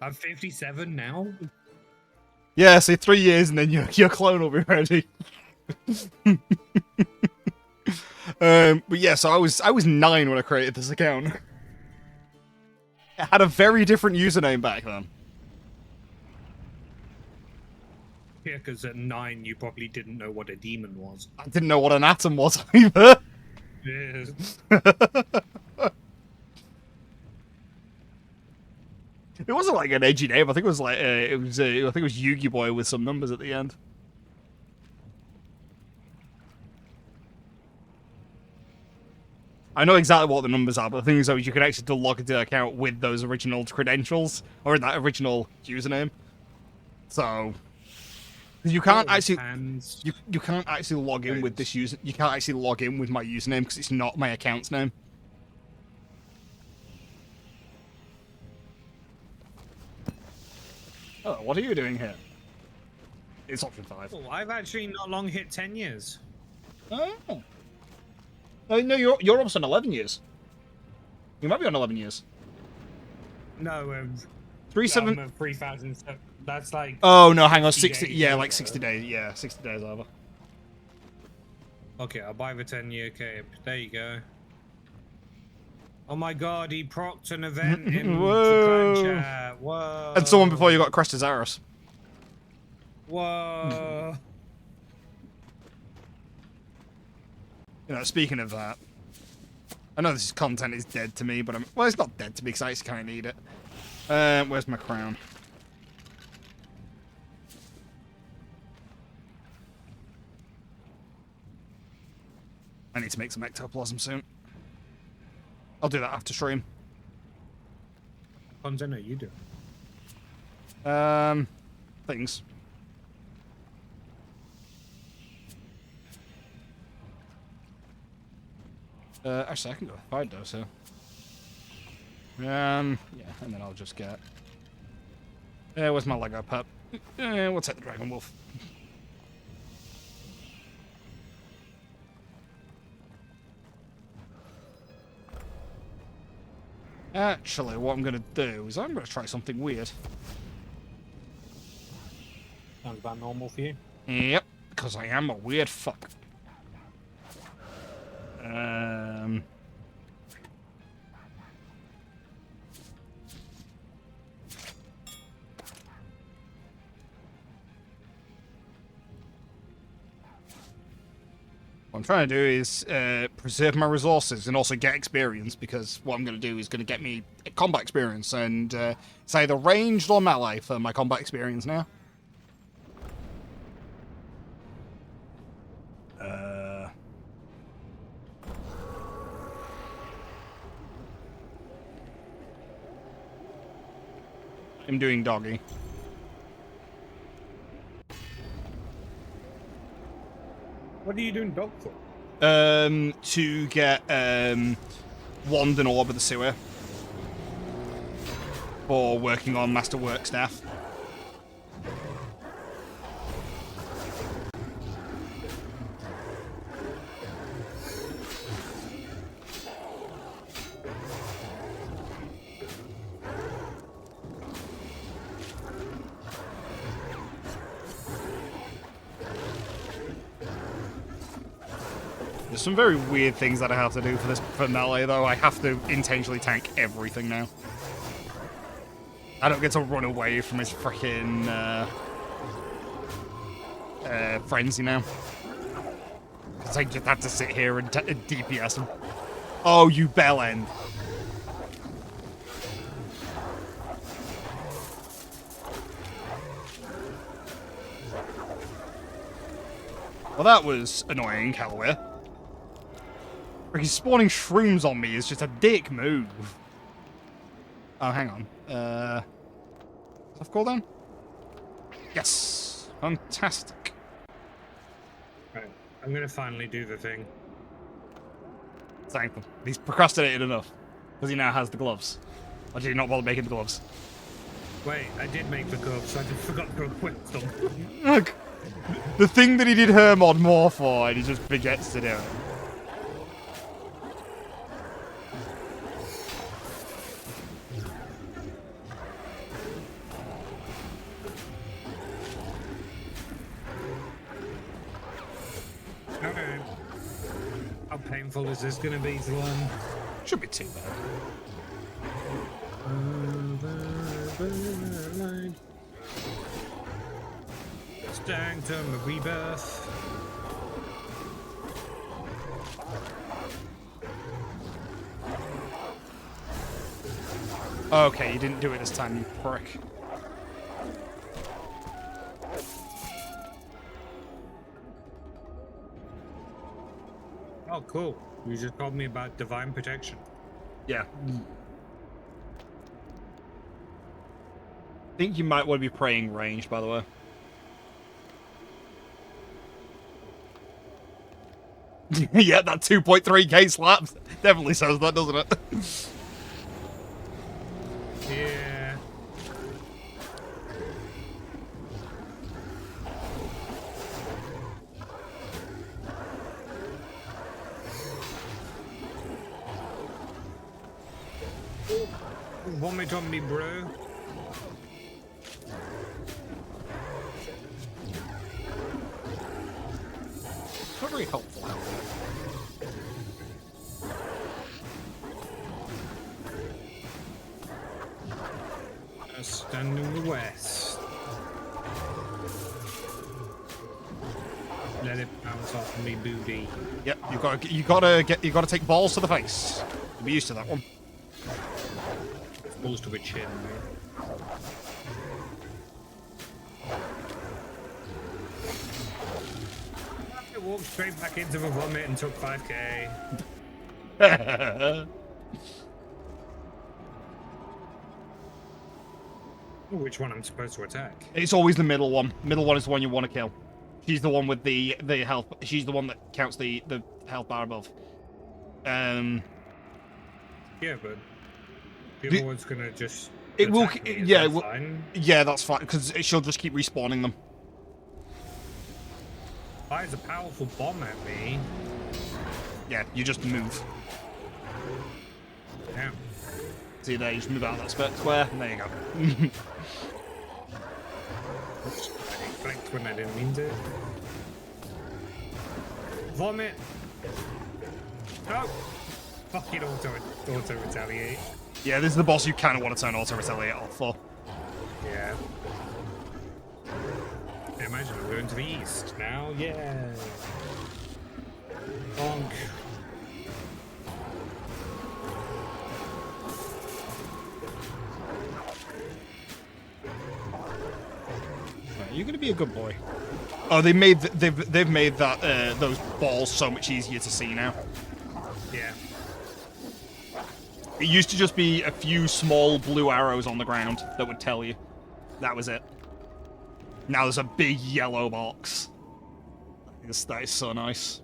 I'm 57 now. Yeah, so 3 years and then your clone will be ready. But yeah, so I was 9 when I created this account. It had a very different username back then. Yeah, because at 9 you probably didn't know what a demon was. I didn't know what an atom was either. Yeah. It wasn't like an edgy name. I think it was like I think it was Yugi Boy with some numbers at the end. I know exactly what the numbers are, but the thing is, though, you can actually log into the account with those original credentials or that original username. So you can't actually you can't actually log in with this user. You can't actually log in with my username because it's not my account's name. Oh, what are you doing here? It's option 5. Oh, I've actually not long hit 10 years. Oh. Oh, no, you're almost on 11 years. You might be on 11 years. No, 3,000. That's like. Oh no, hang on, 60. days Yeah, over. like 60 days. Yeah, 60 days over. Okay, I'll buy the 10-year cape. There you go. Oh my god, he procced an event in Whoa. the clan chat. Whoa. And someone before you got crushed as Aris. Whoa. You know, speaking of that, I know this content is dead to me, but well, it's not dead to me because I just kind of need it. Where's my crown? I need to make some ectoplasm soon. I'll do that after stream. Content are you doing? Things. Actually, I can go with 5 though, so. Yeah, and then I'll just get. Where's my Lego pup? We'll take the Dragon Wolf. Actually, what I'm gonna do is I'm gonna try something weird. Sounds about normal for you. Yep, because I am a weird fuck. What I'm trying to do is preserve my resources and also get experience, because what I'm going to do is going to get me combat experience, and it's either ranged or melee for my combat experience now. I'm doing doggy. What are you doing dog for? To get wand and orb of the sewer for working on masterwork staff. There's some very weird things that I have to do for this finale, though. I have to intentionally tank everything now. I don't get to run away from his freaking frenzy now. I just have to sit here and DPS him. Oh, you bell end. Well, that was annoying, Callaway. He's spawning shrooms on me is just a dick move. Oh, hang on. Off cooldown? Yes. Fantastic. Right. I'm gonna finally do the thing. Thank him. He's procrastinated enough. Because he now has the gloves. Or did he not bother making the gloves? Wait, I did make the gloves, I just forgot to equip them. Look. The thing that he did Hermod more for, and he just forgets to do it. Okay. How painful is this gonna be to learn? Should be too bad. Sanctum of Rebirth. Okay, you didn't do it this time, you prick. Oh, cool. You just told me about divine protection. Yeah. I think you might want to be praying range, by the way. Yeah, that 2.3k slaps definitely says that, doesn't it? Yeah. Vomit on me, bro. Not very helpful. Stand in the west. Let it bounce off me booty. Yep, you gotta take balls to the face. You'll be used to that one. Balls to a chin, mate. I walked straight back into the vomit and took 5k. Which one I'm supposed to attack? It's always the middle one. Middle one is the one you want to kill. She's the one with the health. She's the one that counts the health bar above. Yeah, but the other one's gonna just. It will. attack me, is Yeah, that it will, fine? yeah, that's fine because she'll just keep respawning them. Fires a powerful bomb at me. Yeah, you just move. Damn. See there, you just move out of that square, and there you go. Oops, I clicked when I didn't mean to. Vomit. No. Fucking auto retaliate. Yeah, this is the boss you kind of want to turn auto retaliate off for. Yeah. I imagine we're going to the east now. Yeah. Bonk. You're gonna be a good boy. Oh, they've made that those balls so much easier to see now. Yeah. It used to just be a few small blue arrows on the ground that would tell you. That was it. Now there's a big yellow box. That is so nice.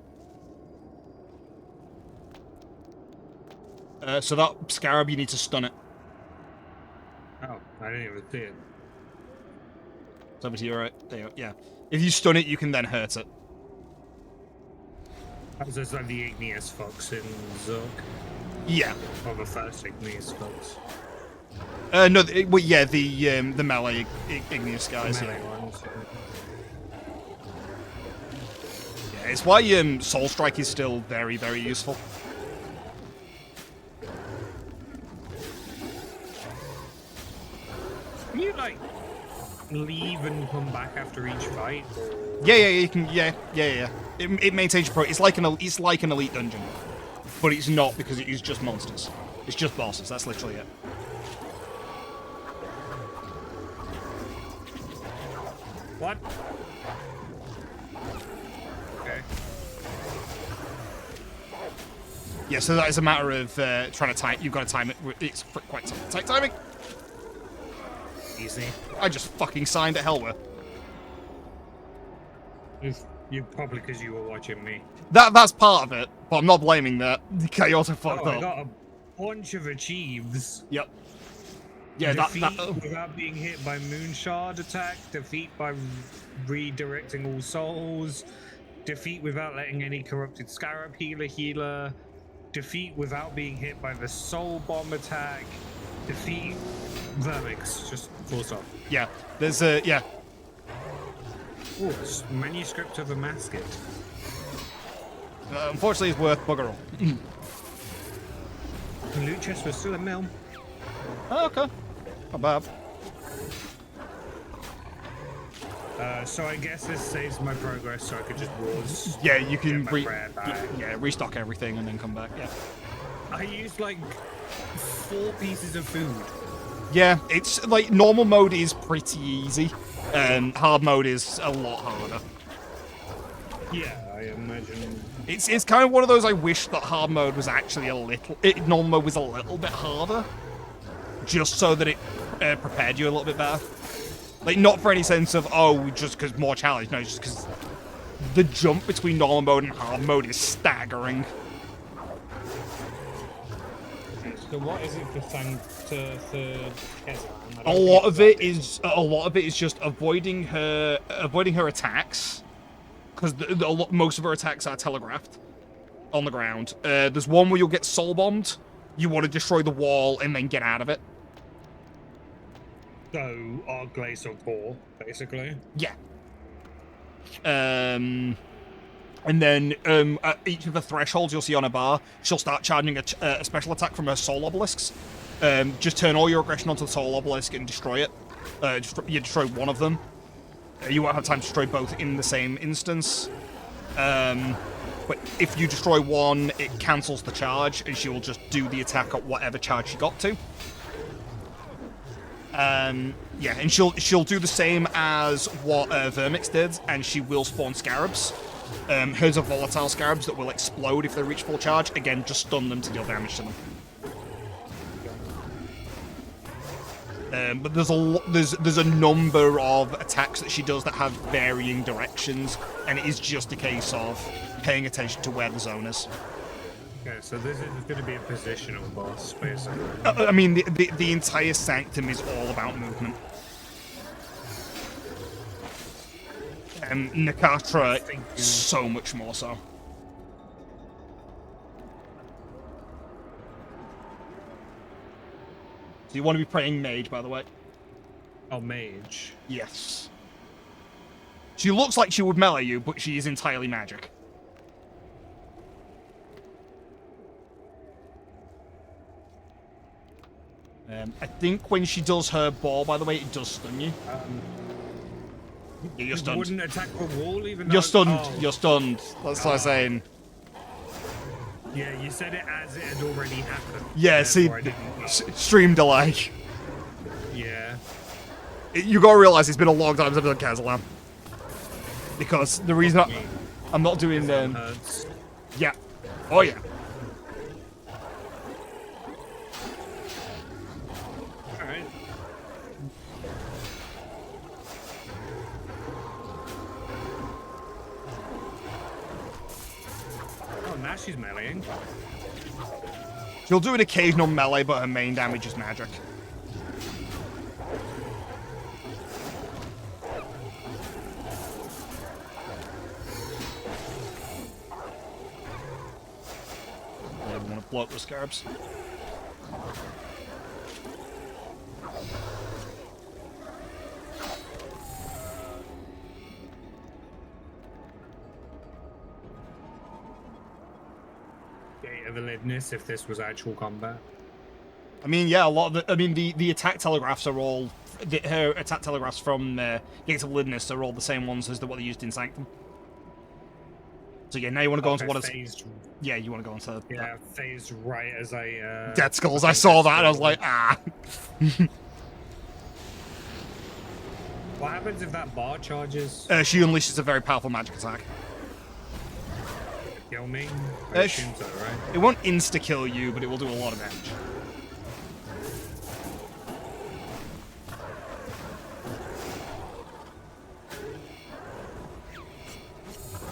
So that scarab, you need to stun it. Oh, I didn't even see it. It's over to your right. There you go. Yeah. If you stun it, you can then hurt it. That was just like the igneous fox in Zug. Yeah. Or the first igneous fox. No. Well, yeah. The melee igneous guys. The Yeah. melee ones. Yeah. It's why Soul Strike is still very, very useful. Can you like leave and come back after each fight? Yeah, you can. Yeah. It maintains your pro. It's like an elite dungeon, but it's not because it is just monsters. It's just bosses. That's literally it. What? Okay. Yeah, so that is a matter of trying to time. You've got to time it. It's quite tight timing. Easy. I just fucking signed at hell with. You probably because you were watching me. That's part of it, but I'm not blaming that. Okay, you also fucked I up. got a bunch of achieves. Yep. Yeah, Defeat that without being hit by Moonshard attack. Defeat by redirecting all souls. Defeat without letting any corrupted scarab healer. Defeat without being hit by the soul bomb attack. Defeat Vermix. Just full stop. yeah. There's a yeah. Oh, manuscript of a masket. Unfortunately, it's worth bugger all. Loot chest was still a mill. Oh, okay. Not bad. So I guess this saves my progress, so I could just pause. Yeah, you can Get my bread back. restock everything and then come back. Yeah. I used like 4 pieces of food. Yeah, it's like normal mode is pretty easy. Hard mode is a lot harder. Yeah, I imagine. It's kind of one of those I wish that hard mode was actually normal mode was a little bit harder, just so that it prepared you a little bit better. Like not for any sense of just because more challenge, no, just because the jump between normal mode and hard mode is staggering. So what is it for A lot of it is just avoiding her attacks, because most of her attacks are telegraphed on the ground. There's one where you'll get soul bombed. You want to destroy the wall and then get out of it. So our glaze of core, basically. Yeah. And then at each of the thresholds you'll see on a bar, she'll start charging a special attack from her soul obelisks. Just turn all your aggression onto the soul obelisk and destroy it. You destroy one of them. You won't have time to destroy both in the same instance. But if you destroy one, it cancels the charge, and she will just do the attack at whatever charge she got to. Yeah, and she'll do the same as what Vermix did, and she will spawn scarabs. Hers are volatile scarabs that will explode if they reach full charge. Again, just stun them to deal damage to them. But there's a number of attacks that she does that have varying directions, and it is just a case of paying attention to where the zone is. Okay, so this is going to be a positional boss, basically. I mean, the entire Sanctum is all about movement. Nakatra, so much more so. So you want to be playing mage, by the way? Oh, mage. Yes. She looks like she would melee you, but she is entirely magic. I think when she does her ball, by the way, it does stun you. Yeah, you're stunned. Wouldn't attack the wall even though... You're stunned. Oh. You're stunned. That's what I'm saying. Yeah, you said it as it had already happened. Yeah, see, Therefore, I didn't know. stream delay. Yeah. You gotta realize it's been a long time since I've done Kazalam. Because the reason I'm not doing... Hurts. yeah. Oh, yeah. Alright. Oh, now she's meleeing. She'll do an occasional melee, but her main damage is magic. I want to blow up the scarabs. Gate of Elidness if this was actual combat. I mean, yeah, a lot of the... I mean, the attack telegraphs are all... her attack telegraphs from Gates of Lidness are all the same ones as what they used in Sanctum. So yeah, now you want to go into what is... phased. Yeah, you want to go into... Yeah, phased right as I. Dead Skulls, I saw that and I was like, ah. What happens if that bar charges? She unleashes a very powerful magic attack. Kill me? Uh, I assume so, right? It won't insta-kill you, but it will do a lot of damage.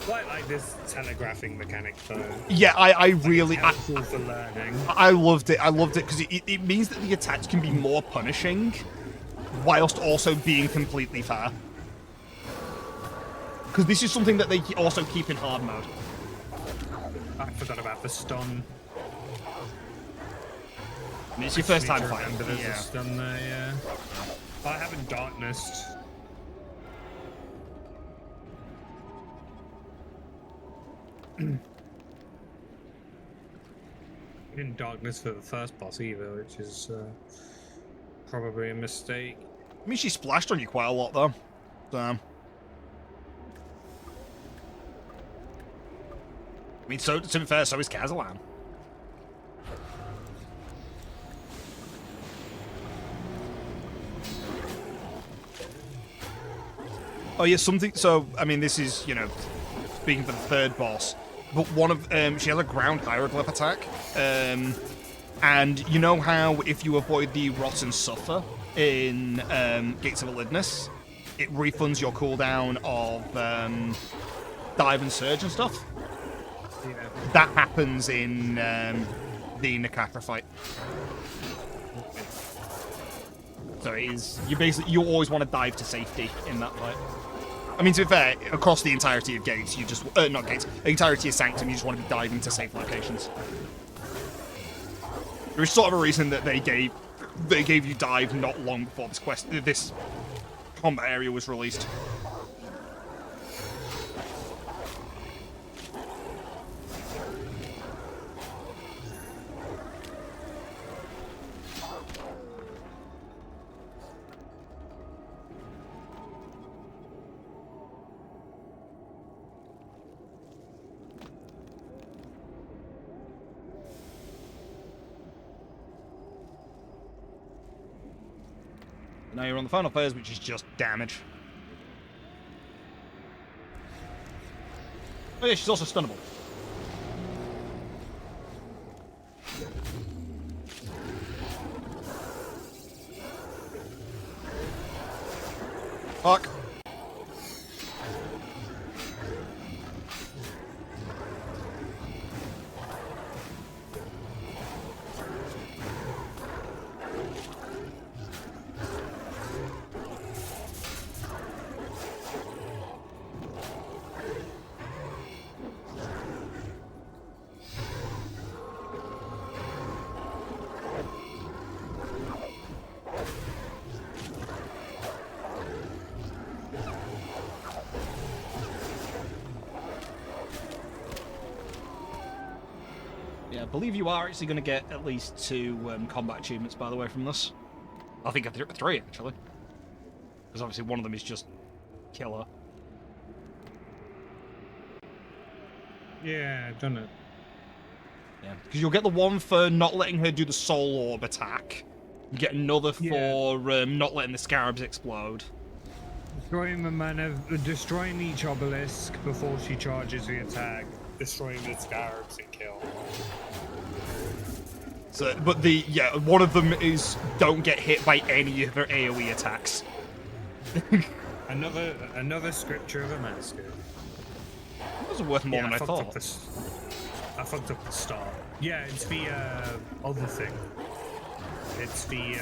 Quite like this telegraphing mechanic, though. Yeah, I really... Helpful for learning. I loved it. I loved it because it means that the attacks can be more punishing whilst also being completely fair. Because this is something that they also keep in hard mode. I forgot about the stun. I mean, it's your first time Need to fighting. remember there's Yeah. a stun there, yeah. I haven't darknessed. In darkness for the first boss either, which is probably a mistake. I mean, she splashed on you quite a lot, though. So... I mean, so to be fair, so is Kazalan. Oh yeah, something. So I mean, this is, you know, speaking for the third boss, but one of she has a ground hieroglyph attack, and you know how if you avoid the Rot and Suffer in Gates of Elidness, it refunds your cooldown of dive and surge and stuff. Yeah. That happens in the Nakatra fight. So it is, you always want to dive to safety in that fight. I mean, to be fair, across the entirety of Gates, you just not Gates, the entirety of Sanctum, you just want to be diving to safe locations. There is sort of a reason that they gave you dive not long before this combat area was released. Now you're on the final phase, which is just damage. Oh yeah, she's also stunnable. Fuck. Yeah, I believe you are actually going to get at least 2 combat achievements, by the way, from this. I think 3, actually. Because obviously one of them is just killer. Yeah, I've done it. Yeah, because you'll get the one for not letting her do the soul orb attack. You get another for not letting the scarabs explode. Destroying each obelisk before she charges the attack. Destroying the scarabs and kill. So, but one of them is don't get hit by any of her AoE attacks. Another scripture of a master. That was worth more than I thought. I fucked up the start. Yeah, it's the other thing. It's the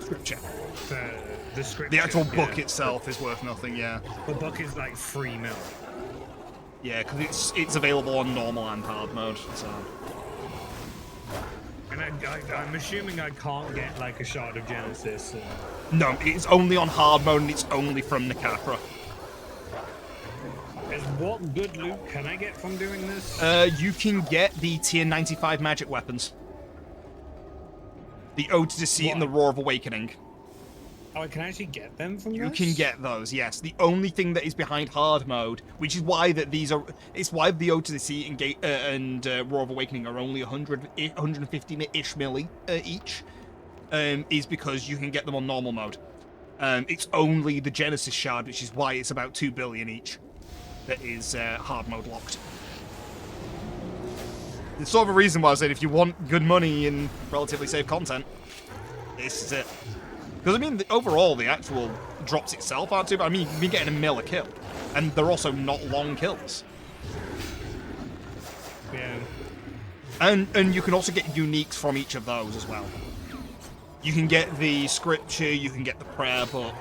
Scripture. the scripture. The actual book itself is worth nothing. Yeah. The book is like 3 mil. Yeah, because it's available on normal and hard mode. So. And I'm assuming I can't get like a Shard of Genesis. No, it's only on hard mode and it's only from Nakatra. What good loot can I get from doing this? You can get the tier 95 magic weapons. The Ode to Deceit and the Roar of Awakening. Oh, I can actually get them from You this? can get those, yes. The only thing that is behind hard mode, which is why that these are, it's why the Ode to Deceit and Roar of Awakening are only 150-ish milli each, is because you can get them on normal mode. It's only the Genesis Shard, which is why it's about 2 billion each, that is hard mode locked. It's sort of a reason why I said if you want good money and relatively safe content, this is it. Because, I mean, overall, the actual drops itself aren't too bad. I mean, you've been getting a mill a kill. And they're also not long kills. Yeah. And you can also get uniques from each of those as well. You can get the scripture, you can get the prayer book.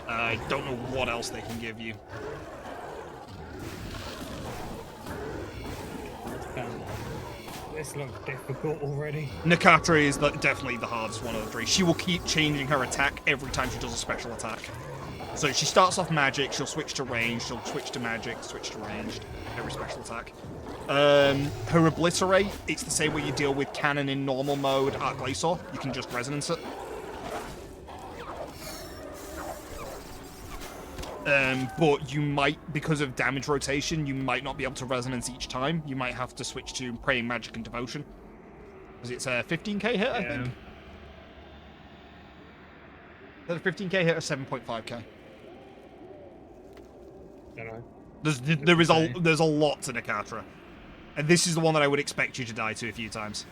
I don't know what else they can give you. This looks difficult already. Nakatra is definitely the hardest one of the three. She will keep changing her attack every time she does a special attack. So she starts off magic, she'll switch to range, she'll switch to magic, switch to ranged, every special attack. Her Obliterate, it's the same way you deal with Cannon in normal mode at Glacier. You can just Resonance it. But you might, because of damage rotation, you might not be able to Resonance each time. You might have to switch to Praying Magic and Devotion. Because it's a 15k hit, I think? Is that a 15k hit or 7.5k? Don't know. There's a lot to Nakatra. And this is the one that I would expect you to die to a few times.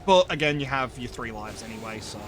But, again, you have your 3 lives anyway, so...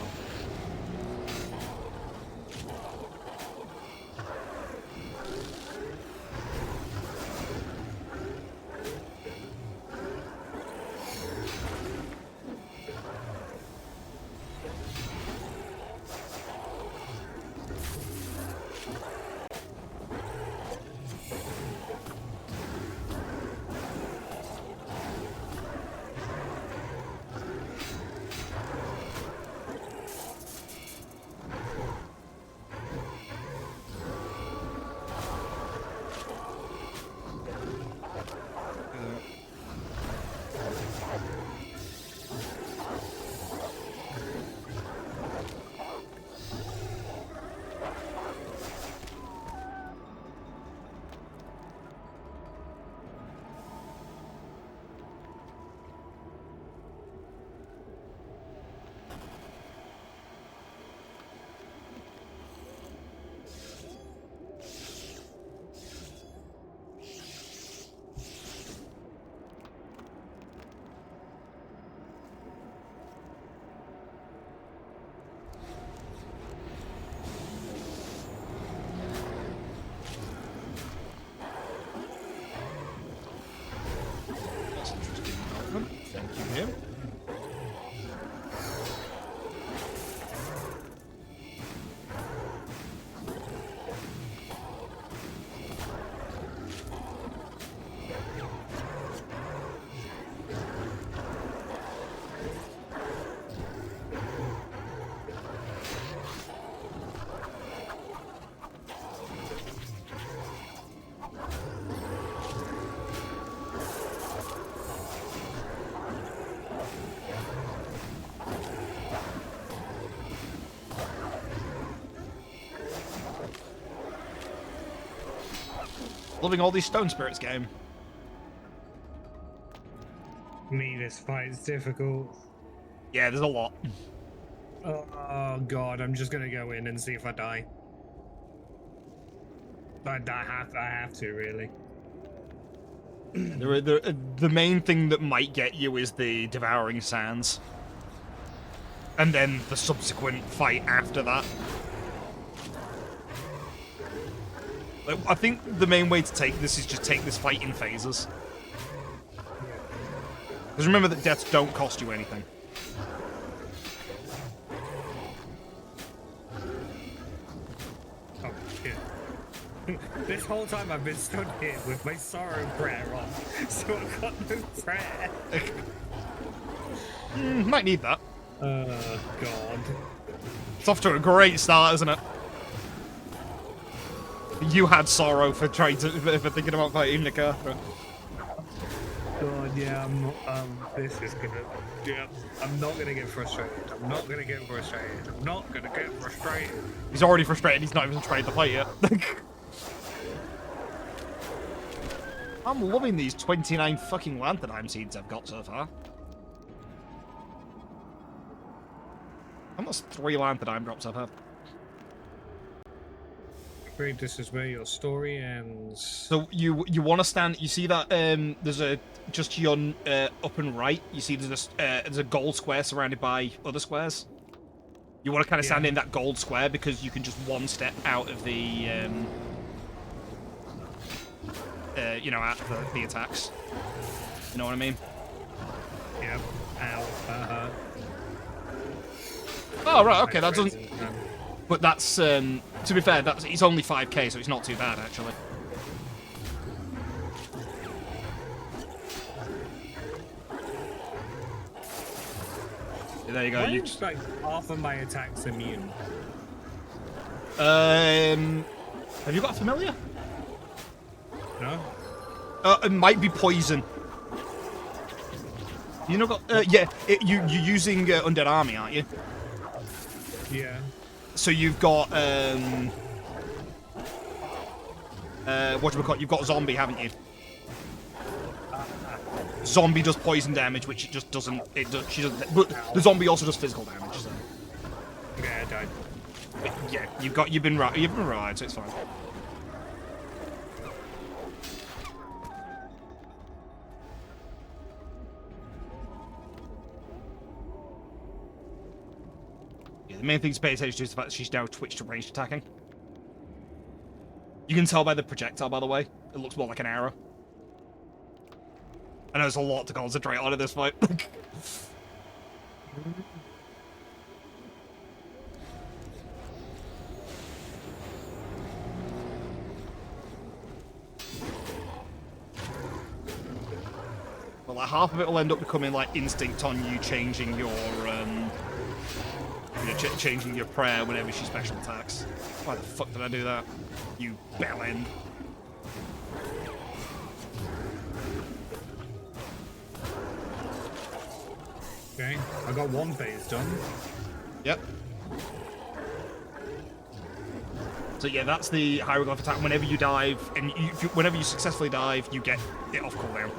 Loving all these Stone Spirits game. Me, this fight is difficult. Yeah, there's a lot. Oh god, I'm just gonna go in and see if I die. I have to, really. The main thing that might get you is the Devouring Sands. And then the subsequent fight after that. Like, I think the main way to take this is just take this fight in phases. Because remember that deaths don't cost you anything. Oh shit. This whole time I've been stood here with my sorrow prayer on, so I've got no prayer. Might need that. God. It's off to a great start, isn't it? You had sorrow for thinking about fighting Nakatra. God, yeah, I'm not, this is gonna, yeah, I'm not gonna get frustrated. I'm not gonna get frustrated. I'm not gonna get frustrated. He's already frustrated. He's not even tried to fight yet. I'm loving these 29 fucking Lanthanheim seeds I've got so far. Almost 3 Lanthanheim drops I've had. Great, this is where your story ends. So you want to stand? You see that there's a just to your up and right. You see there's a gold square surrounded by other squares. You want to kind of stand in that gold square because you can just one step out of the you know, out of the attacks. You know what I mean? Yep. Ow. Oh right, okay, that doesn't. But that's to be fair, it's only 5k, so it's not too bad actually. There you go. Why You is like half of my attacks immune? have you got a familiar? No. It might be poison. You know, got yeah. You're using Undead Army, aren't you? Yeah. So you've got you've got zombie, haven't you? Zombie does poison damage, which it just doesn't. She doesn't. But the zombie also does physical damage. So. Okay, I died. Yeah, you've been right, so it's fine. Yeah, the main thing to pay attention to is the fact that she's now switched to ranged attacking. You can tell by the projectile, by the way. It looks more like an arrow. I know there's a lot to concentrate on in this fight. Well, like half of it will end up becoming like instinct on you, changing your changing your prayer whenever she special attacks. Why the fuck did I do that? You bellend. Okay, I got one phase done. Yep. So yeah, that's the hieroglyph attack. Whenever you dive, and whenever you successfully dive, you get it off cooldown.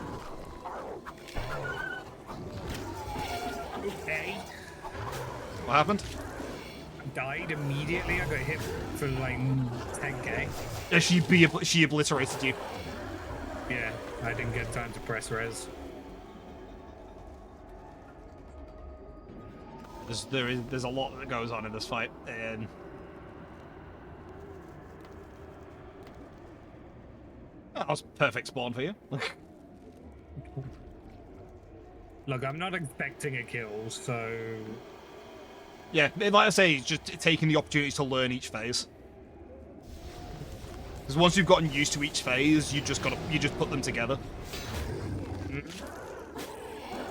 Okay. What happened? I died immediately. I got hit for like 10k. She obliterated you. Yeah, I didn't get time to press res. There's a lot that goes on in this fight, and that was perfect spawn for you. Look, I'm not expecting a kill, so Yeah, like I say, it's just taking the opportunity to learn each phase. Because once you've gotten used to each phase, you just put them together.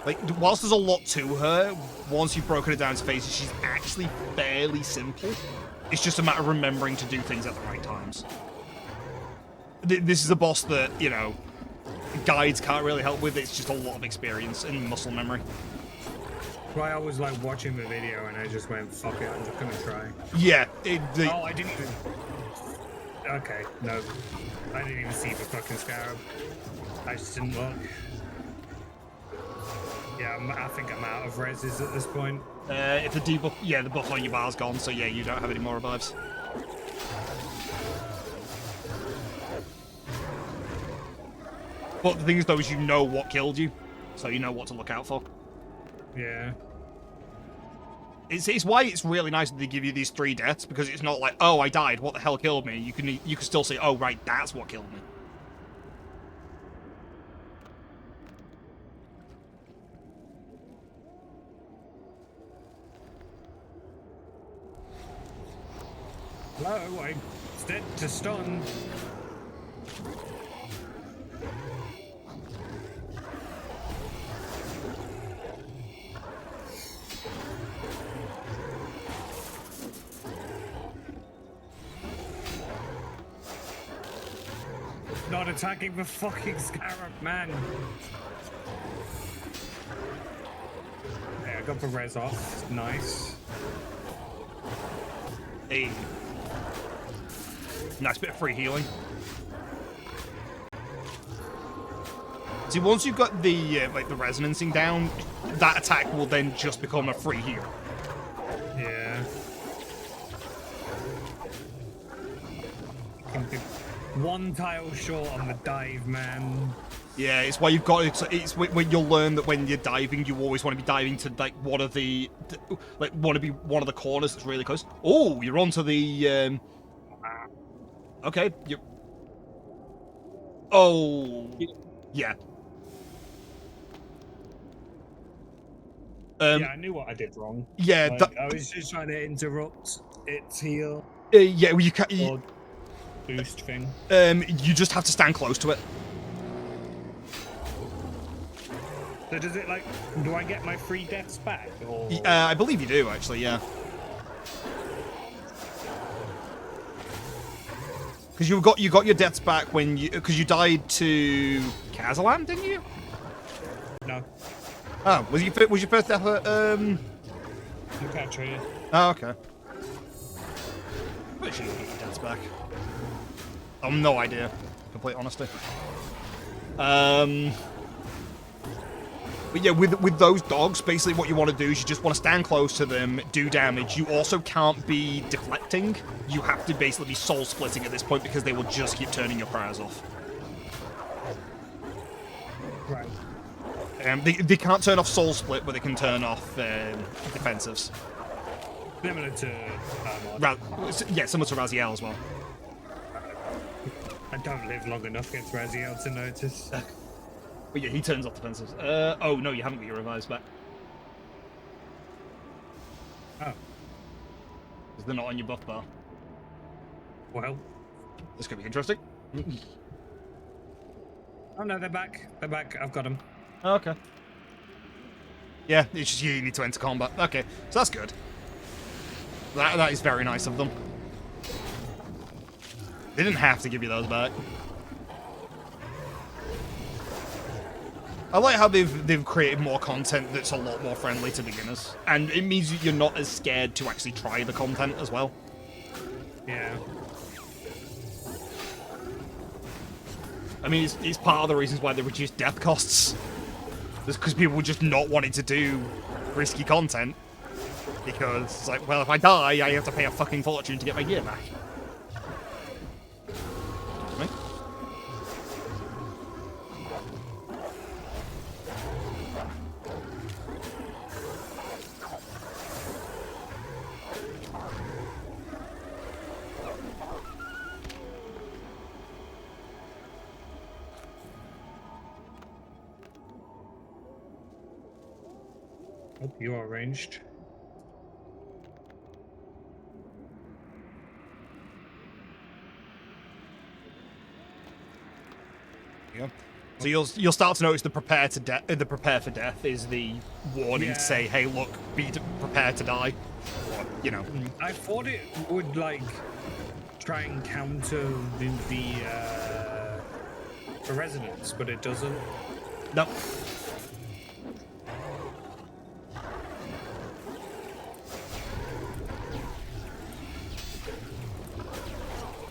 Like, whilst there's a lot to her, once you've broken it down to phases, she's actually fairly simple. It's just a matter of remembering to do things at the right times. This is a boss that, you know, guides can't really help with. It's just a lot of experience and muscle memory. I was like watching the video and I just went, fuck it, I'm just gonna try. Yeah. Oh, I didn't even... Okay, no. I didn't even see the fucking scarab. I just didn't look. Yeah, I think I'm out of reses at this point. If the debuff, yeah, the buff on your bar's gone, so yeah, you don't have any more revives. But the thing is, though, is you know what killed you, so you know what to look out for. Yeah. It's why it's really nice that they give you these 3 deaths, because it's not like, oh, I died, what the hell killed me? You can still say, oh, right, that's what killed me. Hello, I'm dead to stun. Not attacking the fucking scarab, man. got the res off. Nice. Hey. Nice bit of free healing. See, once you've got the like the resonancing down, that attack will then just become a free heal. Yeah. One tile short on the dive, man. Yeah, it's why you've got it's when you'll learn that when you're diving, you always want to be diving to like one of the corners that's really close. Oh, you're onto the okay. You. Oh, yeah. Yeah, I knew what I did wrong. Yeah, Like, I was just trying to interrupt its heal yeah. Well, you can. or boost thing. You just have to stand close to it. So does it like? Do I get my free deaths back? Or I believe you do, actually. Yeah. Because you got your deaths back when because you died to Kazalan, didn't you? no? Oh, was your first death at Look at you. Oh, okay. Pretty sure you get your deaths back. I've no idea. Complete honesty. But yeah, with those dogs, basically what you want to do is you just want to stand close to them, do damage. You also can't be deflecting. You have to basically be soul splitting at this point because they will just keep turning your prayers off. Right. They can't turn off soul split, but they can turn off defensives. Similar to Yeah, similar to Raziel as well. I don't live long enough against Raziel to notice. But yeah, he turns off defensives. Oh no, you haven't got your revives back. Oh. Because they're not on your buff bar. Well. This could be interesting. Oh no, they're back. They're back. I've got them. Oh, okay. Yeah, it's just you need to enter combat. Okay, so that's good. That is very nice of them. They didn't have to give you those back. I like how they've created more content that's a lot more friendly to beginners, and it means that you're not as scared to actually try the content as well. Yeah. I mean, it's part of the reasons why they reduced death costs. It's because people were just not wanting to do risky content. Because it's like, well, if I die, I have to pay a fucking fortune to get my gear back. Right? Hope you are ranged. Yeah. So you'll start to notice the prepare for death is the warning Yeah. to say, hey, look, prepared to die. Or, you know. I thought it would like try and counter the resonance, but it doesn't. No.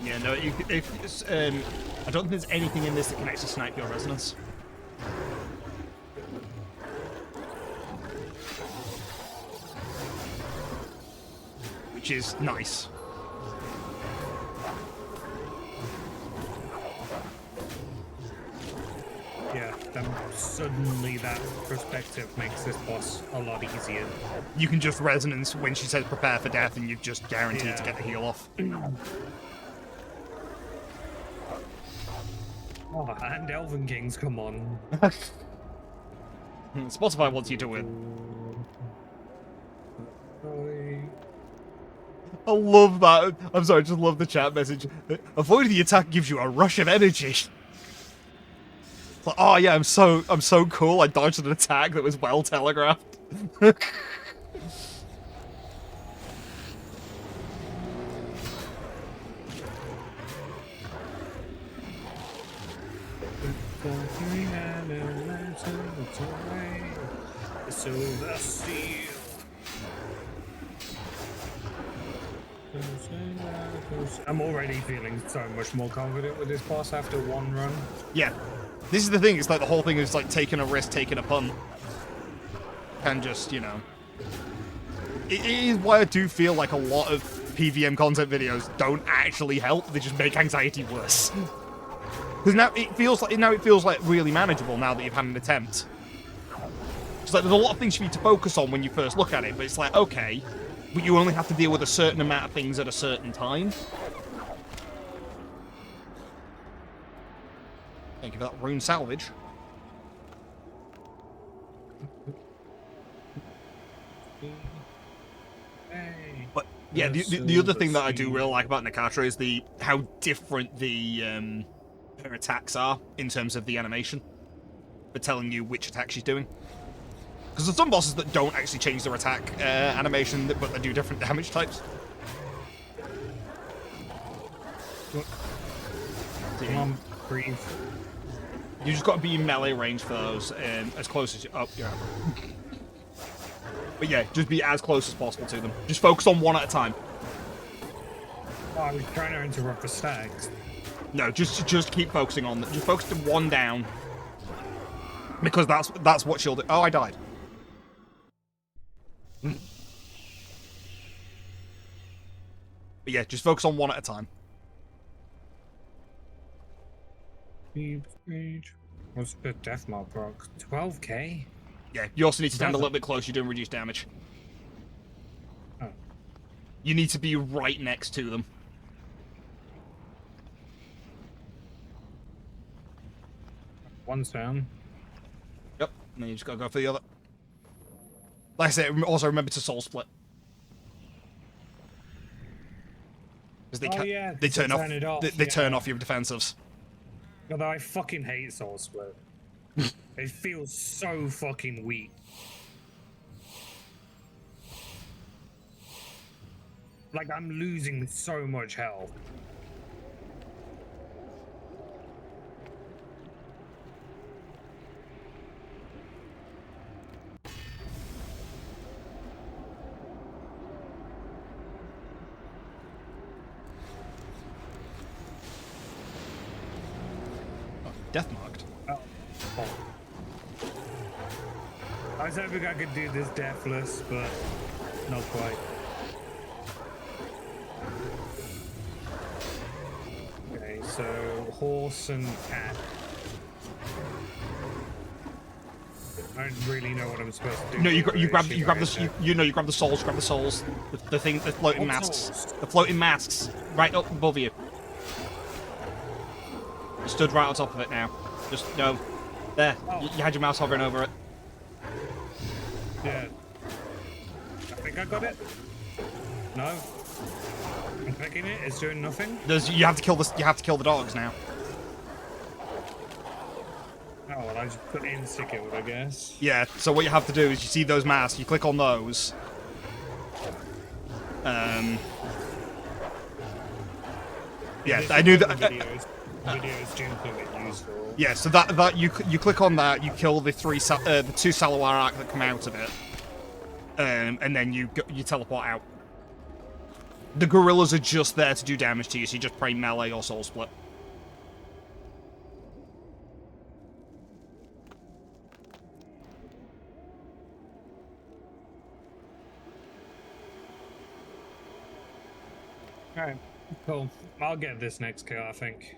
Yeah, no. I don't think there's anything in this that can actually snipe your resonance. Which is nice. Yeah, then suddenly that perspective makes this boss a lot easier. You can just resonance when she says prepare for death and you're just guaranteed to Yeah. get the heal off. Oh, and Elven Kings, come on. Spotify wants you to win. I love that. I'm sorry, I just love the chat message. Avoiding the attack gives you a rush of energy. It's like, oh yeah, I'm so cool. I dodged an attack that was well telegraphed. So the steel I'm already feeling so much more confident with this boss after one run. Yeah. This is the thing, it's like the whole thing is like taking a risk, taking a punt. And just, you know. It is why I do feel like a lot of PVM content videos don't actually help, they just make anxiety worse. Because now it feels like really manageable now that you've had an attempt. It's like there's a lot of things you need to focus on when you first look at it, but it's like, okay, but you only have to deal with a certain amount of things at a certain time. Thank you for that rune salvage. Hey. But yeah, the other thing that I do really like about Nakatra is how different her attacks are in terms of the animation for telling you which attack she's doing. Because there's some bosses that don't actually change their attack animation, but they do different damage types. Come on, breathe. You just got to be in melee range for those, as close as you. Oh, you're out. But yeah, just be as close as possible to them. Just focus on one at a time. Oh, I was trying to interrupt the stacks. No, just keep focusing on them. Just focus to one down. Because that's what she'll do. Oh, I died. But yeah, just focus on one at a time. What's the death mark proc? 12k? Yeah, you also need to stand a little bit closer. You're doing reduced damage. Oh. You need to be right next to them. One's down. Yep, and then you just gotta go for the other. Like I said, also remember to soul split. Because they turn off. They turn off your defensives. Although I fucking hate soul split. It feels so fucking weak. Like I'm losing so much health. Death marked. Oh. I was hoping I could do this deathless, but not quite. Okay, so horse and cat. I don't really know what I'm supposed to do. No, you grab the souls. Grab the souls. The floating masks. Souls? The floating masks right up above you. You stood right on top of it now. Just no. There. Oh. You had your mouse hovering over it. Yeah. I think I got it. No. I'm clicking it. It's doing nothing. You have to kill this. You have to kill the dogs now. Oh well, I just put insta kill, I guess. Yeah. So what you have to do is you see those masks. You click on those. Yeah, I knew that. Videos do come useful. Yeah, so that you click on that, you kill the two Salawarak that come out of it, and then you teleport out. The gorillas are just there to do damage to you, so you just pray melee or soul split. Alright, cool. I'll get this next kill, I think.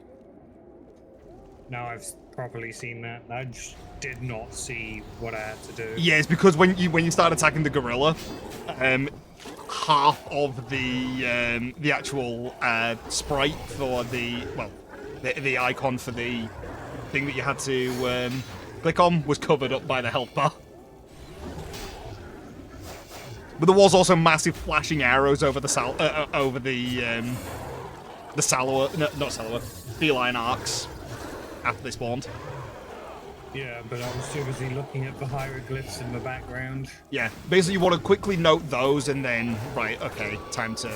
Now I've properly seen that. I just did not see what I had to do. Yeah, it's because when you start attacking the gorilla, half of the actual sprite for the icon for the thing that you had to click on was covered up by the health bar. But there was also massive flashing arrows over the feline arcs after they spawned. Yeah, but I was too busy looking at the hieroglyphs in the background. Yeah, basically you want to quickly note those and then, right, okay, time to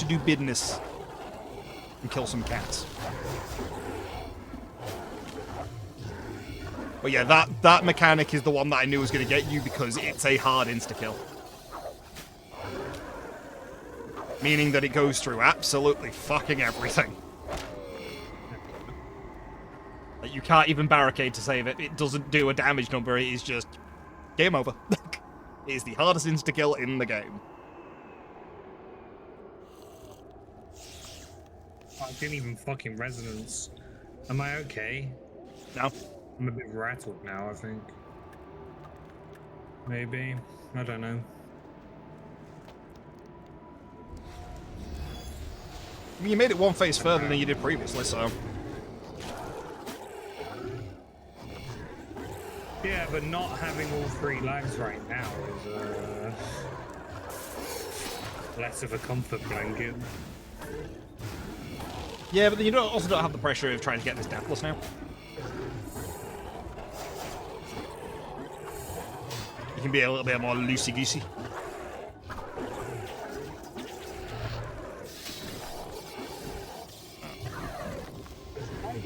do business and kill some cats. But yeah, that mechanic is the one that I knew was going to get you because it's a hard insta-kill. Meaning that it goes through absolutely fucking everything. Like, you can't even barricade to save it. It doesn't do a damage number. It is just game over. It is the hardest insta-kill in the game. I didn't even fucking resonance. Am I okay? No. I'm a bit rattled now, I think. Maybe. I don't know. I mean, you made it one phase further than you did previously, so... Yeah, but not having all 3 lives right now is less of a comfort blanket. Yeah, but you also don't have the pressure of trying to get this deathless now. You can be a little bit more loosey-goosey.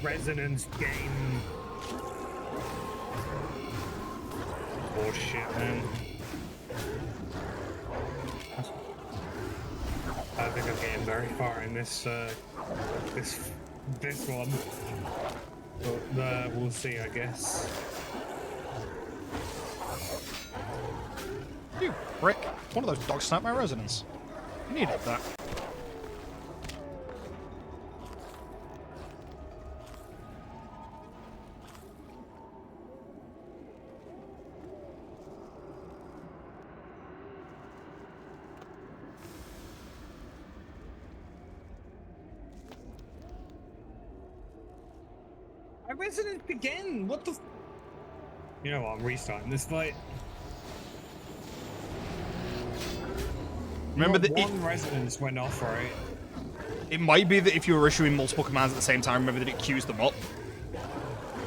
Resonance game. Bullshit, man. I think I'm getting very far in this this one. But we'll see, I guess. You prick. One of those dogs snapped my resonance. You needed that. I resonance again. What the? You know what? I'm restarting this fight. Remember that one resonance went off, right? it might be that if you were issuing multiple commands at the same time, remember that it queues them up.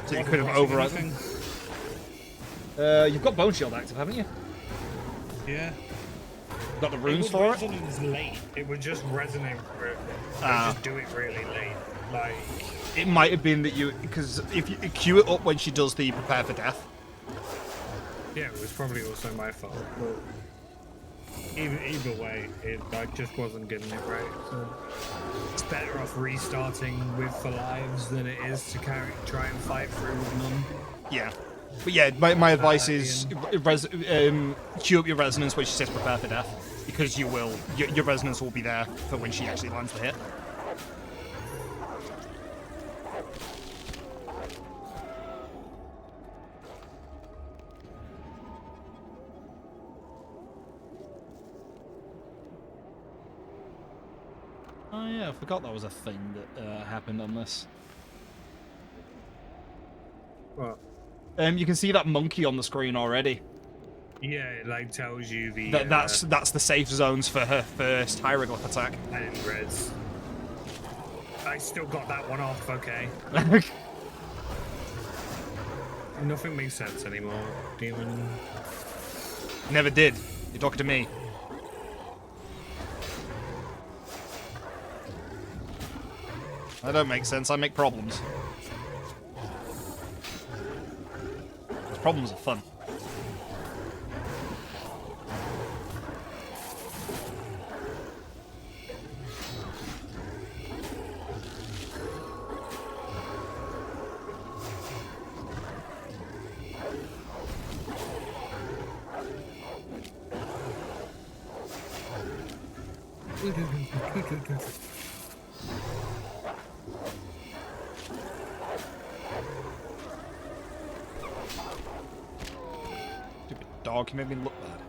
So you could have overrun them. You've got Bone Shield active, haven't you? Yeah. You've got the runes for it? Resonance late. It would just resonate. It would just do it really late. Like. It might have been that you... Because if you queue it up when she does the Prepare for Death. Yeah, it was probably also my fault. But either way, I just wasn't getting it right. So it's better off restarting with the lives than it is to try and fight through with none. Yeah. But yeah, my advice is queue up your resonance when she says Prepare for Death. Because you will... Your resonance will be there for when she actually lands the hit. Oh yeah, I forgot that was a thing that happened on this. What? You can see that monkey on the screen already. Yeah, it like tells you the That's the safe zones for her first hieroglyph attack. and res. I still got that one off. Okay. Nothing makes sense anymore. Demon. Never did. You're talking to me. That don't make sense. I make problems. Problems are fun. Stupid dog, you made me look bad.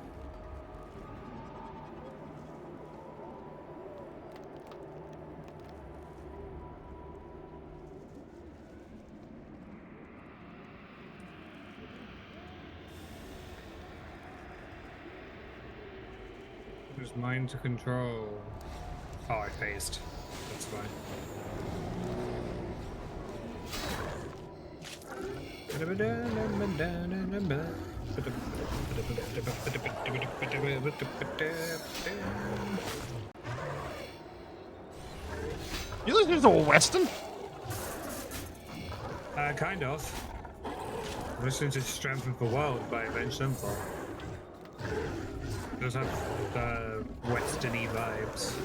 There's mine to control. Oh, I phased. That's fine. You listening to a Western? Kind of. Listening to Strength of the World by Avenged Sevenfold. Does have the westerny vibes.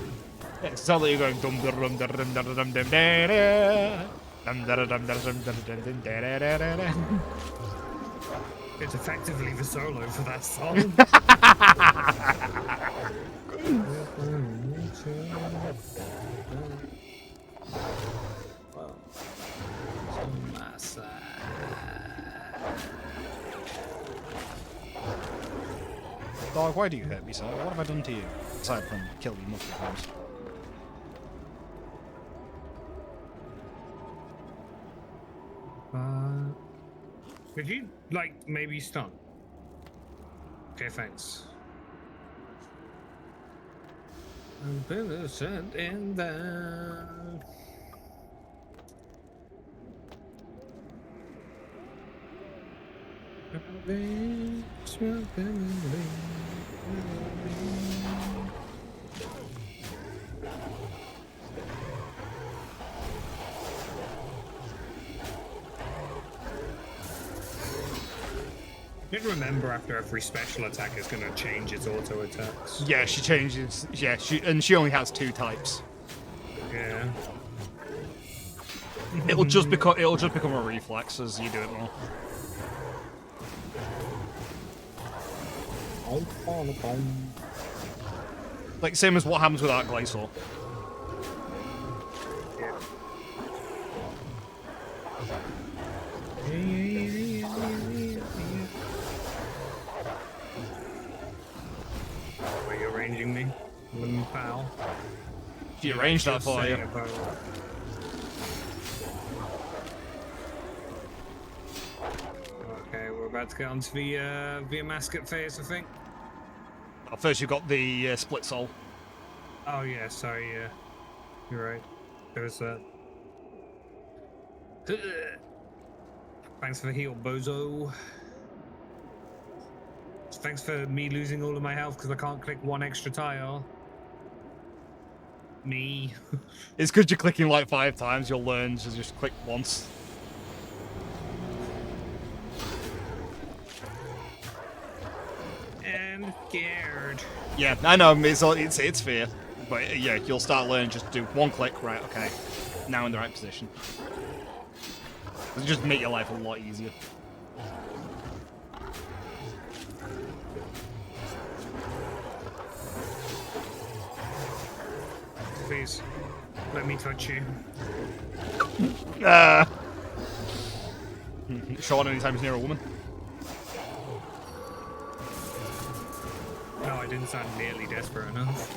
Yeah, it's not like you're going dum dum dum dum dum dum dum dum dum dum dum dum dum. It's effectively the solo for that song. Dog, why do you hurt me so? What have I done to you? Aside from kill you multiple times. Could you, like, maybe stun? Okay, thanks. I'm gonna send in the... I did remember after every special attack is going to change its auto attacks. Yeah, she changes. Yeah, she only has 2 types. Yeah. It'll just become a reflex as you do it more. Like same as what happens with Arc Glacial. Were you arranging me? Little pal. She arranged that for you. Okay, we're about to get onto the mascot phase, I think. First, you've got the split soul. Oh yeah, sorry, yeah. You're right. There's that. Thanks for the heal, bozo. Thanks for me losing all of my health because I can't click one extra tile. Me. It's because you're clicking like 5 times. You'll learn to just click once. And scared. Yeah, I know. It's fear, but yeah, you'll start learning just to do 1 click. Right, okay. Now in the right position. It'll just make your life a lot easier. Please, let me touch you. Sean, anytime he's near a woman. No, I didn't sound nearly desperate enough.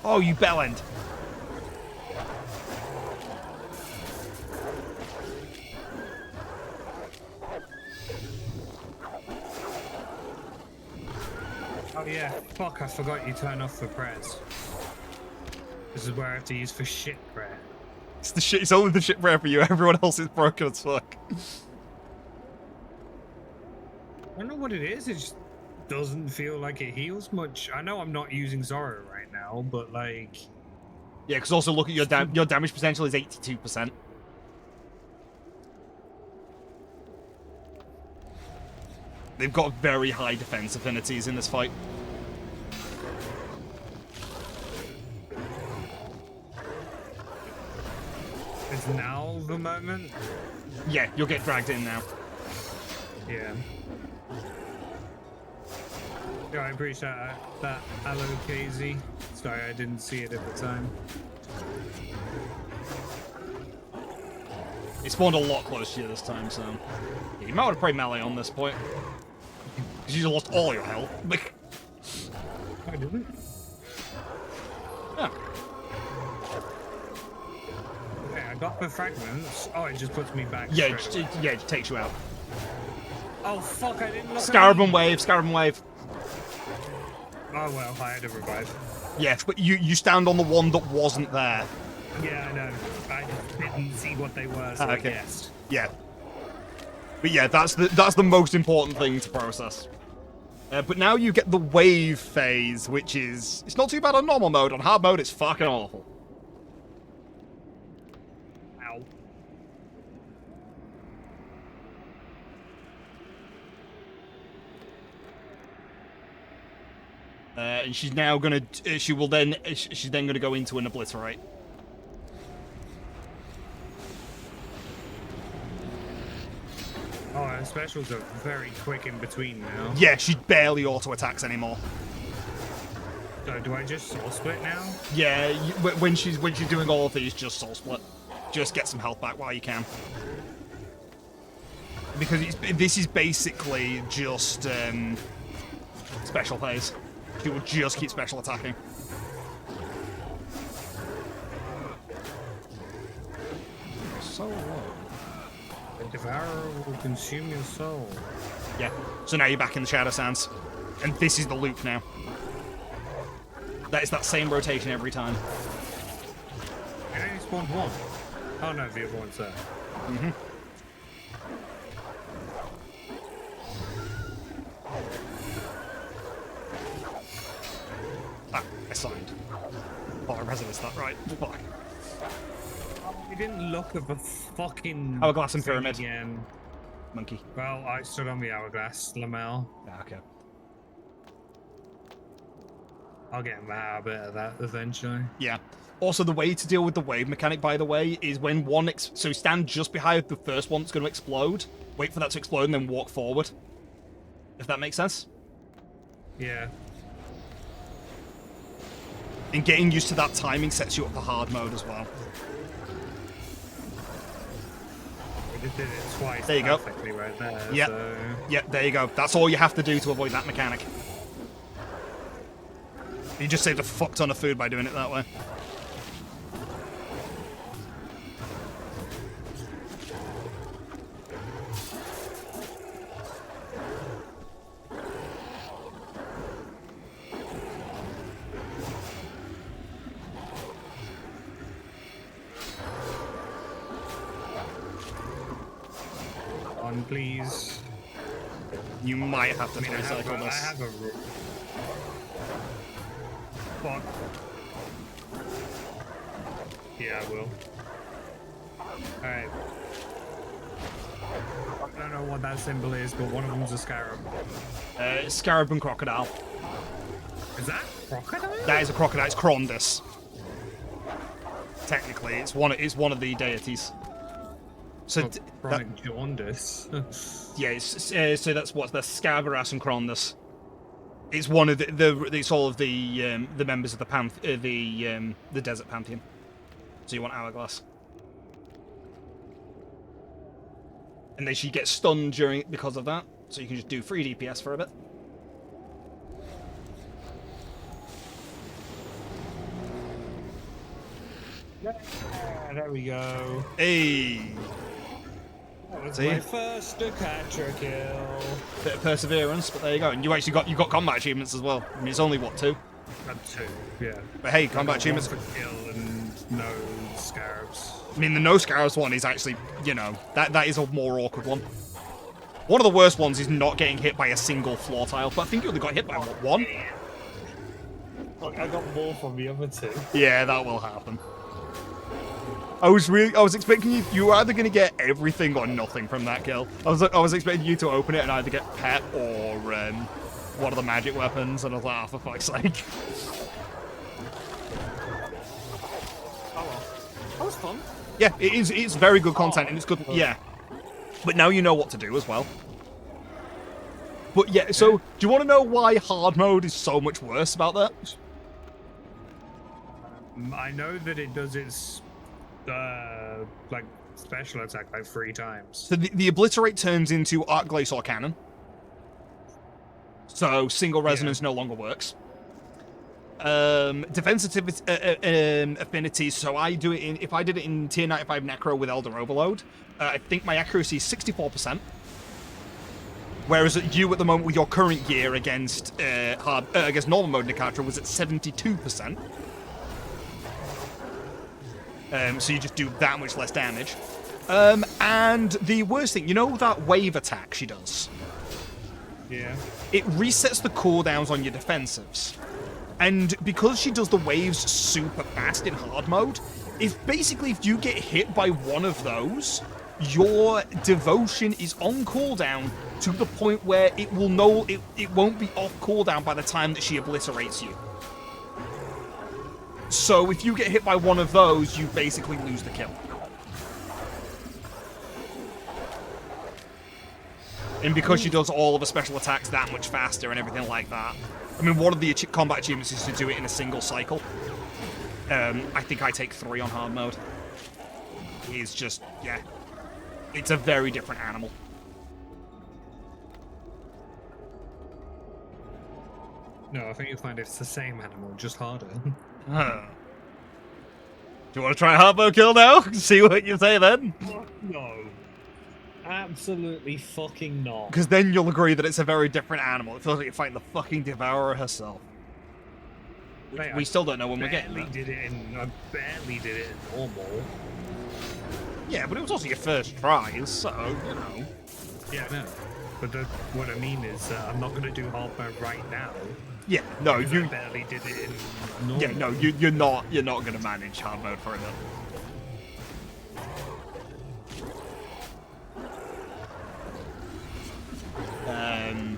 Oh, you bellend. Oh yeah, fuck, I forgot you turn off the prayers. This is where I have to use for shit prayer. It's the shit. It's only the shit prayer for you. Everyone else is broken as fuck. I don't know what it is, it just doesn't feel like it heals much. I know I'm not using Zoro right now, but like... Yeah, because also look at your damage potential is 82%. They've got very high defense affinities in this fight. Is now the moment? Yeah, you'll get dragged in now. Yeah. Yeah, I appreciate that. Hello, KZ. Sorry, I didn't see it at the time. It spawned a lot closer to you this time, so... Yeah, you might want to play melee on this point. Because you just lost all your health. I didn't. Yeah. Okay, I got the fragments. Oh, it just puts me back. Yeah, straight away. yeah, it takes you out. Oh, fuck, I didn't look Scarabon wave, Scarabon wave. Oh, well, I had a revive. Yes, but you stand on the one that wasn't there. Yeah, I know. I didn't see what they were, so I Okay. guessed. Yeah. But yeah, that's the most important thing to process. But now you get the wave phase, which is... It's not too bad on normal mode. On hard mode, it's fucking awful. Ow. And she's now gonna. She will then. She's then gonna go into an obliterate. Oh, her specials are very quick in between now. Yeah, she barely auto attacks anymore. So do I just soul split now? Yeah, when she's doing all of these, just soul split. Just get some health back while you can. Because this is basically just special phase. She will just keep special attacking. So what? The Devourer will consume your soul. Yeah. So now you're back in the Shadow Sands. And this is the loop now. That is that same rotation every time. It only spawned one. Oh no, the other one's there. Mm-hmm. Ah, I signed. Oh, I resonated that right. Fuck. You didn't look at the fucking Hourglass and thing pyramid. again. Monkey. Well, I stood on the hourglass, Lamel. Ah, okay. I'll get in the habit of that eventually. Yeah. Also, the way to deal with the wave mechanic, by the way, is when one... so stand just behind the first one that's going to explode, wait for that to explode, and then walk forward. If that makes sense? Yeah. And getting used to that timing sets you up for hard mode as well. We just did it twice. There you go. Perfectly right there. Yep. So... Yep, there you go. That's all you have to do to avoid that mechanic. You just saved a fuck ton of food by doing it that way. On, please. You might have to I recycle have this. a fuck. Yeah, I will. Alright. I don't know what that symbol is, but one of them's a scarab. Scarab and crocodile. Is that crocodile? That is a crocodile. It's Crondus. Technically, it's one of the deities. So Chronic jaundice. yeah, so that's what the Scarabras and Crondus. It's one of it's all of the members of the the desert pantheon. So you want Hourglass, and then she gets stunned because of that. So you can just do 3 DPS for a bit. Yeah, there we go. Hey, That was See? my first Decatra kill. bit of perseverance, but there you go. And you actually got combat achievements as well. I mean, it's only what 2, Got 2, yeah. but hey, combat achievements. One for kill and no scarabs. I mean, the no scarabs one is actually, that is a more awkward one. One of the worst ones is not getting hit by a single floor tile, but I think you only got hit by what, 1? Look, I got more from the other 2. Yeah, that will happen. I was expecting you were either going to get everything or nothing from that kill. I was expecting you to open it and either get pet or one of the magic weapons, and I was like, oh, for fuck's sake. Oh well. That was fun. Yeah, it's very good content, and it's good, yeah. But now you know what to do as well. But yeah, so, do you want to know why hard mode is so much worse about that? I know that it does its like special attack like 3 times. So the obliterate turns into arc glacial cannon. So single resonance no longer works. Defensive affinities. So I do it if I did it in tier 95 necro with Elder Overload, I think my accuracy is 64%. Whereas you at the moment with your current gear against against normal mode Nikatra was at 72%. So you just do that much less damage. And the worst thing, you know that wave attack she does? Yeah. It resets the cooldowns on your defensives. And because she does the waves super fast in hard mode, if you get hit by one of those, your devotion is on cooldown to the point where it will know it won't be off cooldown by the time that she obliterates you. So if you get hit by one of those, you basically lose the kill. And because she does all of her special attacks that much faster and everything like that. I mean, one of the combat achievements is to do it in a single cycle. I think I take 3 on hard mode. It's just, yeah. It's a very different animal. No, I think you'll find it's the same animal, just harder. Huh. Do you want to try a hard mode kill now? See what you say then? No. Absolutely fucking not. Because then you'll agree that it's a very different animal. It feels like you're fighting the fucking Devourer herself. Mate, We still don't know when we're getting there. I barely did it in normal. Yeah, but it was also your first try, so, you know. Yeah, no. But what I mean is, I'm not going to do hard mode right now. Yeah, no, because you. I barely did it in normal. Yeah, no, you're not going to manage hard mode for enough. I'm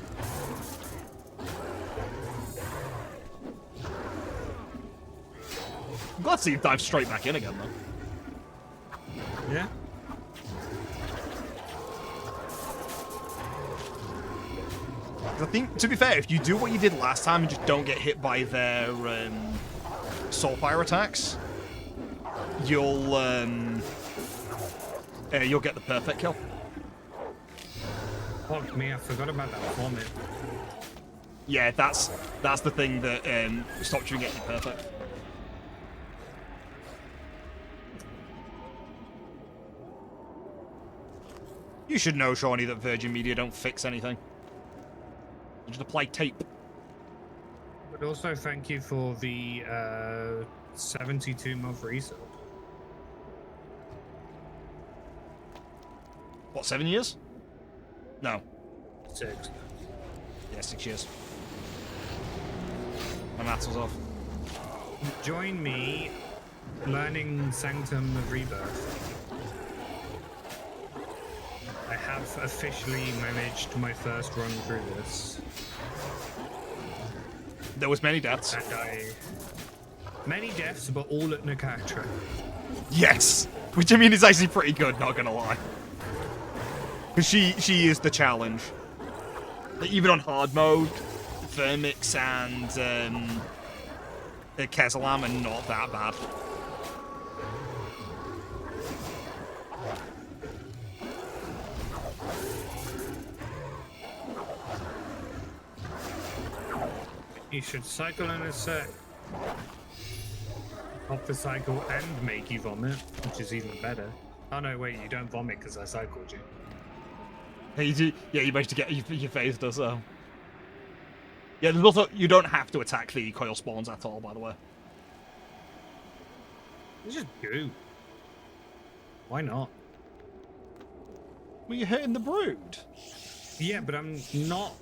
glad to see you dive straight back in again, though. Yeah. I think, to be fair, if you do what you did last time and just don't get hit by their soulfire attacks, you'll get the perfect kill. Fuck me, I forgot about that vomit. Yeah, that's the thing that stops you getting perfect. You should know, Shawnee, that Virgin Media don't fix anything. You just apply tape. But also thank you for the 72-month resale. What, 7 years? No. 6. Yeah, 6 years. My maths was off. Join me learning Sanctum of Rebirth. I have officially managed my first run through this. There was many deaths. And many deaths, but all at Nakatra. Yes! Which, I mean, is actually pretty good, not gonna lie. Because she is the challenge. Like, even on hard mode, Vermix and Kezalam are not that bad. You should cycle in a sec. Off the cycle and make you vomit, which is even better. Oh no, wait, you don't vomit because I cycled you. Hey, you managed to get your phase does so. Yeah, there's also, you don't have to attack the coil spawns at all, by the way. It's just goo. Why not? Well, you're hitting the brood. Yeah, but I'm not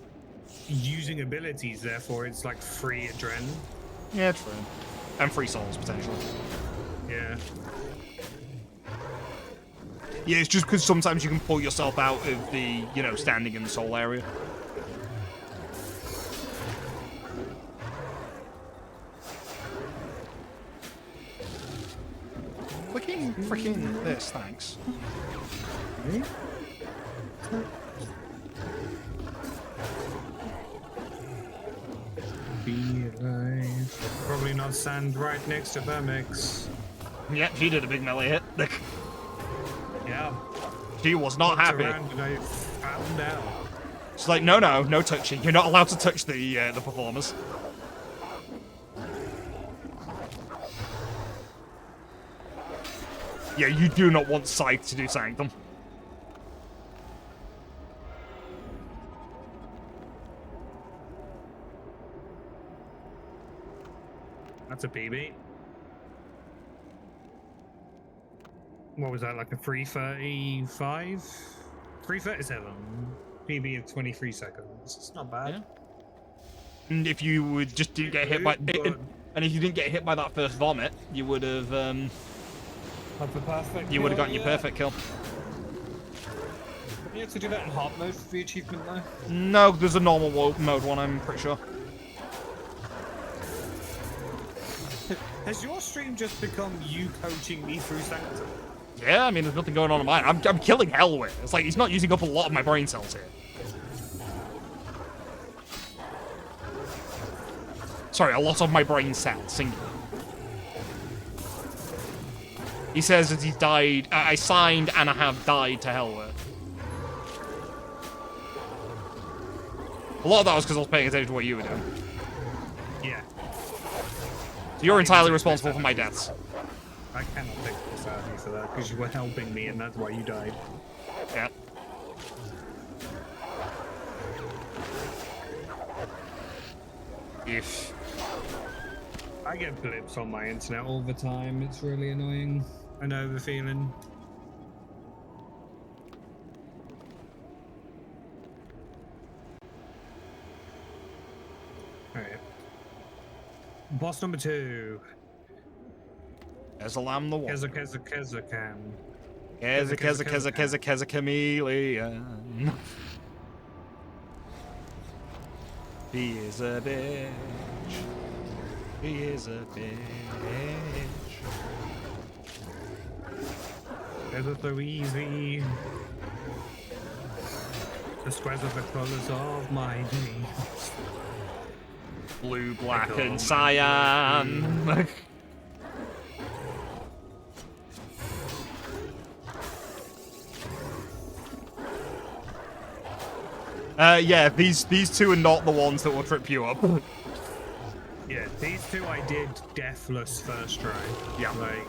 using abilities, therefore it's like free adrenaline. Yeah, true. And free souls, potentially. Yeah. Yeah, it's just because sometimes you can pull yourself out of the, you know, standing in the soul area. Clicking freaking this, thanks. Be alive. Probably not stand right next to Vermix. Yep, she did a big melee hit. Yeah. She was not Looked happy. around and I found out. She's like, no touching. You're not allowed to touch the performers. Yeah, you do not want Scythe to do Sanctum. That's a PB. What was that, like a 335? 337. PB of 23 seconds. It's not bad. Yeah. And if you would just didn't get hit by, and if you didn't get hit by that first vomit, you would have, Like the perfect you would have kill, gotten your yeah. perfect kill. You have to do that in hard mode for the achievement, though. No, there's a normal mode one, I'm pretty sure. Has your stream just become you coaching me through Sanctum? Yeah, I mean, there's nothing going on in mine. I'm killing Hellwit. It's like, he's not using up a lot of my brain cells here. Sorry, a lot of my brain cells, singular. He says that he's died. I signed and I have died to Hellwit. A lot of that was because I was paying attention to what you were doing. Yeah. So you're entirely responsible for my deaths. I cannot take this out of you for that, because you were helping me and that's why you died. Yeah. If. I get blips on my internet all the time. It's really annoying. I know the feeling. Alright. Boss number 2. There's a lamb the one. Keza Chameleon. He is a bitch. He is a bitch. Keza so easy. The squares are the colors of my dreams. Blue, black, and cyan. Yeah, these two are not the ones that will trip you up. Yeah, these two I did deathless first try. Yeah. Like.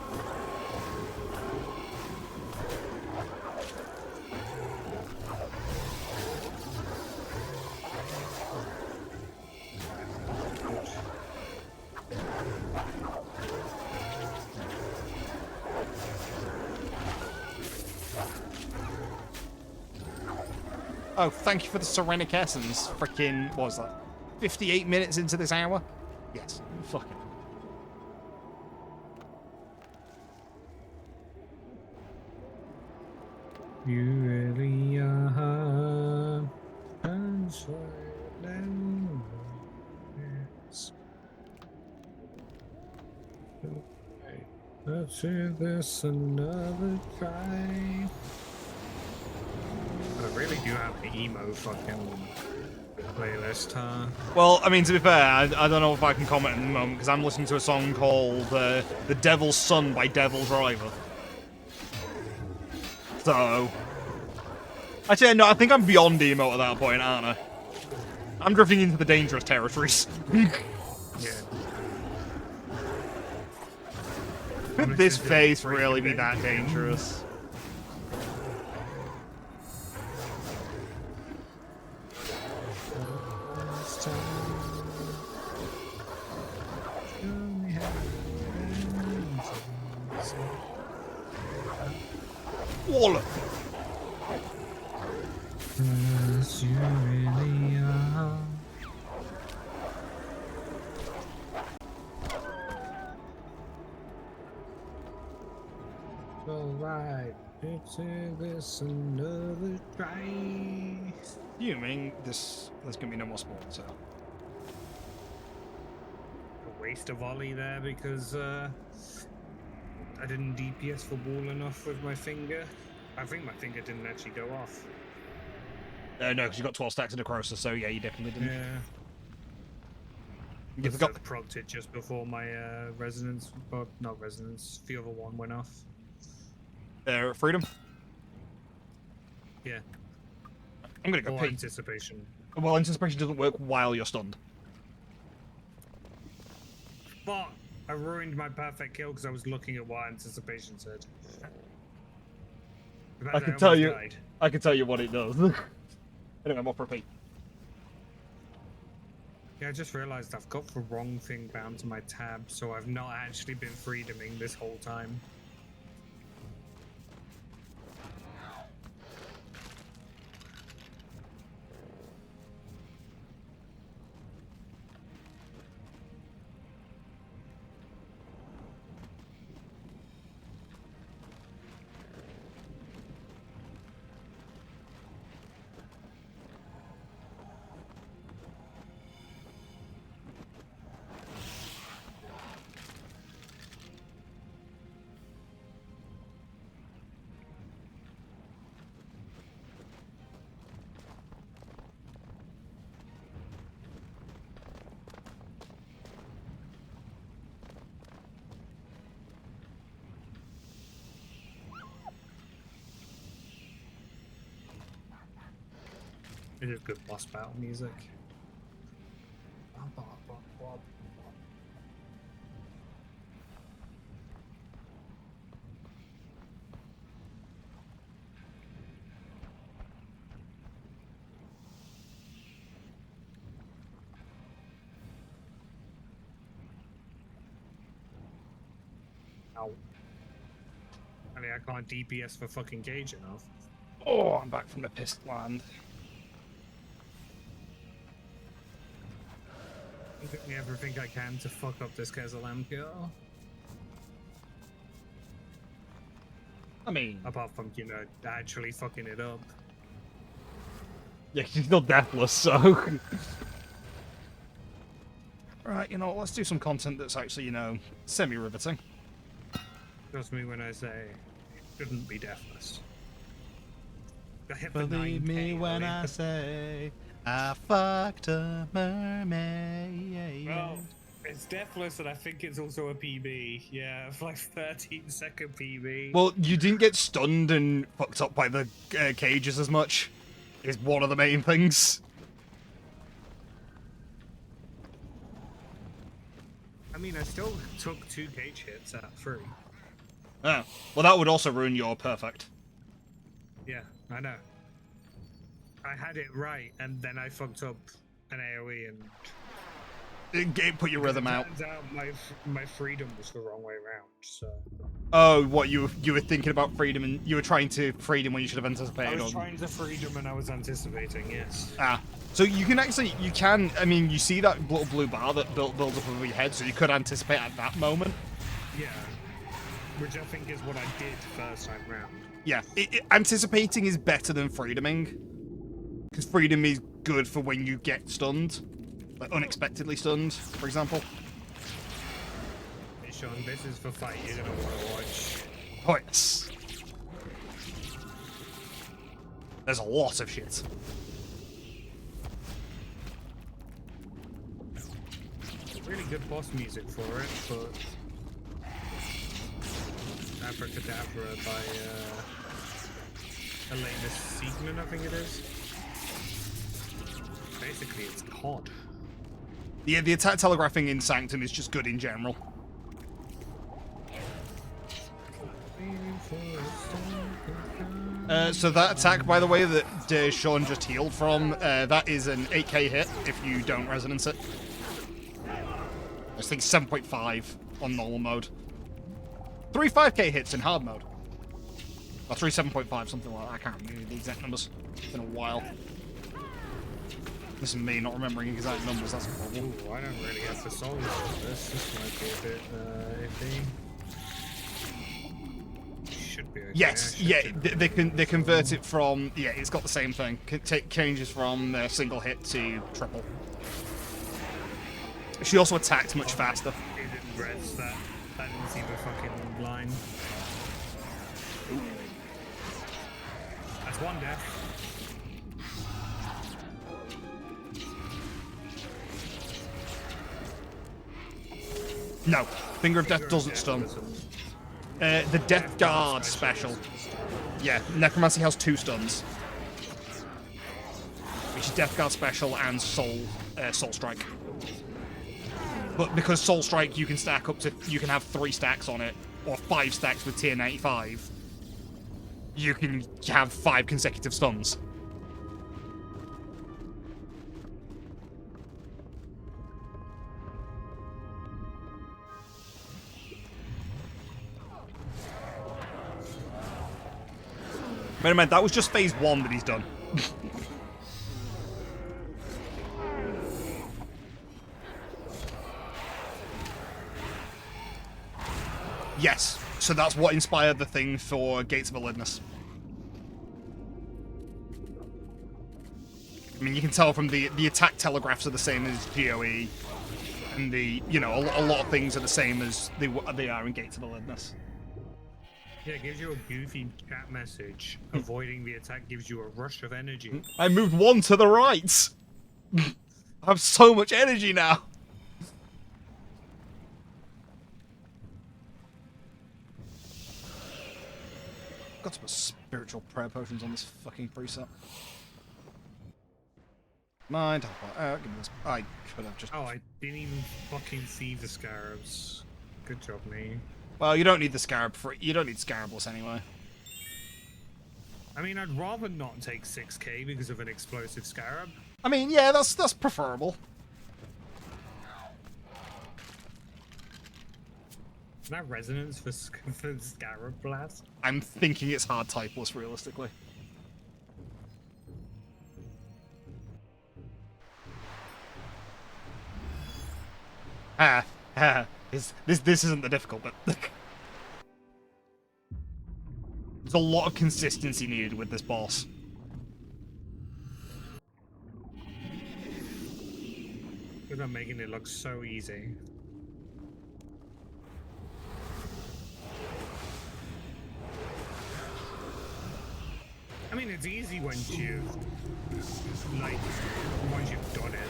Oh, thank you for the Serenic Essence. Freaking, what was that? 58 minutes into this hour? Yes. Fucking. You really are. Let's do this another try. I really do have an emo fucking playlist, huh? Well, I mean, to be fair, I don't know if I can comment at the moment, because I'm listening to a song called The Devil's Son by Devil Driver. So... Actually, no, I think I'm beyond emo at that point, aren't I? I'm drifting into the dangerous territories. Yeah. Could this face really be that dangerous? Wallop! Yes, you really are. Alright, let's do this another try. Assuming there's gonna be no more spawns, so... A waste of volley there because I didn't DPS the ball enough with my finger. I think my finger didn't actually go off. No, because you got 12 stacks of necrosis, so yeah, you definitely didn't. Yeah. You forgot. Procced it just before my resonance, but not resonance, the other one went off. Freedom? Yeah. I'm gonna go Or pee. anticipation. Well, anticipation doesn't work while you're stunned. But I ruined my perfect kill because I was looking at what anticipation said. I can tell you. I can tell you what it does. Anyway, I'm off for a pee. Yeah, I just realized I've got the wrong thing bound to my tab, so I've not actually been freedoming this whole time. It is good boss battle music. Ow. I mean, I can't DPS for fucking Gage enough. Oh, I'm back from the pissed land. I'm doing everything I can to fuck up this Kezalam kill. I mean, Apart from, you know, actually fucking it up. yeah, she's still deathless, so. Right, you know what, let's do some content that's actually, you know, semi-riveting. Trust me when I say it shouldn't be deathless. I hit the Believe 9K, me when I say I fucked a mermaid. Well, it's deathless and I think it's also a PB. Yeah, for like 13-second PB. Well, you didn't get stunned and fucked up by the cages as much, is one of the main things. I mean, I still took 2 Gage hits at 3. Oh, well that would also ruin your perfect. Yeah, I know. I had it right, and then I fucked up an AoE, and It put your rhythm out. turns out my freedom was the wrong way around. So Oh, what, you were thinking about freedom and you were trying to freedom when you should have I anticipated was on... trying to freedom, and I was anticipating. Yes. Ah, so you can actually, I mean, you see that little blue bar that builds up over your head, so you could anticipate at that moment. Yeah. Which I think is what I did first time round. Yeah, anticipating is better than freedoming. Because freedom is good for when you get stunned. Like, unexpectedly stunned, for example. Hey Sean, this is for fight you're gonna want to watch. Oh, yes. There's a lot of shit. Really good boss music for it, but Abracadabra by Elena Siegman, I think it is. Basically, it's COD. Yeah, the attack telegraphing in Sanctum is just good in general. So that attack, by the way, that Sean just healed from, that is an 8k hit if you don't resonance it. I think 7.5 on normal mode. 3 5k hits in hard mode. Or 3 7.5, something like that. I can't remember the exact numbers. It's been a while. This is me not remembering exact numbers, that's a problem. Ooh, I don't really have the souls for this. This might be a bit iffy. Should be okay. Yes, yeah, they convert it from, yeah, it's got the same thing. Changes from single hit to triple. She also attacked much faster. It didn't res that. I didn't see the fucking line. Ooh. That's one death. No, Finger of Death doesn't stun. The Death Guard special. Yeah, Necromancy has 2 stuns. Which is Death Guard special and Soul Strike. But because Soul Strike, you can stack up to, you can have 3 stacks on it, or 5 stacks with tier 95. You can have 5 consecutive stuns. Wait a minute, that was just phase 1 that he's done. Yes, so that's what inspired the thing for Gates of Elidness. I mean, you can tell from the attack telegraphs are the same as GOE, and the, you know, a lot of things are the same as they are in Gates of Elidness. Yeah, it gives you a goofy chat message. Avoiding the attack gives you a rush of energy. I moved 1 to the right! I have so much energy now! Got to put spiritual prayer potions on this fucking preset. Mind. Give me this. I could have just. Oh, I didn't even fucking see the scarabs. Good job, me. Well, you don't need the scarab for. You don't need scarabless anyway. I mean, I'd rather not take 6k because of an explosive scarab. I mean, yeah, that's preferable. Is that resonance for scarab blast? I'm thinking it's hard typeless, realistically. This isn't the difficult bit. There's a lot of consistency needed with this boss. They're making it look so easy. I mean, it's easy once you've done it.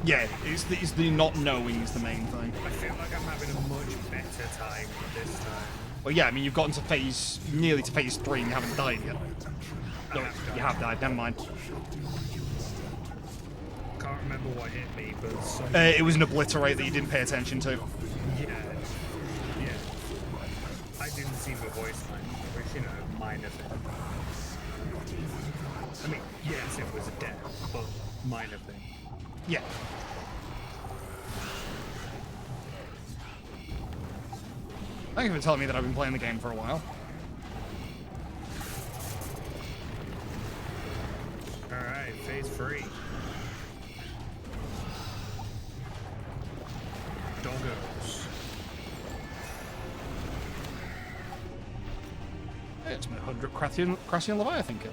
Yeah, it's the not knowing is the main thing. I feel like I'm having a much better time this time. Well, yeah, I mean, you've gotten to nearly to phase 3 and you haven't died yet. No, you have died, never mind. Can't remember what hit me, but some... It was an obliterate that you didn't pay attention to. Yeah. I didn't see the voice line, which, you know, minor thing. I mean, yes, it was a death, but minor thing. Yeah. Thank you for telling me that I've been playing the game for a while. Alright, phase 3. Doggos. Hey, it's my 100 Crassian Leviathan kill.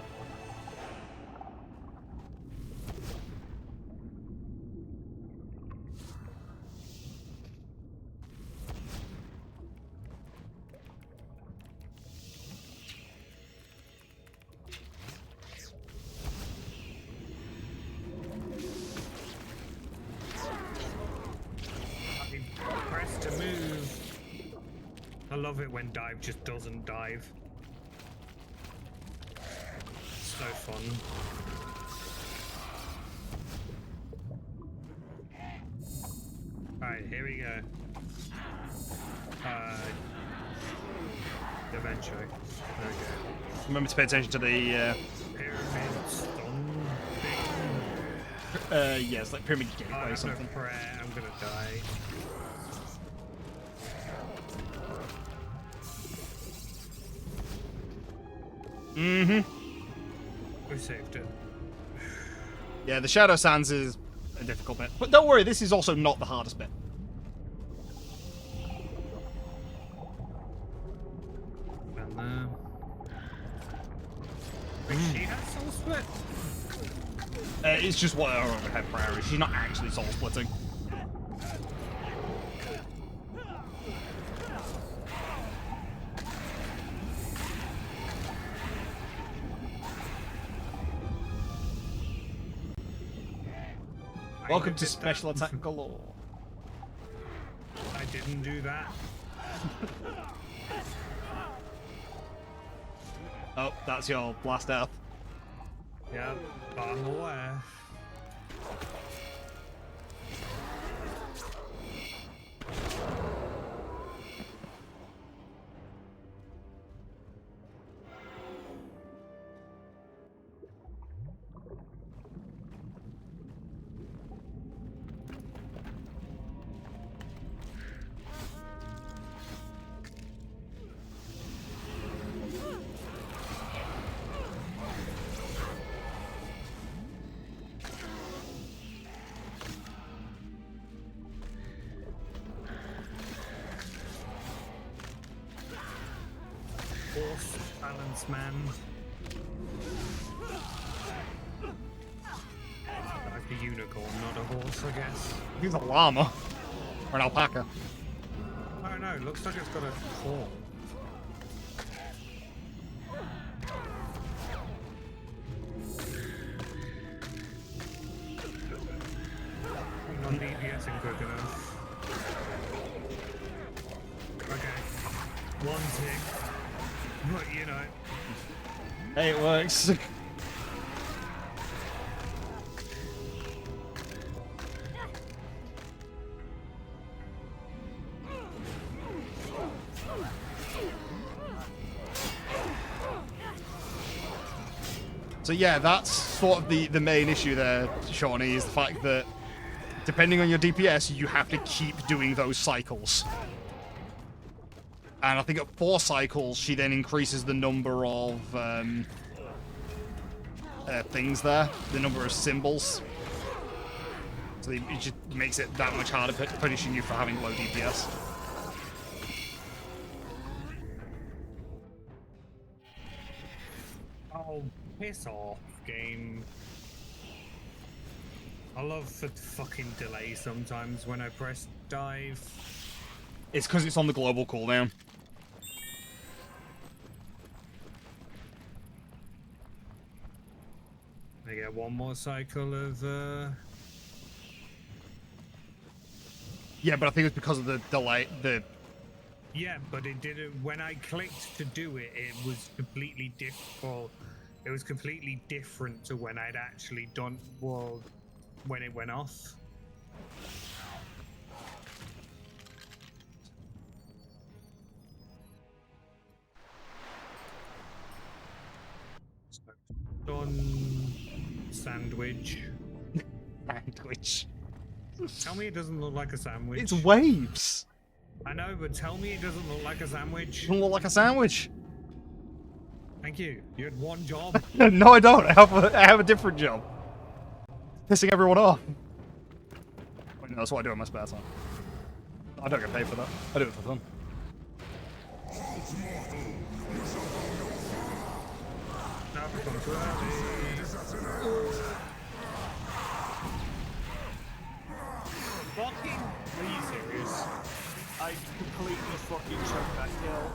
Press to move. I love it when dive just doesn't dive. So fun. Alright, here we go. Eventually. Okay. Remember to pay attention to the, Pyramid stone thing. yeah, it's like Pyramid I Gateway or have no something. prayer, I'm gonna die. Mm-hmm. We saved it. Yeah, the Shadow Sands is a difficult bit. But don't worry, this is also not the hardest bit. And wait, she has soul split? It's just what her overhead prayer is. She's not actually soul splitting. Welcome to Special Attack Galore. I didn't do that. Oh, that's your blast out. Yeah, I'm aware. Horse balance man. Like a unicorn, not a horse, I guess. He's a llama. Or an alpaca. I don't know, it looks like it's got a horn. I'm not DPSing quick enough. Okay. One tick. But you know. Hey, it works. So yeah, that's sort of the main issue there, Shawnee, is the fact that depending on your DPS, you have to keep doing those cycles. And I think at 4 cycles, she then increases the number of things there, the number of symbols. So it just makes it that much harder punishing you for having low DPS. Oh, piss off, game. I love the fucking delay sometimes when I press dive. It's because it's on the global cooldown. I get one more cycle of Yeah, but I think it's because of the delay. yeah, but it didn't. When I clicked to do it, it was completely different. It was completely different to when I'd actually done. Well, when it went off. So, done sandwich. Sandwich. Tell me it doesn't look like a sandwich. It's waves. I know, but tell me it doesn't look like a sandwich. It doesn't look like a sandwich. Thank you. You had one job. No, I don't. I have a different job. Pissing everyone off. Wait, no, that's what I do in my spare time. I don't get paid for that. I do it for fun. Now I've come too early. Fucking, are you serious? I completely fucking choked that kill.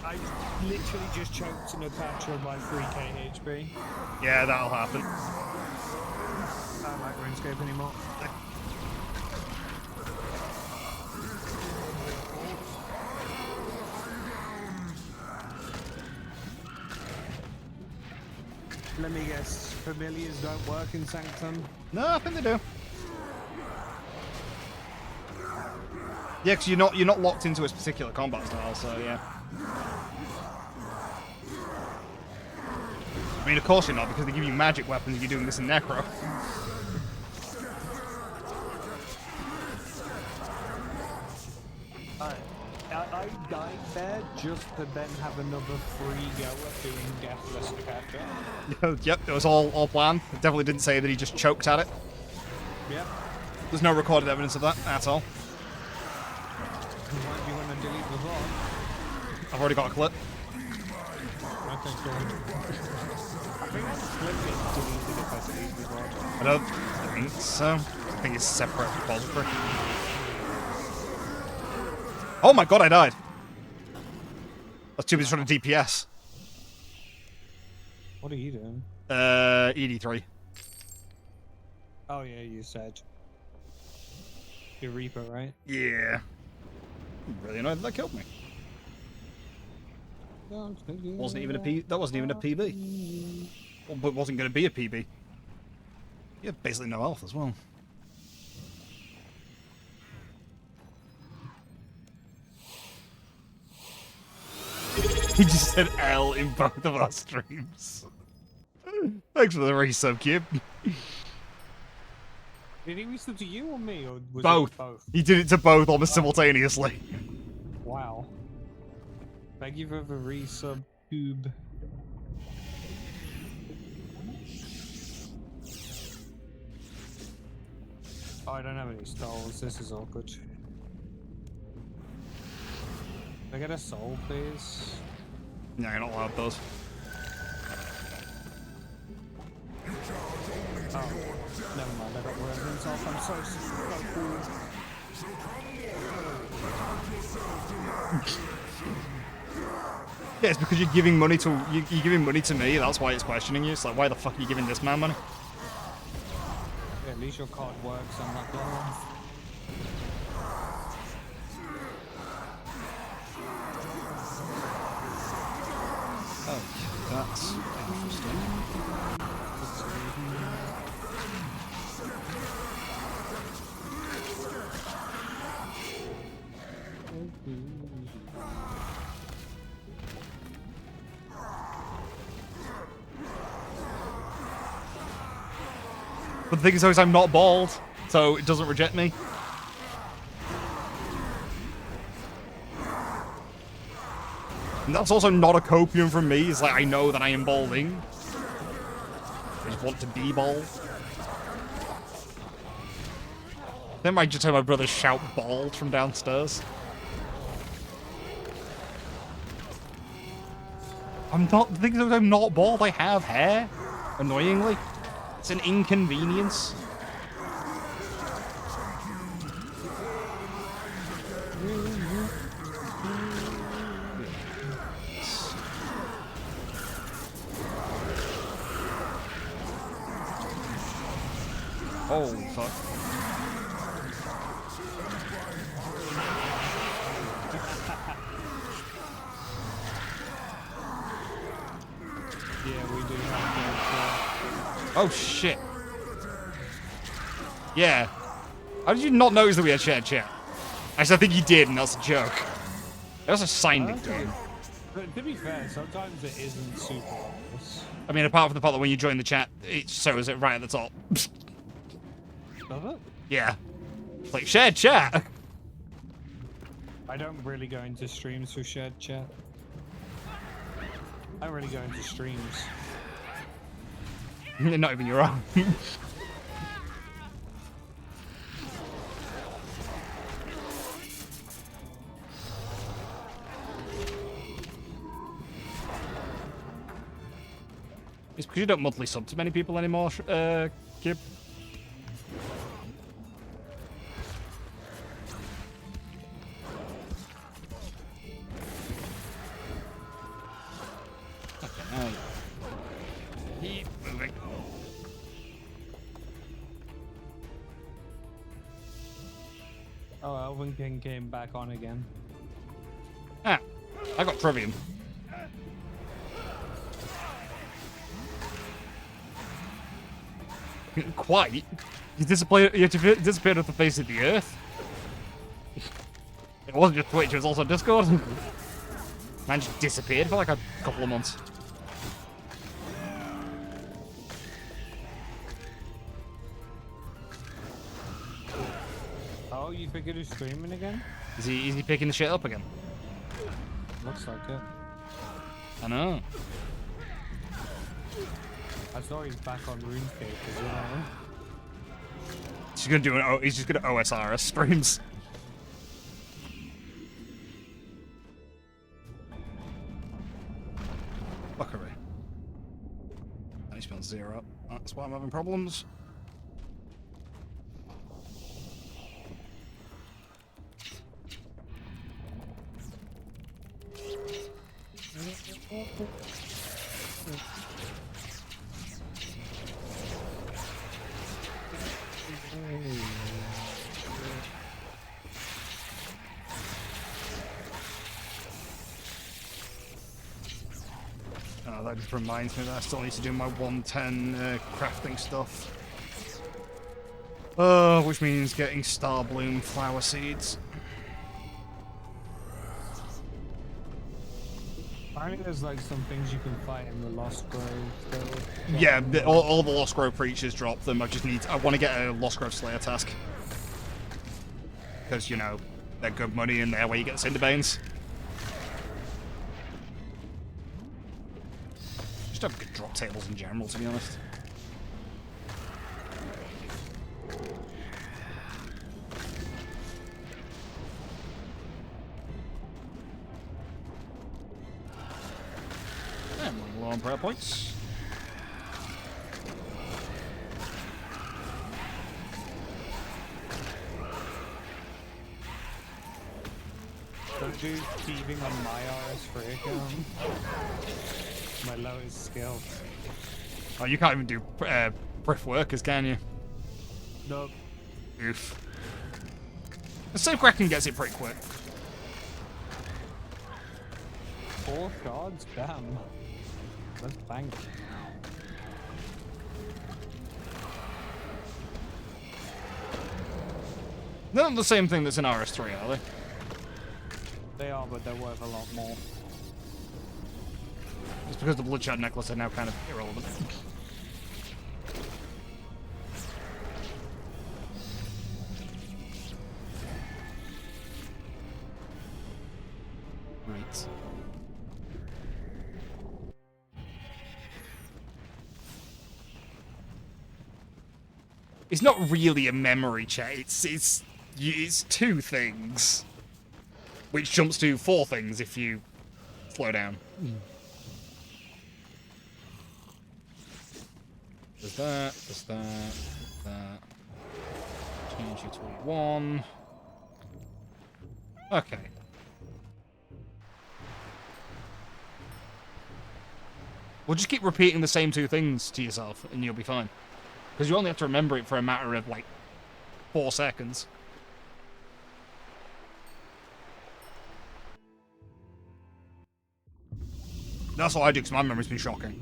I literally just choked Natasha by 3k HP. Yeah, that'll happen. I don't like RuneScape anymore. Let me guess, familiars don't work in Sanctum? No, I think they do. Yeah, because you're not locked into a particular combat style, so yeah. I mean, of course you're not, because they give you magic weapons if you're doing this in Necro. I died there just to then have another free go at doing Deathless to catch up. Yep, it was all planned. It definitely didn't say that he just choked at it. Yep. There's no recorded evidence of that at all. Why do you want to delete the VOD? I've already got a clip. Okay, cool. I think that clip gets deleted if I delete the VOD. I don't think so. I think it's a separate repository. Oh my god, I died. That's too busy trying to DPS. What are you doing? ED3. Oh yeah, you said. Your Reaper, right? Yeah. I'm really annoyed that killed me. Wasn't even a P. That wasn't even a PB. Well, but wasn't going to be a PB. You have basically no health as well. He just said L in both of our streams. Thanks for the resub, kid. Did he resub to you or me, or was Both. it both? He did it to both almost simultaneously. Wow. Thank you for the resub, Cube. Oh, I don't have any stalls. This is awkward. Can I get a soul, please? No, you're not allowed those. Oh, never mind. I got residence off. I'm so cool. Yeah, it's because you're giving money to you're giving money to me. That's why it's questioning you. It's like, why the fuck are you giving this man money? Yeah, at least your card works on that one. Oh, that's interesting. But the thing is, though, is I'm not bald, so it doesn't reject me. And that's also not a copium from me. It's like, I know that I am balding. I just want to be bald. Then I just heard my brother shout bald from downstairs. I'm not, the thing is, I'm not bald. I have hair. Annoyingly. It's an inconvenience. Oh, fuck. Yeah, we do have Oh, shit. Yeah. How did you not notice that we had shared chat? Actually, I think you did, and that's a joke. I also signed it to him. But to be fair, sometimes it isn't super obvious. I mean, apart from the part that when you join the chat, it shows it right at the top. Does it? Yeah. It's like, shared chat. I don't really go into streams for shared chat. I don't really go into streams. Not even your own. It's because you don't monthly sub to many people anymore, Kip. Okay, now keep moving. Oh, Elven King came back on again. Ah, I got Trivium. Quite. You disappeared off the face of the earth. It wasn't just Twitch, it was also Discord. Man just disappeared for like a couple of months. Oh, you figured he's streaming again? Is he picking the shit up again? Looks like it. I know. I saw he's back on RuneScape as well. He's gonna do he's just gonna OSRS streams. Fuckery. And he's been 0. That's why I'm having problems. Oh, that just reminds me that I still need to do my 110 crafting stuff. Which means getting Star Bloom flower seeds. Apparently there's like some things you can fight in the Lost Grove. Yeah, all the Lost Grove creatures drop them. I want to get a Lost Grove Slayer task. Because, you know, they're good money and they're where you get the Cinderbanes. Just have good drop tables in general, to be honest. And we're low on prayer points. Don't do thieving on my RS3 account. My lowest skill. Oh, you can't even do brick workers, can you? Nope. Oof. The Safe Kraken gets it pretty quick. 4 shards? Damn. Let's bank. They're not the same thing that's in RS3, are they? They are, but they're worth a lot more. Just because the Bloodshot necklace are now kind of irrelevant. It's not really a memory check. It's two things, which jumps to four things if you slow down. There's that. There's that. There's that. Change you to 1. Okay. We'll just keep repeating the same two things to yourself, and you'll be fine. Because you only have to remember it for a matter of, like, 4 seconds. That's what I do, because my memory's been shocking.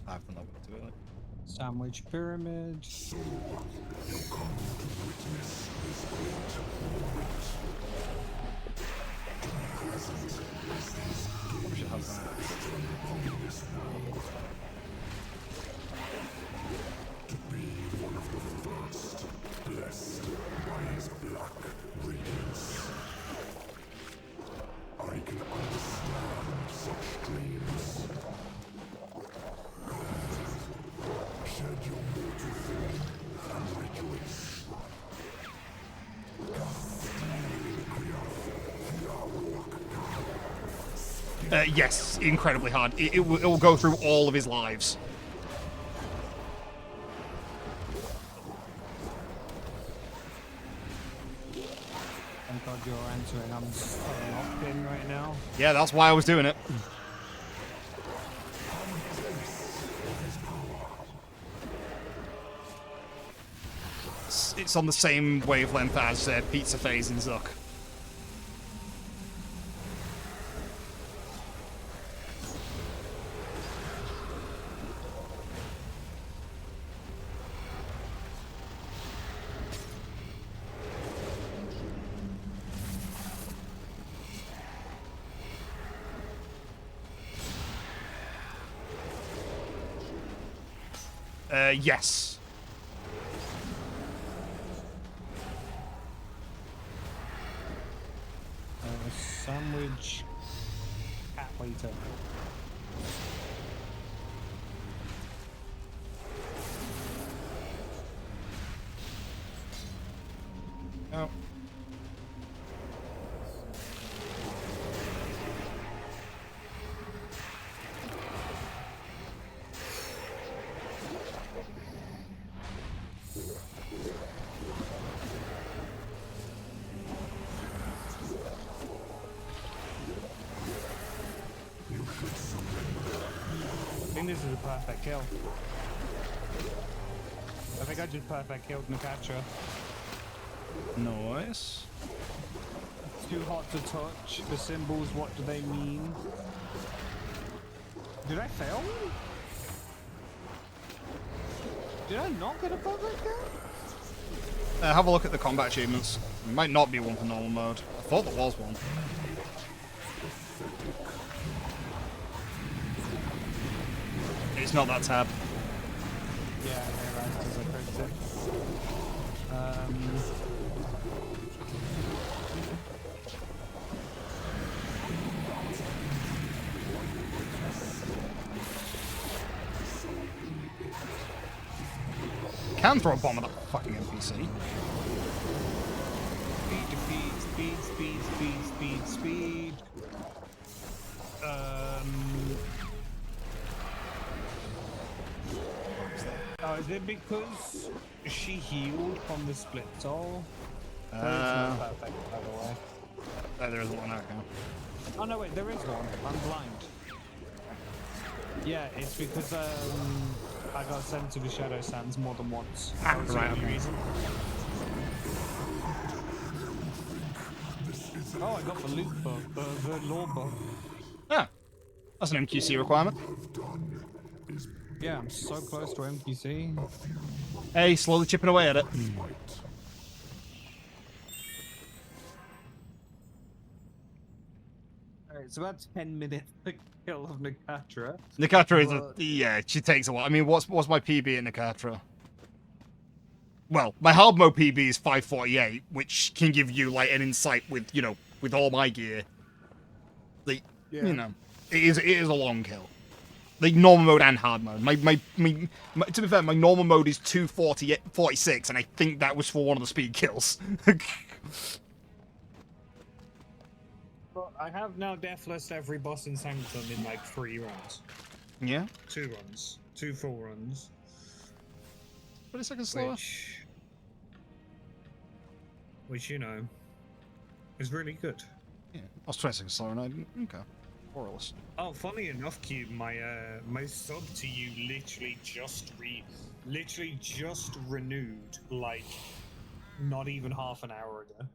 I've done that way too early. Sandwich pyramid. We should have that. Yes, incredibly hard. It will go through all of his lives. Thank God you're answering. I'm so locked in right now. Yeah, that's why I was doing it. It's on the same wavelength as Pizza Phase and Zuck. Yes. Sandwich cat waiter. Oh. I think this is a perfect kill. I think I just perfect killed Nakatra. Nice. Too hot to touch. The symbols, what do they mean? Did I fail? Did I not get a perfect kill? Have a look at the combat achievements. There might not be one for normal mode. I thought there was one. It's not that tab. Yeah, I realized as I clicked it. Can throw a bomb at that fucking NPC. Speed. Oh, is it because she healed from the split soul? It's not perfect, by the way. There isn't one, okay. Oh no, wait, there is one. I'm blind. Yeah, it's because I got sent to the Shadow Sands more than once. That was the right, only okay. reason. Oh, I got the loot book, the lore book. Ah, that's an MQC requirement. Yeah, I'm so close to MQC. Hey, slowly chipping away at it. Alright, it's about 10 minutes to kill of Nakatra. Nakatra is a... Yeah, she takes a while. I mean, what's my PB at Nakatra? well, my hard mode PB is 548, which can give you like an insight with, you know, with all my gear. Like, you know, it is a long kill. Like normal mode and hard mode. My to be fair, my normal mode is 246, and I think that was for one of the speed kills. But I have now deathless every boss in Sanctum in like 3 runs. Yeah, 2 runs. 2 full runs. 20 seconds slower. Which, you know, is really good. Yeah, I was 20 seconds slower, and I didn't. Okay, more or less. Oh, funny enough, Cube, my sub to you literally just renewed like not even half an hour ago.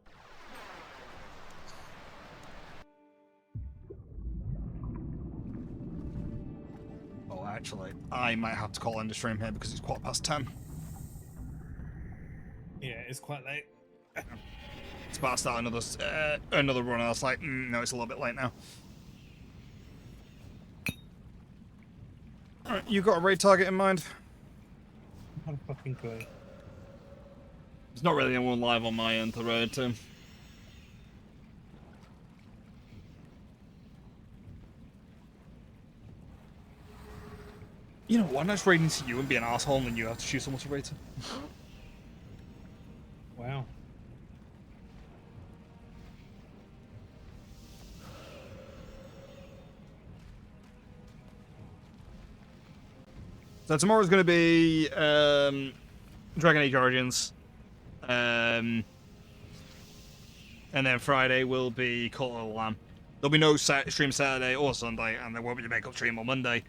Oh, actually, I might have to call end the stream here because it's 10:15. Yeah, it's quite late. It's about to start another run, and I was like, no, it's a little bit late now. Alright, you got a raid target in mind? Not a fucking clue. There's not really anyone live on my end to raid to. You know what? I'm just raiding to you and be an asshole, and then you have to choose someone to raid to. Wow. So tomorrow's going to be Dragon Age Origins, and then Friday will be Cult of the Lamb. There'll be no stream Saturday or Sunday, and there won't be a makeup stream on Monday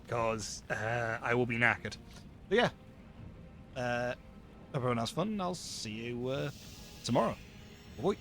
because I will be knackered. But yeah, everyone has fun, and I'll see you tomorrow. Bye.